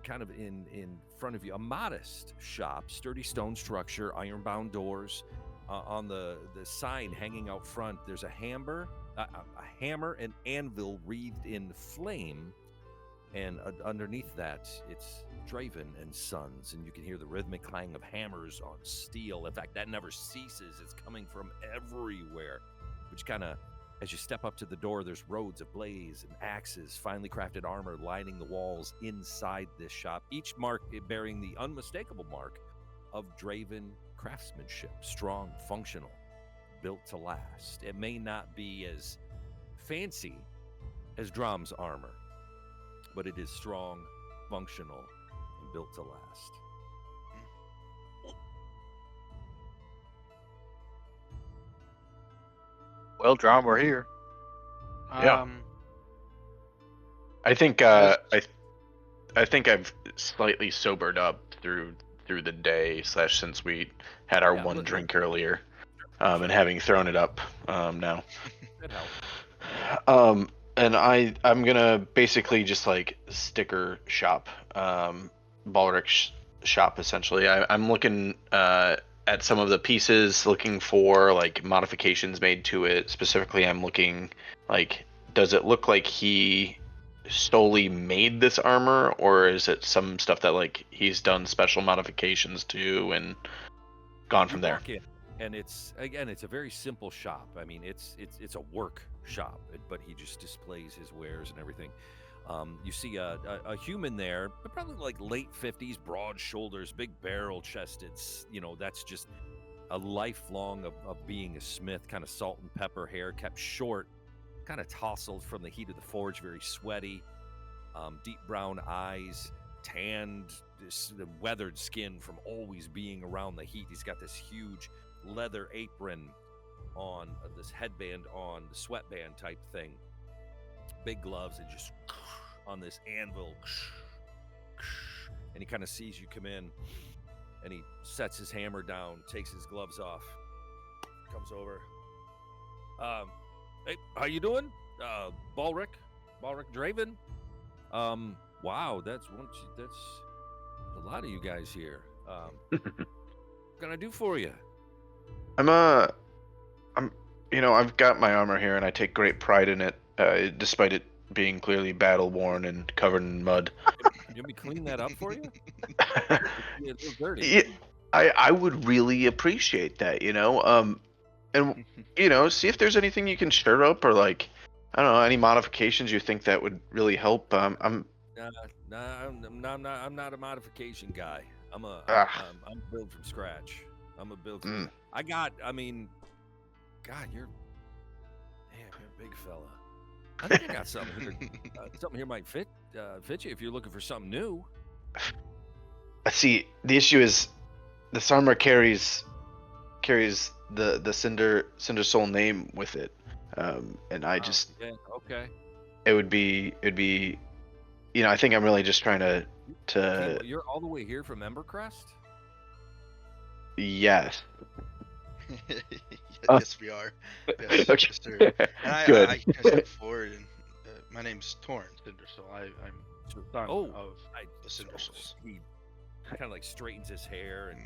kind of in front of you, a modest shop, sturdy stone structure, iron-bound doors. On the sign hanging out front, there's a hammer and anvil wreathed in flame, and underneath that, it's Draven and Sons, and you can hear the rhythmic clang of hammers on steel. In fact, that never ceases. It's coming from everywhere, which kind of, as you step up to the door, there's roads of blades and axes, finely crafted armor lining the walls inside this shop, each mark bearing the unmistakable mark of Draven craftsmanship, strong, functional, built to last. It may not be as fancy as Drom's armor, but it is strong, functional, and built to last. Well, Drom, we're here. Yeah. I think I think I've slightly sobered up through the day / since we had our one drink earlier, and having thrown it up now. That helped. And I'm gonna basically just like sticker shop, Balric's shop essentially. I'm looking at some of the pieces, looking for like modifications made to it. Specifically, I'm looking like, does it look like he solely made this armor, or is it some stuff that like he's done special modifications to and gone from there? Walk in, and it's a very simple shop. I mean, it's a work shop, but he just displays his wares and everything. You see a human there, but probably like late 50s, broad shoulders, big barrel chested. That's just a lifelong of being a smith, kind of salt and pepper hair, kept short, kind of tousled from the heat of the forge, very sweaty, deep brown eyes, tanned, weathered skin from always being around the heat. He's got this huge leather apron on, this headband on, the sweatband type thing, big gloves, and just on this anvil, and he kind of sees you come in, and he sets his hammer down, takes his gloves off, comes over. Hey, how you doing? Balric Draven? Wow, that's a lot of you guys here. What can I do for you? I've got my armor here, and I take great pride in it, despite it being clearly battle worn and covered in mud. You want me to clean that up for you? Yeah, it's a little dirty. Yeah, I would really appreciate that, and see if there's anything you can stir up, or like, I don't know, any modifications you think that would really help. I'm not a modification guy. I'm built from scratch. I'm a build. God, you're a big fella. I think I got something here. Something here might fit you if you're looking for something new. See, the issue is this armor carries the Cinder Soul name with it, and I just okay. It would be I think I'm really just trying to. You're all the way here from Embercrest? Yes. Yes, we are. Yes, Okay. yes, sir. And Good. I step forward, and my name's Torn Cindersoul. I'm son of the Cinder Souls. He kind of like straightens his hair and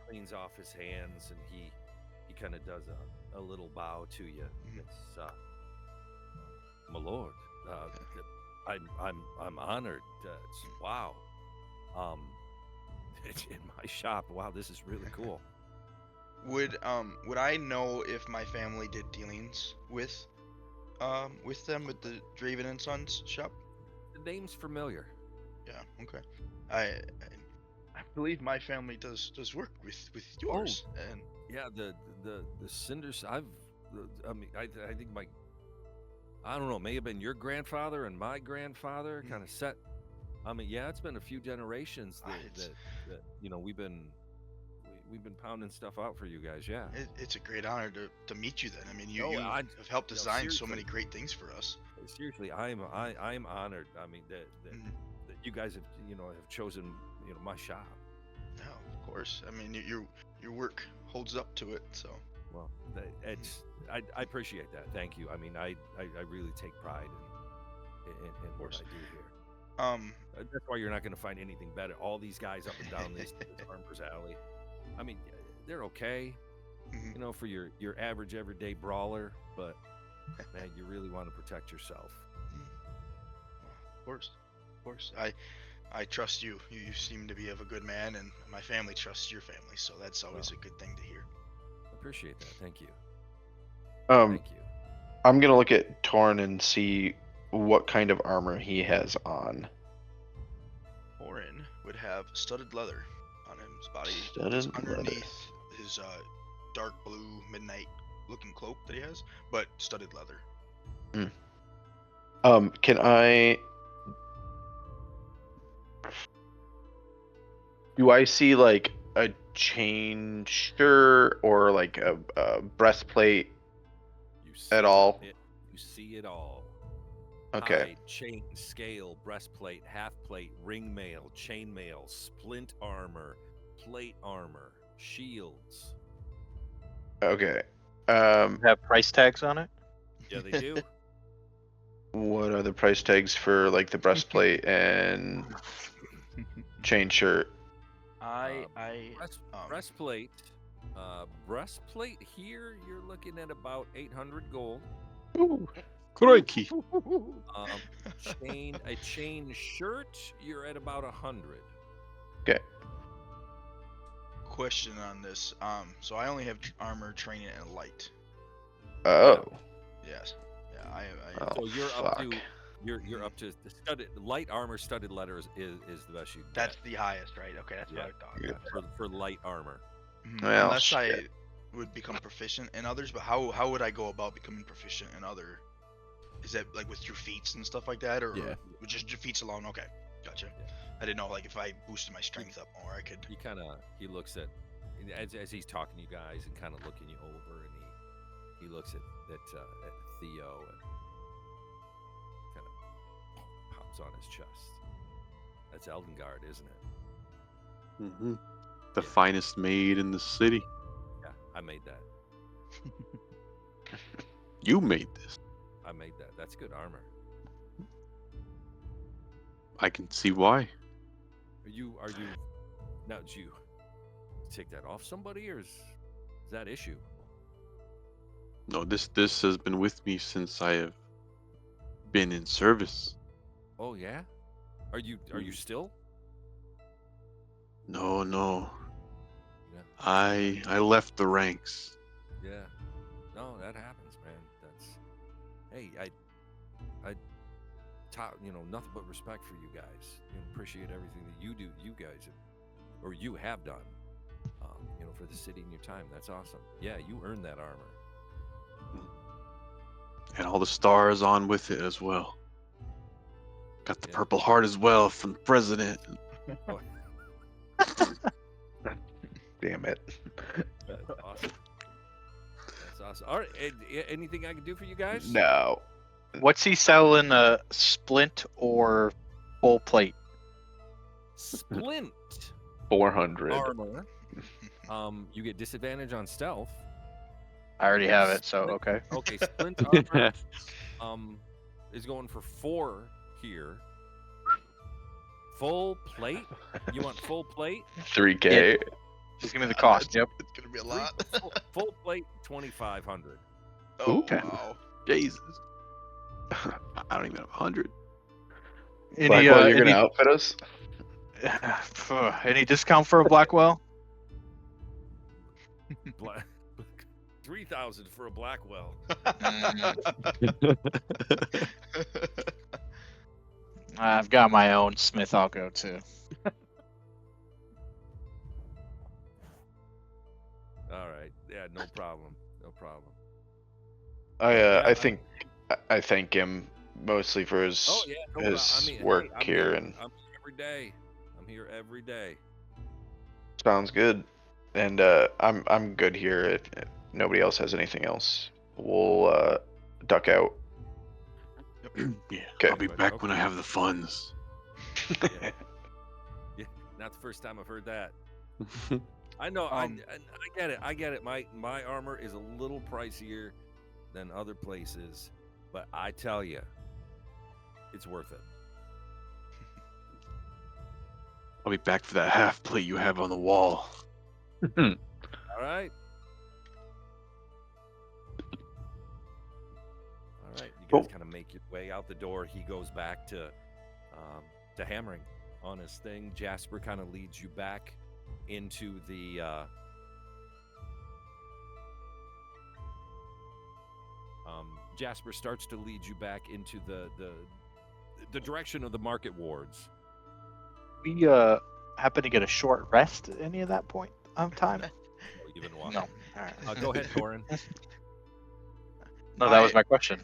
cleans off his hands, and he kind of does a little bow to you. It's my lord. I'm honored. Wow. It's in my shop. Wow, this is really cool. Would I know if my family did dealings with them, with the Draven and Sons shop? The name's familiar. Yeah. Okay. I believe my family does work with yours. And yeah, the Cinders. I think I don't know, may have been your grandfather and my grandfather kind of set. It's been a few generations that we've been pounding stuff out for you guys. Yeah, it's a great honor to meet you. Then you have helped design so many great things for us. Seriously, I'm honored. That you guys have have chosen my shop. No, of course. Your work holds up to it. So well, I appreciate that. Thank you. I really take pride in what I do here. That's why you're not going to find anything better. All these guys up and down this Armor's Alley. I mean, they're okay, Mhm. you know, for your average everyday brawler. But man, you really want to protect yourself. Of course, of course. I trust you. You seem to be of a good man, and my family trusts your family, so that's always a good thing to hear. Appreciate that. Thank you. Um, Thank you. I'm gonna look at Torn and see what kind of armor he has on. Orin would have studded leather on his body. Studded It's leather. underneath his dark blue midnight looking cloak that he has, but studded leather. Can I? Do I see like a chain shirt or like a breastplate You see at all? You see it all. Okay. Hide, chain, scale, breastplate, half plate, ring mail, chain mail, splint armor, plate armor, shields. Okay. Have price tags on it. Yeah, they do. What are the price tags for like the breastplate and chain shirt? Breastplate. Breastplate here, you're looking at about 800 gold. Ooh, crikey. A chain shirt, you're at about 100. Okay. Question on this. So I only have armor, training, and light. Oh. Yes. Yeah. I Oh, So you're fuck. up to the studded light armor. Studded leather is the best you can That's get. the highest, right? Okay, that's Yeah. what I thought. for light armor. Well, Unless shit. I would become proficient in others, but how would I go about becoming proficient in other? Is that like with your feats and stuff like that, or Yeah. with just your feats alone? Okay, gotcha. Yeah. I didn't know like if I boosted my strength up more, I could. He looks at as he's talking to you guys and kind of looking you over, and he looks at Theo and kind of pops on his chest. That's Eldengard, isn't it? Hmm. The finest maid in the city. Yeah, I made that. You made this. I made that. That's good armor. I can see why. Are you now? Did you take that off somebody, or is that issue? No, this has been with me since I have been in service. Oh yeah. Are you still? No, no. Yeah. I left the ranks. Yeah. No, that happens, man. That's. Hey, I nothing but respect for you guys. Appreciate everything that you do, you guys, or you have done. For the city and your time. That's awesome. Yeah, you earned that armor. And all the stars on with it as well. Got the Yeah. Purple Heart as well from the president. Oh, Damn it. that's awesome. That's awesome. All right, anything I can do for you guys? No. What's he selling? Splint or full plate? Splint 400. armor. You get disadvantage on stealth. I already have it, so okay. Okay, splint armor is going for 4 here. Full plate? You want full plate? 3K. Just give me the cost. Yep. It's gonna be a lot. Full plate 2,500. Oh Okay. wow. Jesus. I don't even have 100. Blackwell, you're gonna outfit us? Any discount for a Blackwell? 3,000 for a Blackwell. I've got my own Smith. I'll go to. All right. Yeah, no problem. No problem. I thank him mostly for his Oh yeah, no problem. his Hey, work I'm here, and I'm here every day. I'm here every day. sounds good. And I'm good here. If nobody else has anything else, we'll duck out. Yeah, Okay. I'll be back when I have the funds. Yeah. Yeah, not the first time I've heard that. I know. I get it. I get it. My armor is a little pricier than other places, but I tell you, it's worth it. I'll be back for that half plate you have on the wall. All right. All right. You guys kind of make your way out the door. He goes back to hammering on his thing. Jasper kind of leads you back into the Jasper starts to lead you back into the direction of the market wards. We happen to get a short rest at any of that point of time? Even walking. No. All right. Go ahead, Torin. No, that was my question.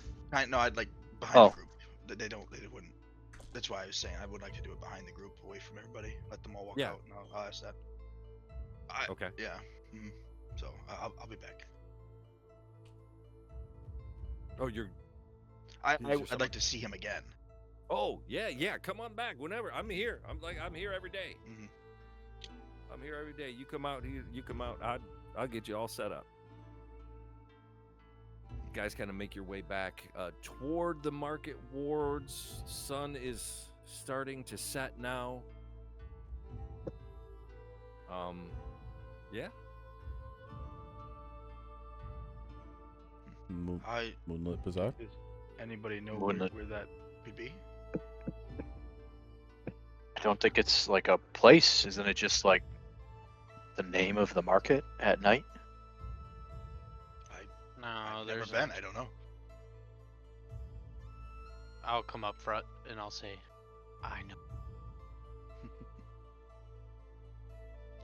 No, I'd like behind Oh. the group. They wouldn't. That's why I was saying I would like to do it behind the group, away from everybody. Let them all walk Yeah. out, and I'll ask that. Okay. Yeah. So I'll be back. Oh, you're. I'd like to see him again. Oh, yeah. Come on back whenever. I'm here. I'm here every day. Mhm. I'm here every day. You come out here. You come out. I'll get you all set up. You guys kind of make your way back toward the market wards. Sun is starting to set now. Yeah. Moonlit Bazaar. Does anybody know Moonlit. where that Could be. I don't think it's like a place. Isn't it just like the name of the market at night? No, I've never there's. been. I don't know. I'll come up front and I'll say, I know.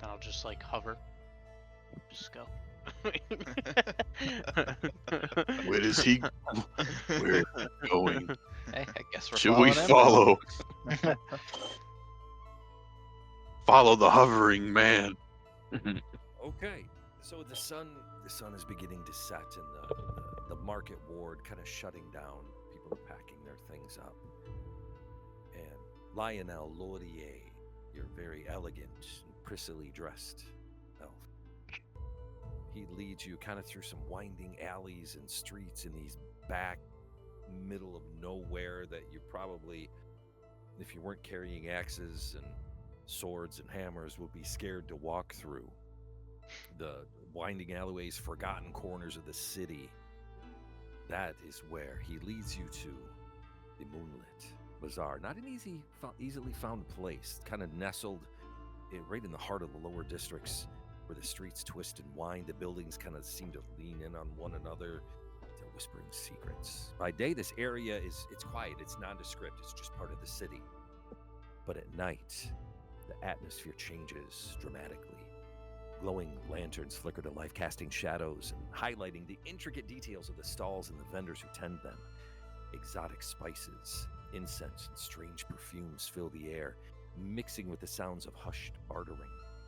Then I'll just like hover. Just go. Where is he? Where is he going? Hey, I guess we're Should we following him. follow? Follow the hovering man. Okay. So the sun is beginning to set, and the market ward kind of shutting down. People are packing their things up. And Lionel Laurier, you're very elegant and prissily dressed elf. He leads you kind of through some winding alleys and streets in these back middle of nowhere that you probably, if you weren't carrying axes and swords and hammers, would be scared to walk through. The winding alleyways, forgotten corners of the city. That is where he leads you to the Moonlit Bazaar. Not an easily found place, kind of nestled right in the heart of the lower districts, where the streets twist and wind. The buildings kind of seem to lean in on one another. They're whispering secrets. By day, this area it's quiet. It's nondescript. It's just part of the city. But at night, the atmosphere changes dramatically. Glowing lanterns flicker to life, casting shadows and highlighting the intricate details of the stalls and the vendors who tend them. Exotic spices, incense, and strange perfumes fill the air, mixing with the sounds of hushed bartering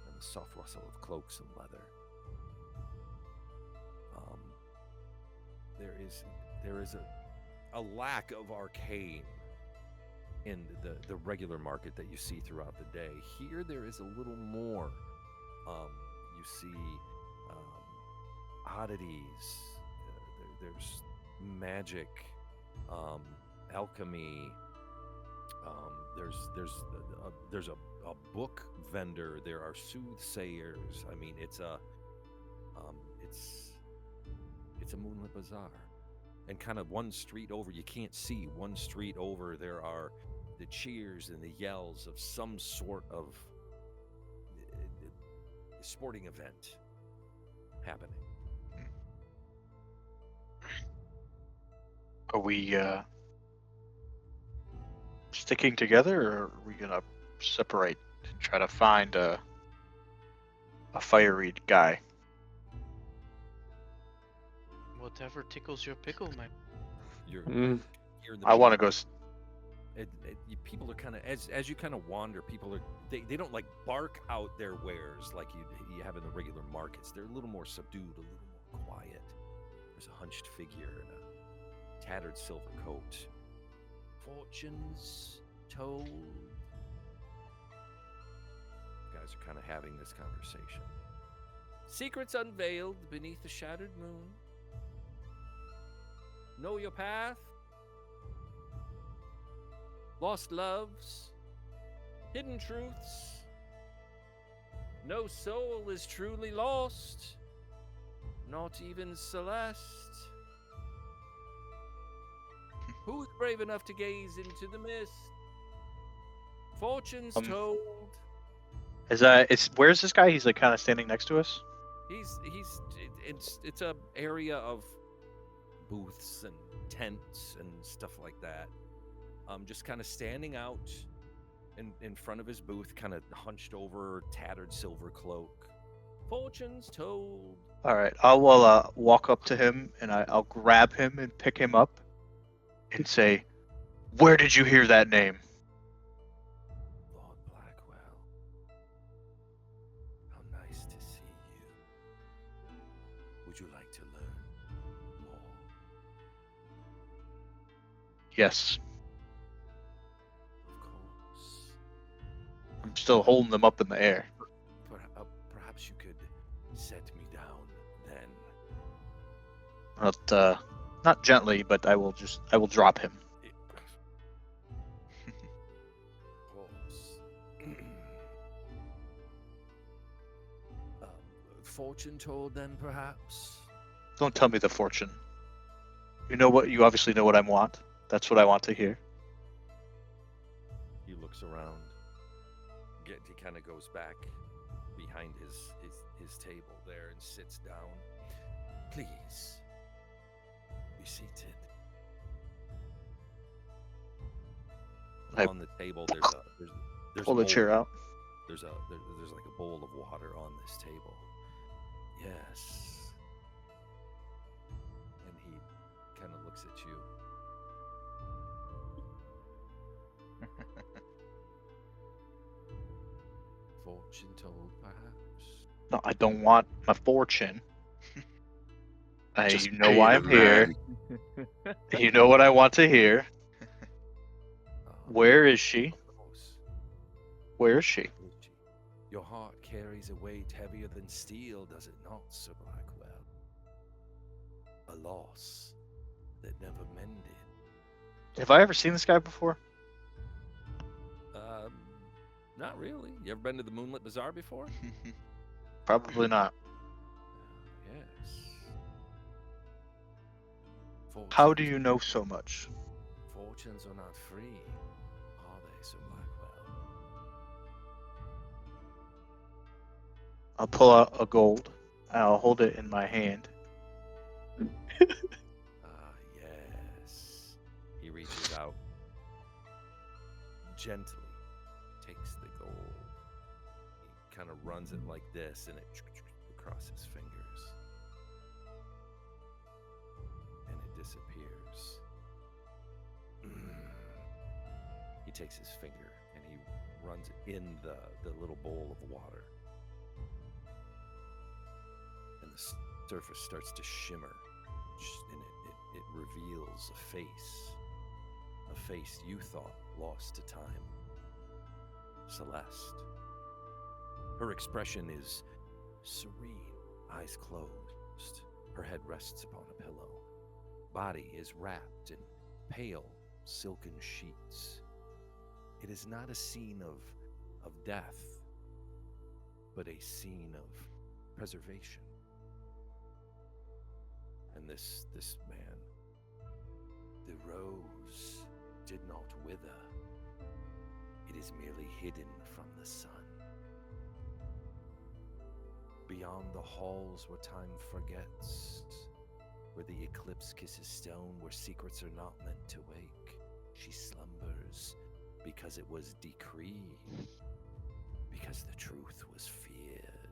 and the soft rustle of cloaks and leather. There is a lack of arcane in the regular market that you see throughout the day. Here there is a little more. You see oddities. There's magic, alchemy. There's a book vendor. There are soothsayers. I mean, it's a Moonlit Bazaar. And kind of one street over, you can't see. One street over, there are the cheers and the yells of some sort of sporting event happening. Are we sticking together, or are we gonna separate and try to find a fiery guy? Whatever tickles your pickle, man. You're in the I want to middle. go. People are kind of as you kind of wander. People are they don't like bark out their wares like you have in the regular markets. They're a little more subdued, a little more quiet. There's a hunched figure in a tattered silver coat. Fortunes told. You guys are kind of having this conversation. Secrets unveiled beneath the shattered moon. Know your path. Lost loves, hidden truths, No soul is truly lost, not even Celeste. Who's brave enough to gaze into the mist? Fortune's told. Where's this guy? He's like kind of standing next to us. It's a area of booths and tents and stuff like that. Just kind of standing out in front of his booth, kind of hunched over, tattered silver cloak. Fortune's told. All right, I'll walk up to him and I'll grab him and pick him up and say, "Where did you hear that name?" Lord Blackwell, how nice to see you. Would you like to learn more? Yes. Of course. I'm still holding them up in the air. Perhaps you could set me down then. Not gently, but I will drop him. Of course. Fortune told then, perhaps? Don't tell me the fortune. You obviously know what I want. That's what I want to hear. He looks around. He kind of goes back behind his table there and sits down. Please, be seated. I On the table, there's pull the chair out. There's like a bowl of water on this table. Yes. And he kind of looks at you. Fortune told, perhaps. No, I don't want my fortune. Just You know pay why the I'm here. man. You know what I want to hear. Where is she? Of course. Where is she? Your heart carries a weight heavier than steel, does it not, Sir Blackwell? A loss that never mended. Have I ever seen this guy before? Not really. You ever been to the Moonlit Bazaar before? Probably not. Yes. How do you know so much? Fortunes are not free, are they, Sir Blackwell? I'll pull out a gold. I'll hold it in my hand. Yes. He reaches out, gently takes the gold. He kind of runs it like this, and it across his fingers, and it disappears. He takes his finger and he runs it in the little bowl of water, and the surface starts to shimmer, and it reveals a face you thought lost to time. Celeste. Her expression is serene, eyes closed. Her head rests upon a pillow. Body is wrapped in pale, silken sheets. It is not a scene of death, but a scene of preservation. And this man, the rose did not wither. It is merely hidden from the sun. Beyond the halls where time forgets, where the eclipse kisses stone, where secrets are not meant to wake, she slumbers because it was decreed, because the truth was feared.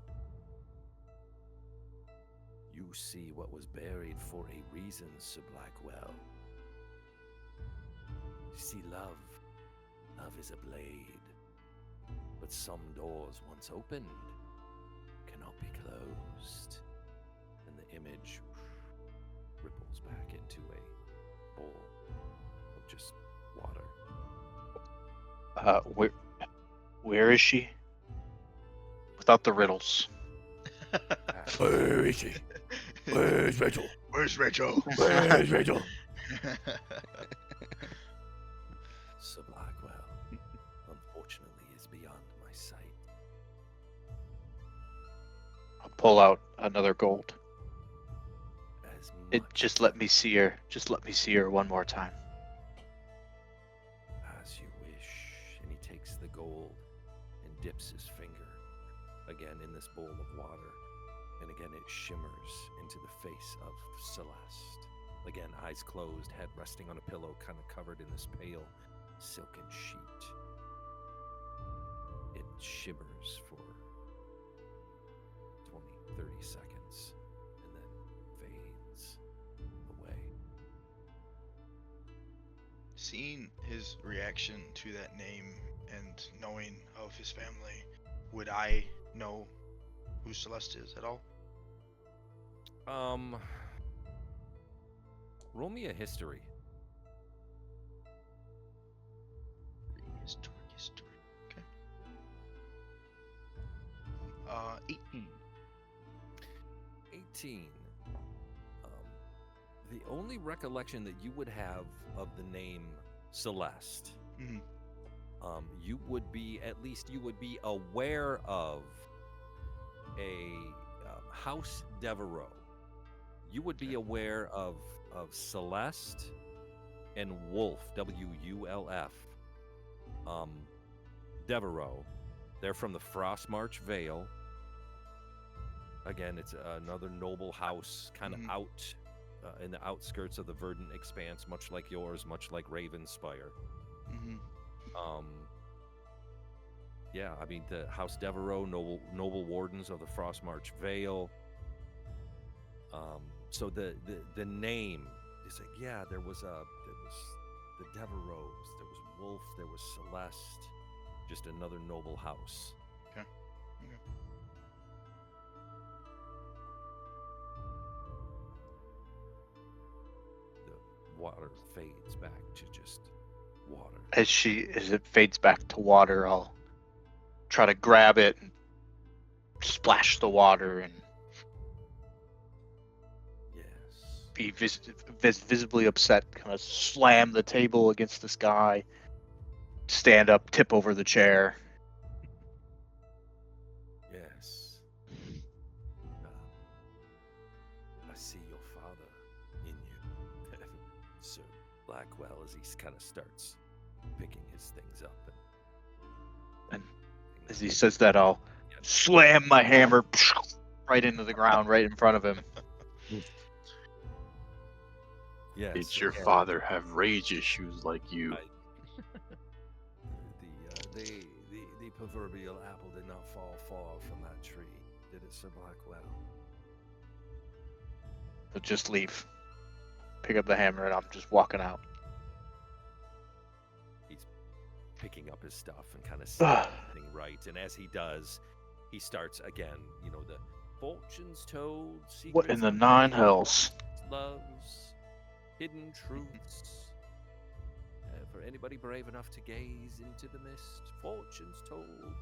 You see what was buried for a reason, Sir Blackwell. See, love is a blade, but some doors once opened cannot be closed. And the image ripples back into a bowl of just water. Where is she? Without the riddles. Where is she? Where's Rachel? Where's Rachel? Where's Rachel? Sir Blackwell, unfortunately, is beyond my sight. pull out another gold. As Just much let me see her. Just let me see her one more time. as you wish. And he takes the gold and dips his finger again in this bowl of water. And again, it shimmers into the face of Celeste. Again, eyes closed, head resting on a pillow, kind of covered in this pale silken sheet. It shimmers for 20, 30 seconds, and then fades away. Seeing his reaction to that name and knowing of his family, would I know who Celeste is at all? Roll me a history. History. Okay. 18. 18. The only recollection that you would have of the name Celeste, Mhm. you would be, at least you would be aware of a House Devereaux. You would be aware of Celeste and Wolf, W-U-L-F. Devereaux. They're from the Frostmarch Vale. Again, it's another noble house, kind of out in the outskirts of the verdant expanse, much like yours, much like Ravenspire. Yeah, I mean, the House Devereaux, noble wardens of the Frostmarch Vale. So the name is like, yeah, there was the Devereaux, there was Wolf, there was Celeste, just another noble house. Okay. The water fades back to just water. As it fades back to water, I'll try to grab it and splash the water and be visibly upset, kind of slam the table against the sky, stand up, tip over the chair. Yes. I see your father in you, Sir Blackwell, as he kind of starts picking his things up. And as he says that, I'll slam my hammer right into the ground, right in front of him. Yes. Did your father have rage issues like you? The proverbial apple did not fall far from that tree, did it, Sir Blackwell? But just leave. Pick up the hammer, and I'm just walking out. He's picking up his stuff and kind of setting everything right. And as he does, he starts again. You know, the fortunes told, secrets What in the unveiled, nine hells? loves, hidden truths. For anybody brave enough to gaze into the mist, fortunes told.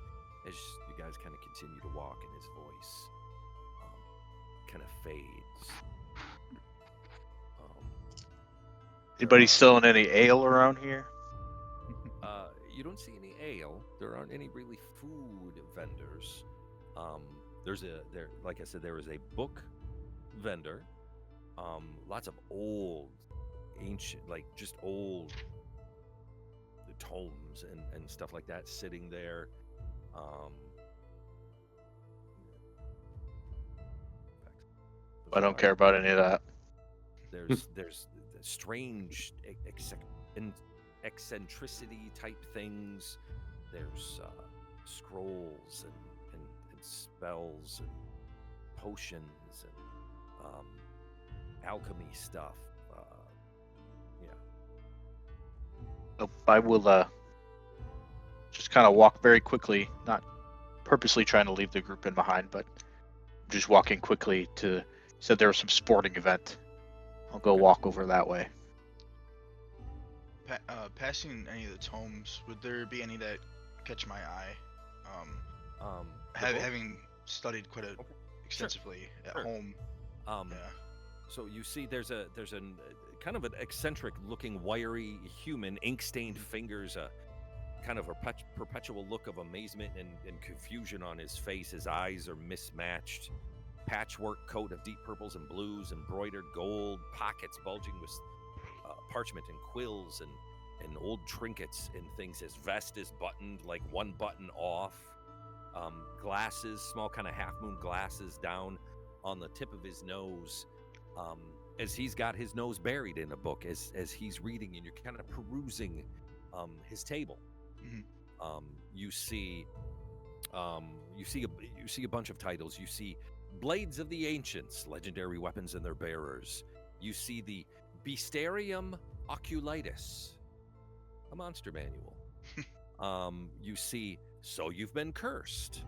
As you guys kind of continue to walk, and his voice kind of fades. Anybody selling any ale around here? You don't see any ale. There aren't any really food vendors. Like I said, there is a book vendor. Lots of old, ancient, like just old tomes and stuff like that sitting there. I don't care about any of that. There's strange eccentricity type things. There's scrolls and spells and potions and alchemy stuff. I will just kind of walk very quickly, not purposely trying to leave the group in behind, but just walking quickly to. Said there was some sporting event. I'll go walk over that way. Passing any of the tomes, would there be any that catch my eye? Having studied quite extensively at home. So you see, there's a kind of an eccentric looking, wiry human, ink-stained fingers, kind of a perpetual look of amazement and confusion on his face. His eyes are mismatched. patchwork coat of deep purples and blues, embroidered gold, pockets bulging with parchment and quills and old trinkets and things. His vest is buttoned, like one button off. Glasses, small kind of half moon glasses down on the tip of his nose, as he's got his nose buried in a book as he's reading, and you're kind of perusing his table. You see a bunch of titles. You see Blades of the Ancients, legendary weapons and their bearers. You see the Beastarium Oculitis, a monster manual. You see So You've Been Cursed.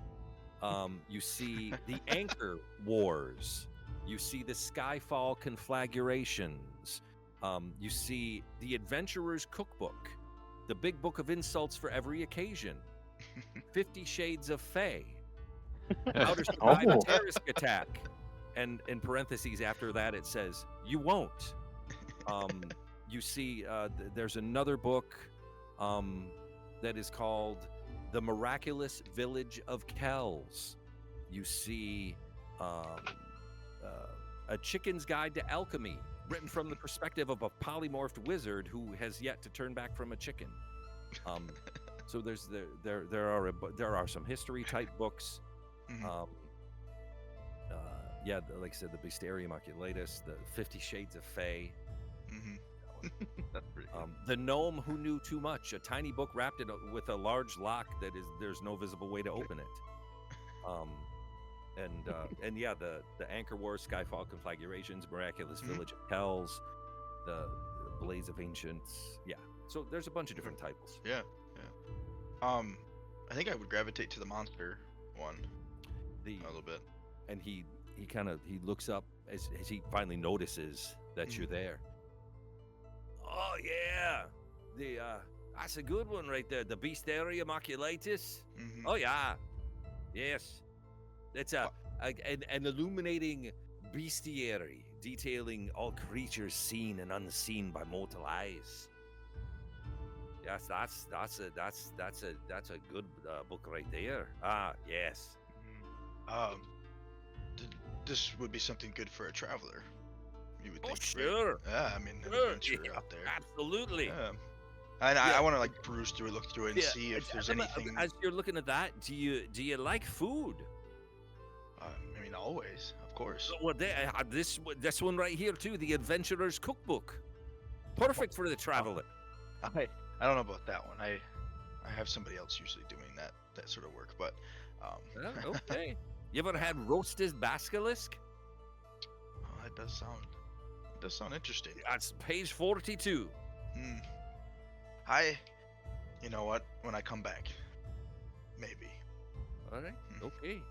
You see the Anchor Wars. You see the Skyfall Conflagrations. You see the Adventurer's Cookbook, the Big Book of Insults for Every Occasion, 50 Shades of Fey, How to Survive a Terrorist Attack, and in parentheses after that it says, You won't. You see there's another book that is called The Miraculous Village of Kells. You see A Chicken's Guide to Alchemy, written from the perspective of a polymorphed wizard who has yet to turn back from a chicken. So there are some history type books. Like I said, the Beastarium Oculatus, the 50 Shades of Fey. That's pretty good. The Gnome Who Knew Too Much, a tiny book wrapped with a large lock there's no visible way to open it. And the Anchor Wars, Skyfall Conflagrations, Miraculous Village of Kells, the Blades of Ancients. Yeah. So there's a bunch of different titles. Yeah. I think I would gravitate to the monster one a little bit. And he looks up as he finally notices that you're there. Oh yeah, that's a good one right there. The Beastarium Oculitis. Oh yeah, yes, it's an illuminating bestiary detailing all creatures seen and unseen by mortal eyes. Yes, that's a good book right there. Ah, yes. This would be something good for a traveler. You would think. Sure. Right? Yeah, I mean, an Sure, adventure yeah, out there. Absolutely. Yeah. I want to like peruse through it, look through it, and see if there's anything. As you're looking at that, do you like food? I mean, always, of course. Well, this one right here too, the Adventurer's Cookbook, perfect for the traveler. I don't know about that one. I have somebody else usually doing that sort of work, but Okay. You ever had roasted basilisk? Oh, it does sound interesting. That's page 42. You know what? When I come back, maybe. All right. Okay.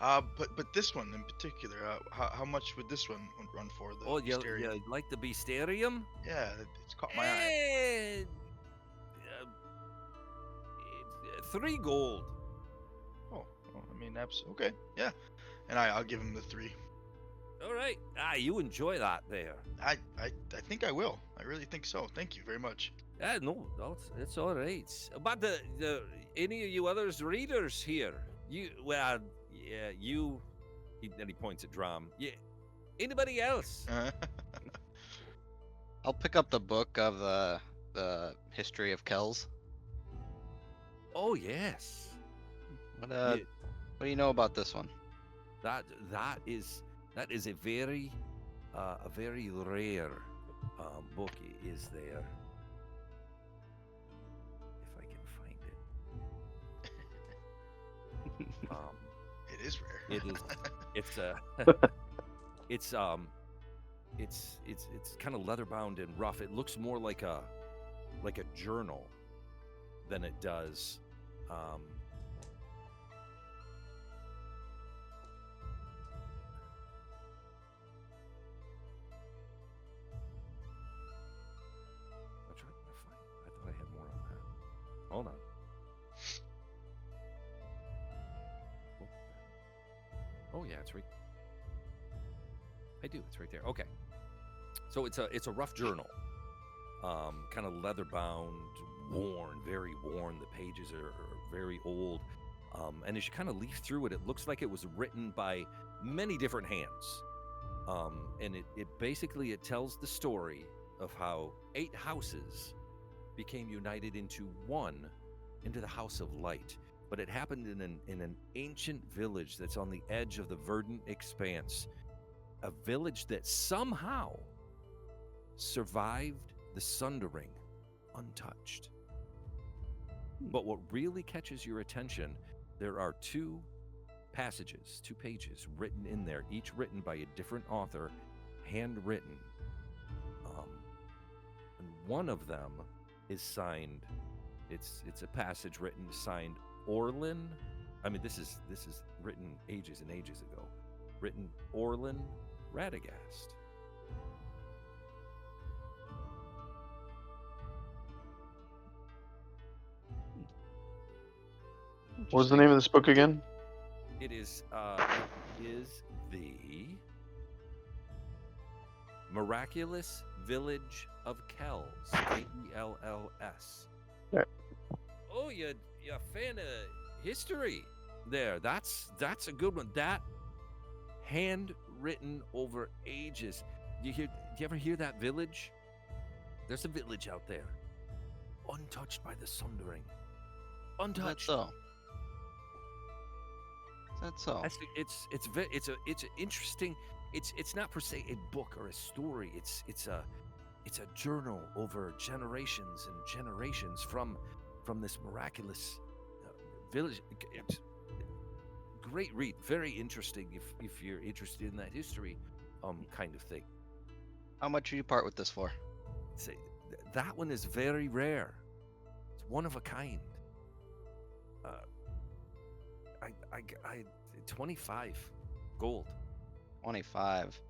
But this one in particular, how much would this one run for? The you Beastarium? like the Beastarium? Yeah, it's caught my eye. 3 gold. Oh, I mean, okay, yeah. And I'll give him the 3. All right. You enjoy that there. I think I will. I really think so. Thank you very much. No, it's all right. But the any of you others readers here, and he points at Drum. Yeah. Anybody else? I'll pick up the book of the history of Kells. Oh yes. What do you know about this one? That is a very rare book is there. If I can find it. It is rare. It is. It's kind of leather bound and rough. It looks more like a journal than it does. Hold on. Oh yeah, it's right. I do. It's right there. Okay. So it's a rough journal, kind of leather bound, worn, very worn. The pages are very old, and as you kind of leaf through it, it looks like it was written by many different hands. And it basically it tells the story of how 8 houses became united into one, into the House of Light. But it happened in an ancient village that's on the edge of the verdant expanse. A village that somehow survived the Sundering untouched. But what really catches your attention, there are 2 passages, 2 pages written in there, each written by a different author, handwritten. And one of them is signed. It's a passage written, signed Orlin. I mean, this is written ages and ages ago. Written Orlin Radagast. What was the name of this book again? It is the Miraculous Village of Kells. Kells. Yeah. Oh, you're a fan of history there. That's a good one. That handwritten over ages. Do you ever hear that village? There's a village out there, untouched by the Sundering. Untouched. That's so. That's so. It's an interesting. It's not per se a book or a story. It's a journal over generations and generations from this miraculous village. It's great read, very interesting if you're interested in that history kind of thing. How much did you part with this for? Say that one is very rare. It's one of a kind. I 25 gold. 25.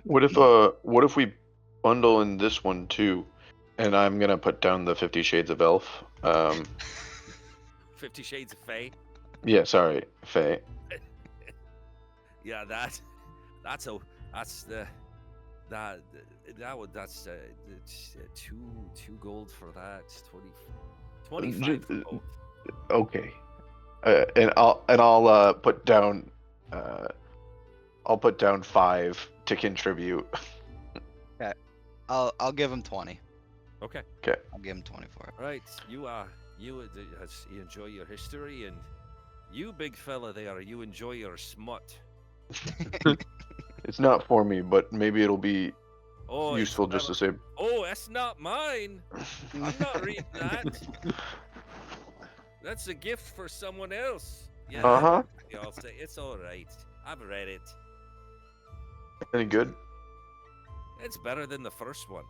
What if we bundle in this one too? And I'm gonna put down the 50 Shades of Elf. 50 Shades of Fae. Yeah, sorry, Fae. Yeah, that's two gold for that. 25 gold. Okay. And I'll put down 5 to contribute. I'll give him 20. Okay. I'll give him 20 for it. Right. You enjoy your history, and you big fella there, you enjoy your smut. It's not for me, but maybe it'll be Oh, useful just to say. Oh, that's not mine. I'm not reading that. That's a gift for someone else. Yeah. Uh-huh. I'll say it's all right. I've read it. Any good? It's better than the first one.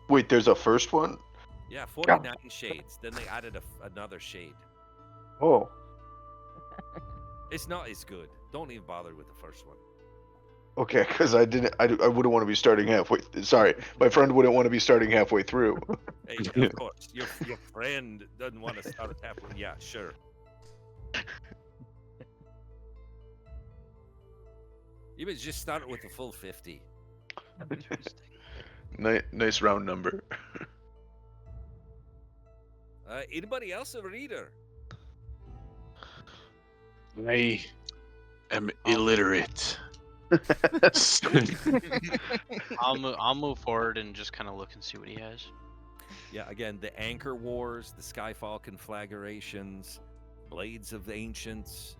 Wait, there's a first one? Yeah, 49 shades. Then they added another shade. Oh. It's not as good. Don't even bother with the first one. Okay, because I wouldn't want to be starting halfway. Sorry, my friend wouldn't want to be starting halfway through. Hey, of course, your friend doesn't want to start halfway. Yeah, sure. You would just start with the full 50. Nice round number. Anybody else a reader? I am illiterate. I'll move forward and just kind of look and see what he has. Yeah, again, the Anchor Wars, the Skyfall Conflagrations, Blades of the Ancients.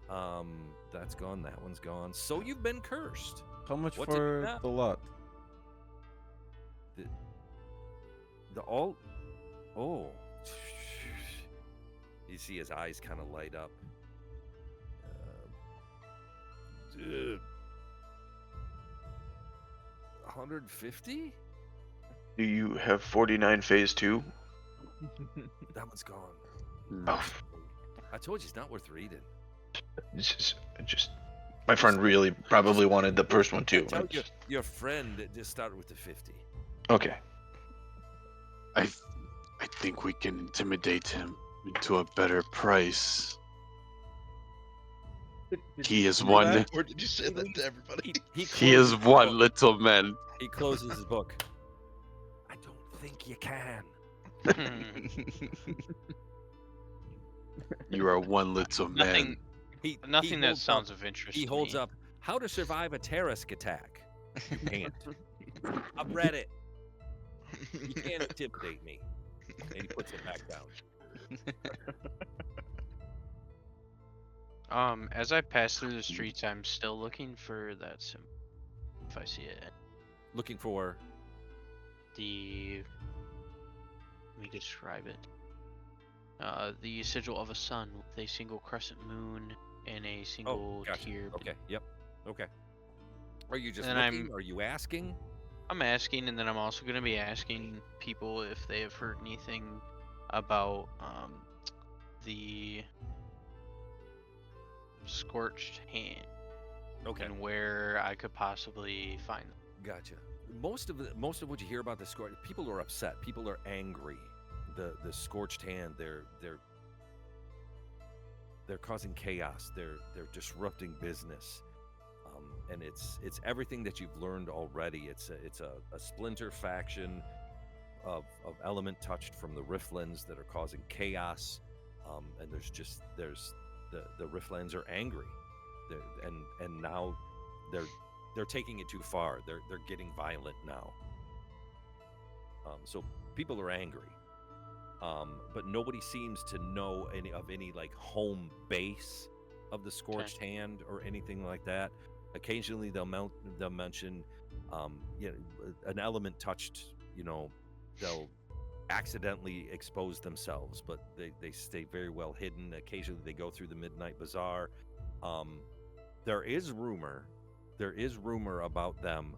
That's gone. That one's gone. So you've been cursed. How much What's it for now? the lot? The all. Oh. You see his eyes kind of light up. 150? Do you have 49 phase 2? That one's gone. Oh, I told you it's not worth reading. just my friend really probably wanted the first one too. Tell your friend that just started with the 50. Okay. I think we can intimidate him into a better price. He is one. Or did you say that to everybody? He is one little man. He closes his book. I don't think you can. You are one little man. Nothing that holds sounds up, of interest. He to holds me. up how to survive a terrorist attack. You can't. I've read it. You can't intimidate me. And he puts it back down. As I pass through the streets, I'm still looking for that symbol. If I see it, Looking for let me describe it. The sigil of a sun with a single crescent moon and a single gotcha. tear. Okay. Yep. Okay. Are you just And looking? Are you asking? I'm asking, and then I'm also going to be asking people if they have heard anything about the scorched hand Okay. and where I could possibly find them. Gotcha. Most of what you hear about the scorched, people are upset. People are angry. The scorched hand, they're causing chaos. They're disrupting business. And it's everything that you've learned already. It's a splinter faction of element touched from the Riftlands that are causing chaos. And there's the Riftlands are angry. And now they're taking it too far. They're getting violent now. So people are angry. But nobody seems to know any like home base of the scorched hand or anything like that. Occasionally they'll mention an element touched, they'll accidentally expose themselves, but they stay very well hidden. Occasionally they go through the Midnight Bazaar. There is rumor about them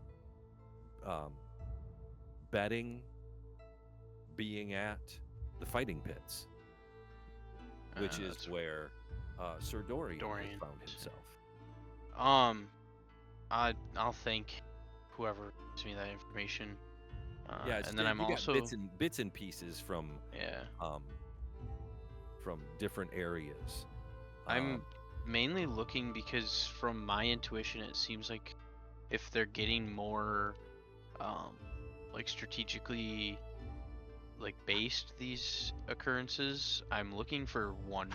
being at the fighting pits, which is where Sir Dorian has found himself. I'll thank whoever gives me that information. And then I'm also got bits and pieces from different areas. I'm mainly looking because from my intuition, it seems like if they're getting more like strategically like based these occurrences, I'm looking for one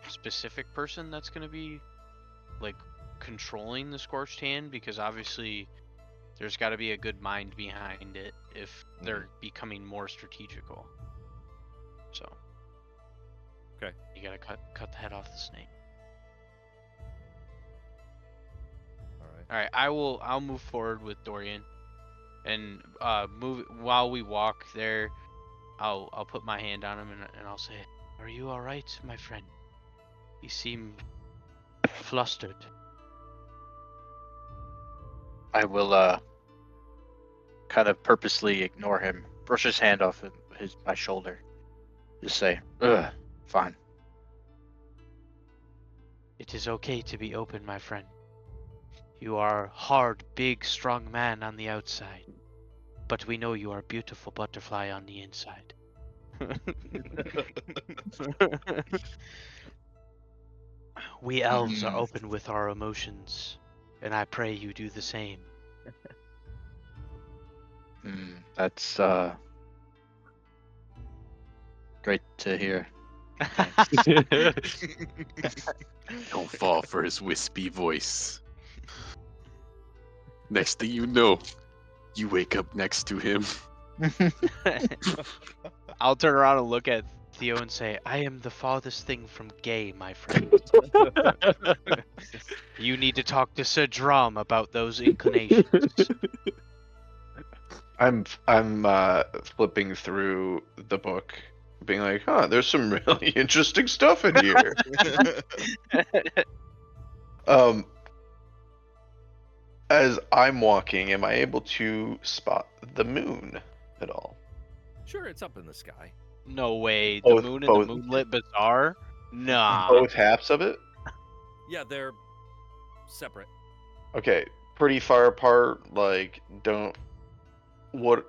specific person that's going to be like controlling the scorched hand, because obviously there's got to be a good mind behind it if they're becoming more strategical. So okay, you gotta cut the head off the snake. All right, I'll move forward with Dorian, and move while we walk there. I'll put my hand on him and I'll say, "Are you all right, my friend? You seem flustered." I will kind of purposely ignore him, brush his hand off my shoulder, just say, "Ugh, fine." It is okay to be open, my friend. You are a hard, big, strong man on the outside, but we know you are a beautiful butterfly on the inside. We elves are open with our emotions, and I pray you do the same. That's great to hear. Don't fall for his wispy voice. Next thing you know, you wake up next to him. I'll turn around and look at Theo and say, "I am the farthest thing from gay, my friend. You need to talk to Sir Drum about those inclinations." I'm flipping through the book, being like, there's some really interesting stuff in here. As I'm walking, am I able to spot the moon at all? Sure, it's up in the sky. No way. The moon and the moonlit bazaar? Nah. Both halves of it? Yeah, they're separate. Okay, pretty far apart. Like, what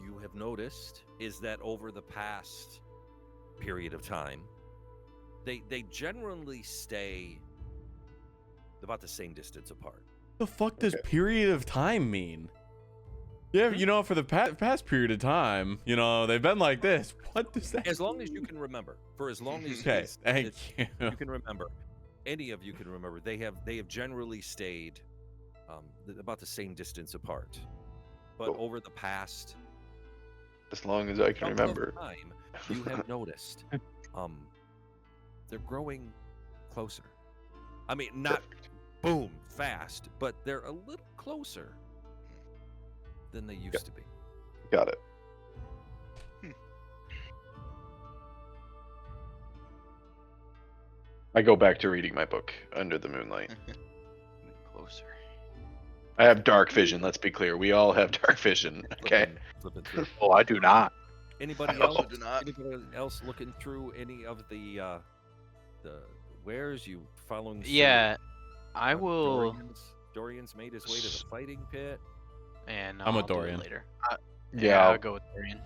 you have noticed is that over the past period of time, they generally stay about the same distance apart. The fuck does period of time mean? Yeah, you know, for the past period of time, you know, they've been like this. What does that? As long as you can remember, for as long as Okay, thank you. you can remember, any of you can remember, they have generally stayed about the same distance apart. But Cool. over the past As long as I can chunk of remember. time, you have noticed they're growing closer. I mean, not boom fast, but they're a little closer than they used to be. Got it. I go back to reading my book, Under the Moonlight. Closer. I have dark vision, let's be clear. We all have dark vision, okay? Flipping through. Oh, I do not. Anybody I else? also do not. Anybody else looking through any of the wares? You following? suit? Yeah, I will. Dorian's made his way to the fighting pit. And I'm with I'll do it Dorian. later. Yeah, I'll go with Dorian.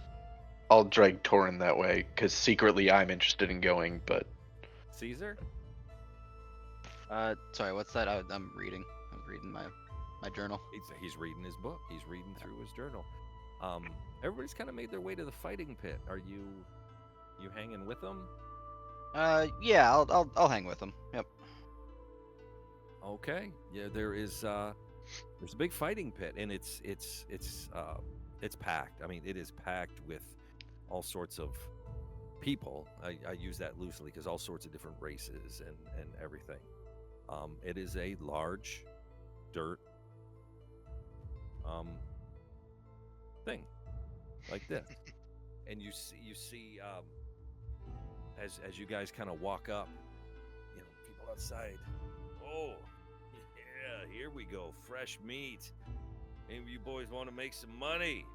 I'll drag Torin that way, because secretly I'm interested in going, but Caesar. Sorry, what's that? I'm reading. I'm reading my journal. He's reading his book. He's reading through his journal. Everybody's kind of made their way to the fighting pit. Are you hanging with them? Yeah, I'll hang with him. Yep. Okay. Yeah, there's a big fighting pit, and it's packed. I mean, it is packed with all sorts of people. I use that loosely because all sorts of different races and everything. It is a large dirt thing like this, and you see as you guys kind of walk up, you know, people outside. Oh, yeah, here we go, fresh meat. Any of you boys want to make some money?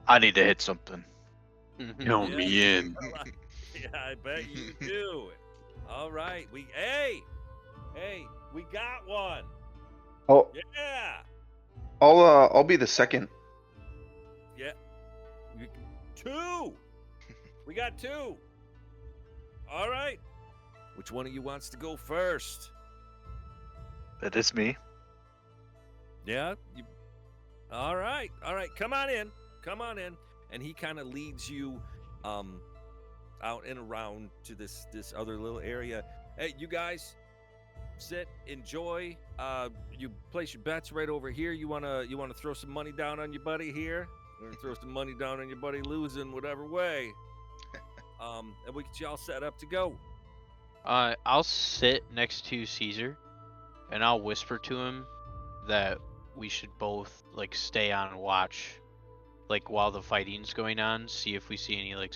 I need to hit something. Count me in. Yeah, I bet you do. All right, hey, we got one. Oh, Yeah, I'll be the second. yeah. Two. We got two. All right. Which one of you wants to go first? That is me. Yeah. All right. Come on in. And he kind of leads you out and around to this other little area. Hey, you guys, sit, enjoy. You place your bets right over here. You wanna throw some money down on your buddy here? Or throw some money down on your buddy losing, whatever way. And we get you all set up to go. I'll sit next to Caesar, and I'll whisper to him that we should both like stay on watch, like while the fighting's going on, see if we see any like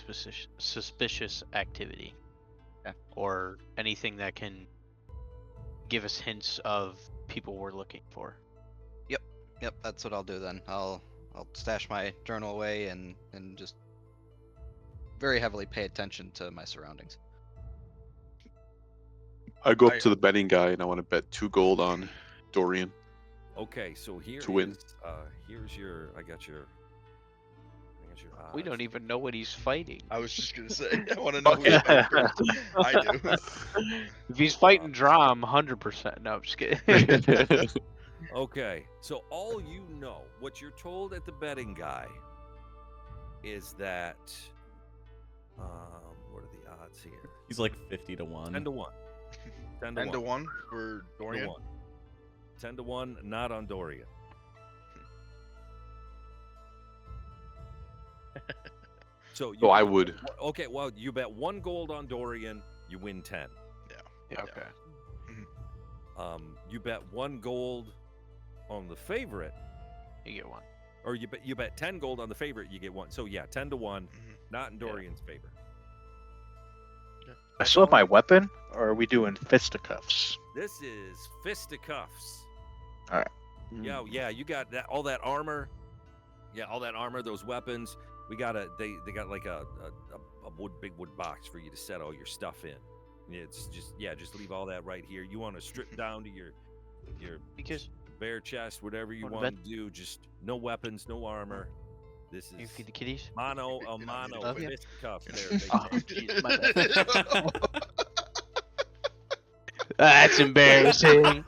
suspicious activity, or anything that can give us hints of people we're looking for. Yep, that's what I'll do then. I'll stash my journal away and just very heavily pay attention to my surroundings. I go up to the betting guy and I want to bet 2 gold on Dorian. Okay, so here To win. here's your. I got your odds. We don't even know what he's fighting. I was just gonna say, I want to know who's better first. I do. If he's fighting Drum, 100%. No, I'm just kidding. Okay, so all you know, what you're told at the betting guy, is that. What are the odds here? He's like 50 to 1. 10 to 1. 10 to 10 to 1. 1 for Dorian. 10 to 1, not on Dorian. So So I would. Okay, well, you bet 1 gold on Dorian, you win 10. Yeah. Okay. You bet 1 gold on the favorite, You get one. or you bet 10 gold on the favorite, you get 1. So yeah, 10 to 1, not in Dorian's favor. I still have my weapon, or are we doing fisticuffs? This is fisticuffs. Alright. Yeah, you got that, all that armor. Yeah, all that armor, those weapons. We got they got like a big wood box for you to set all your stuff in. It's just leave all that right here. You want to strip down to your Because bare chest, whatever you Wanna want bet? to do. Just no weapons, no armor. This you is feed the kitties. mono You don't mono need to fisticuffs there. Oh, big man. jeez, my bad. That's embarrassing.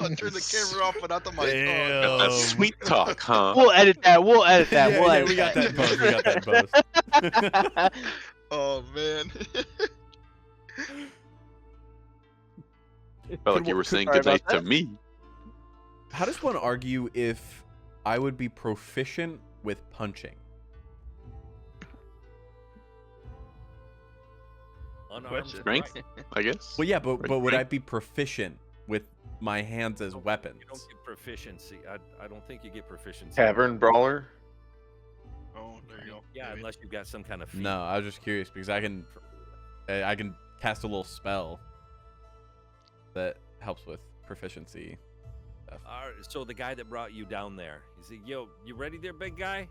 I turned the camera off, but not the mic. Damn. Oh, Got that sweet talk, huh? We'll edit that. We'll edit that. Yeah, we'll yeah, edit we got that in post. We got that in post. oh man. Felt like you were saying Sorry about goodnight to that. me. How does one argue if I would be proficient with punching? Unarmed Question. Strength, strike. I guess. Well, yeah, but Right, would I right. be proficient with my hands as weapons? You don't get proficiency. I don't think you get proficiency. Tavern brawler. Oh, there you go. Yeah, Maybe. unless you've got some kind of feat. No, I was just curious because I can cast a little spell that helps with proficiency stuff. All right, so the guy that brought you down there, he said, "Yo, you ready there, big guy?"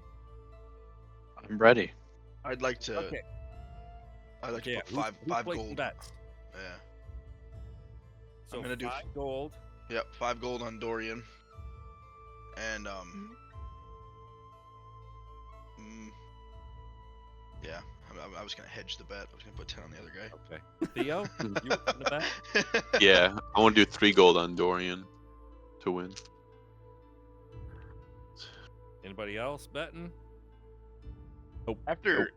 I'm ready. I'd like to. Okay. I'd like Okay, to put who's five placing gold. bets? Yeah. So I'm gonna do 5 gold. Yep, 5 gold on Dorian. And yeah, I was gonna hedge the bet. I was gonna put 10 on the other guy. Okay. Theo, you were putting the bet? Yeah, I want to do 3 gold on Dorian to win. Anybody else betting? After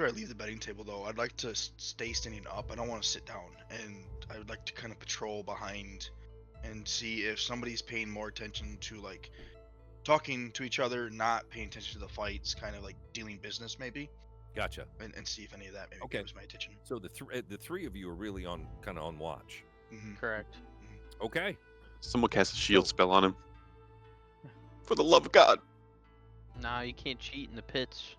I leave the betting table, though, I'd like to stay standing up. I don't want to sit down, and I would like to kind of patrol behind and see if somebody's paying more attention to like talking to each other, not paying attention to the fights, kind of like dealing business maybe, Gotcha. and see if any of that maybe Okay. grabs my attention. So the three of you are really on kind of on watch. Mm-hmm. Correct. Okay. Someone cast a shield spell on him. For the love of God, Nah, you can't cheat in the pits.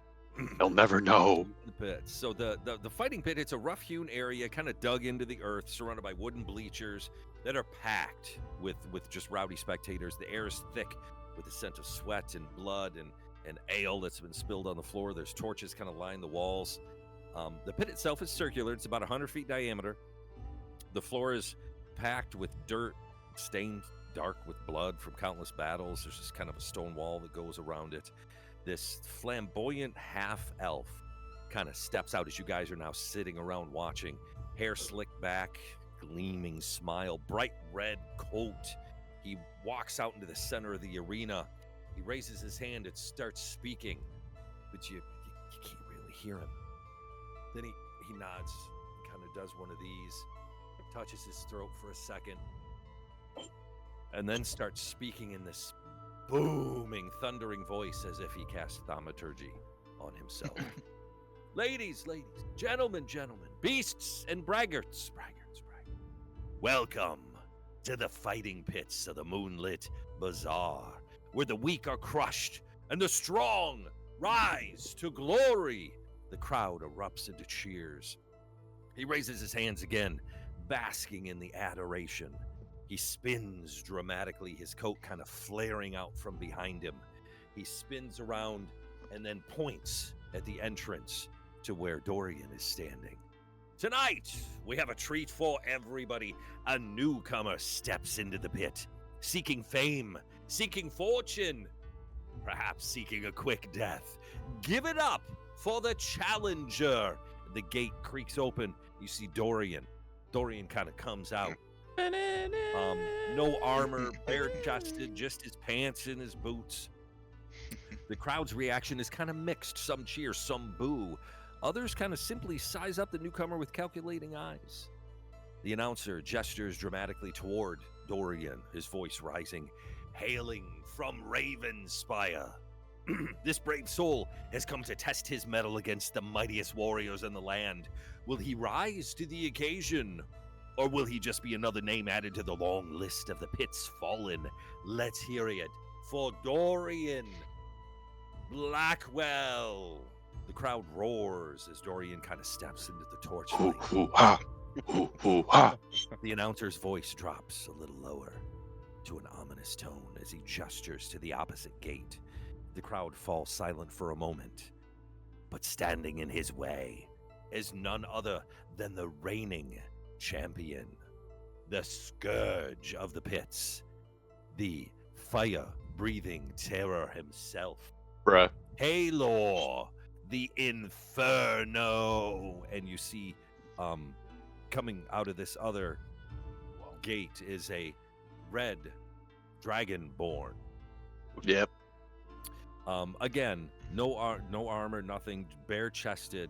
they'll never know. The pits. So the fighting pit, it's a rough-hewn area, kind of dug into the earth, surrounded by wooden bleachers that are packed with just rowdy spectators. The air is thick with the scent of sweat and blood and ale that's been spilled on the floor. There's torches kind of line the walls. The pit itself is circular. It's about 100 feet diameter. The floor is packed with dirt, stained dark with blood from countless battles. There's just kind of a stone wall that goes around it. This flamboyant half-elf kind of steps out as you guys are now sitting around watching. Hair slicked back, gleaming smile, bright red coat. He walks out into the center of the arena. He raises his hand and starts speaking, but you can't really hear him. Then he nods, kind of does one of these, touches his throat for a second, and then starts speaking in this booming, thundering voice as if he cast thaumaturgy on himself. Ladies, gentlemen, beasts and braggarts, welcome to the fighting pits of the moonlit bazaar, where the weak are crushed and the strong rise to glory. The crowd erupts into cheers. He raises his hands again, basking in the adoration. He spins dramatically, his coat kind of flaring out from behind him. He spins around and then points at the entrance to where Dorian is standing. Tonight, we have a treat for everybody. A newcomer steps into the pit, seeking fame, seeking fortune, perhaps seeking a quick death. Give it up for the challenger. The gate creaks open. You see Dorian. Dorian kind of comes out. No armor, bare-chested, just his pants and his boots. The crowd's reaction is kind of mixed. Some cheer, some boo. Others kind of simply size up the newcomer with calculating eyes. The announcer gestures dramatically toward Dorian, his voice rising. Hailing from Ravenspire. This brave soul has come to test his mettle against the mightiest warriors in the land. Will he rise to the occasion? Or will he just be another name added to the long list of the pit's fallen? Let's hear it for Dorian Blackwell. The crowd roars as Dorian kind of steps into the torchlight. Hoo, ha. Hoo, ha. The announcer's voice drops a little lower to an ominous tone as he gestures to the opposite gate. The crowd falls silent for a moment, but standing in his way is none other than the reigning champion, the scourge of the pits, the fire-breathing terror himself, Bruh. Halor, the Inferno. And you see, coming out of this other gate is a red dragonborn. Yep. Again, no armor, nothing, bare-chested.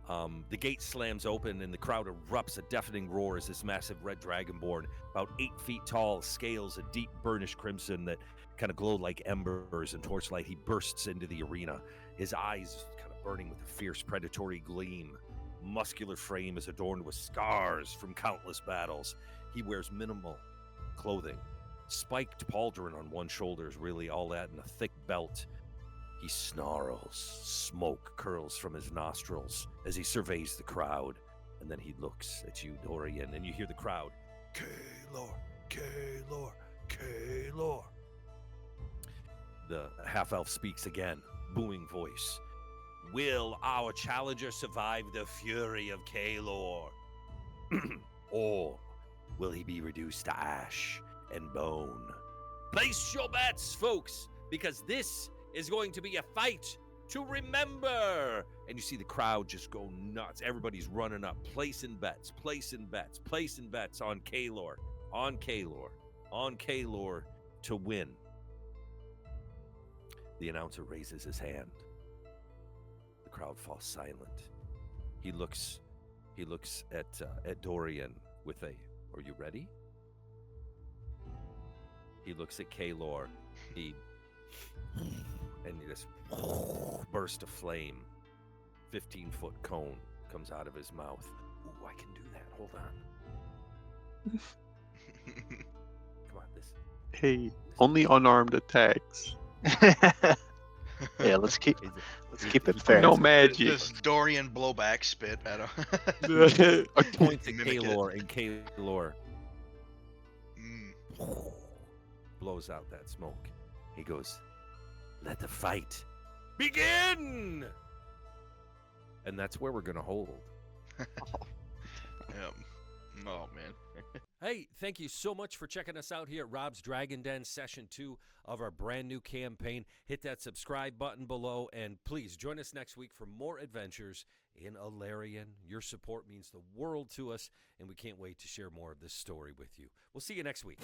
The gate slams open and the crowd erupts a deafening roar as this massive red dragonborn, about 8 feet tall, scales a deep burnished crimson that kind of glowed like embers in torchlight. He bursts into the arena, his eyes kind of burning with a fierce predatory gleam. Muscular frame is adorned with scars from countless battles. He wears minimal clothing. Spiked pauldron on one shoulder is really all that, and a thick belt. He snarls. Smoke curls from his nostrils as he surveys the crowd. And then he looks at you, Dorian, and you hear the crowd, Kaelor, Kaelor, Kaelor. The half-elf speaks again, booming voice. Will our challenger survive the fury of Kaelor? Or will he be reduced to ash and bone? Place your bets, folks, because this is going to be a fight to remember. And you see the crowd just go nuts. Everybody's running up, placing bets on Kaelor, on Kaelor to win. The announcer raises his hand. The crowd falls silent. He looks at Dorian with a, are you ready? He looks at Kaelor. And this burst of flame, 15-foot cone comes out of his mouth. Ooh, I can do that. Hold on. Come on, this. Hey, only unarmed attacks. Yeah, let's keep it fair. No magic. This Dorian blowback spit at him. Points at Mimic it. Kaelor, and Kaelor Mm. blows out that smoke. He goes, let the fight begin! And that's where we're going to hold. Yeah. Oh, man. Hey, thank you so much for checking us out here at Rob's Dragon Den Session 2 of our brand new campaign. Hit that subscribe button below, and please join us next week for more adventures in Elarion. Your support means the world to us, and we can't wait to share more of this story with you. We'll see you next week.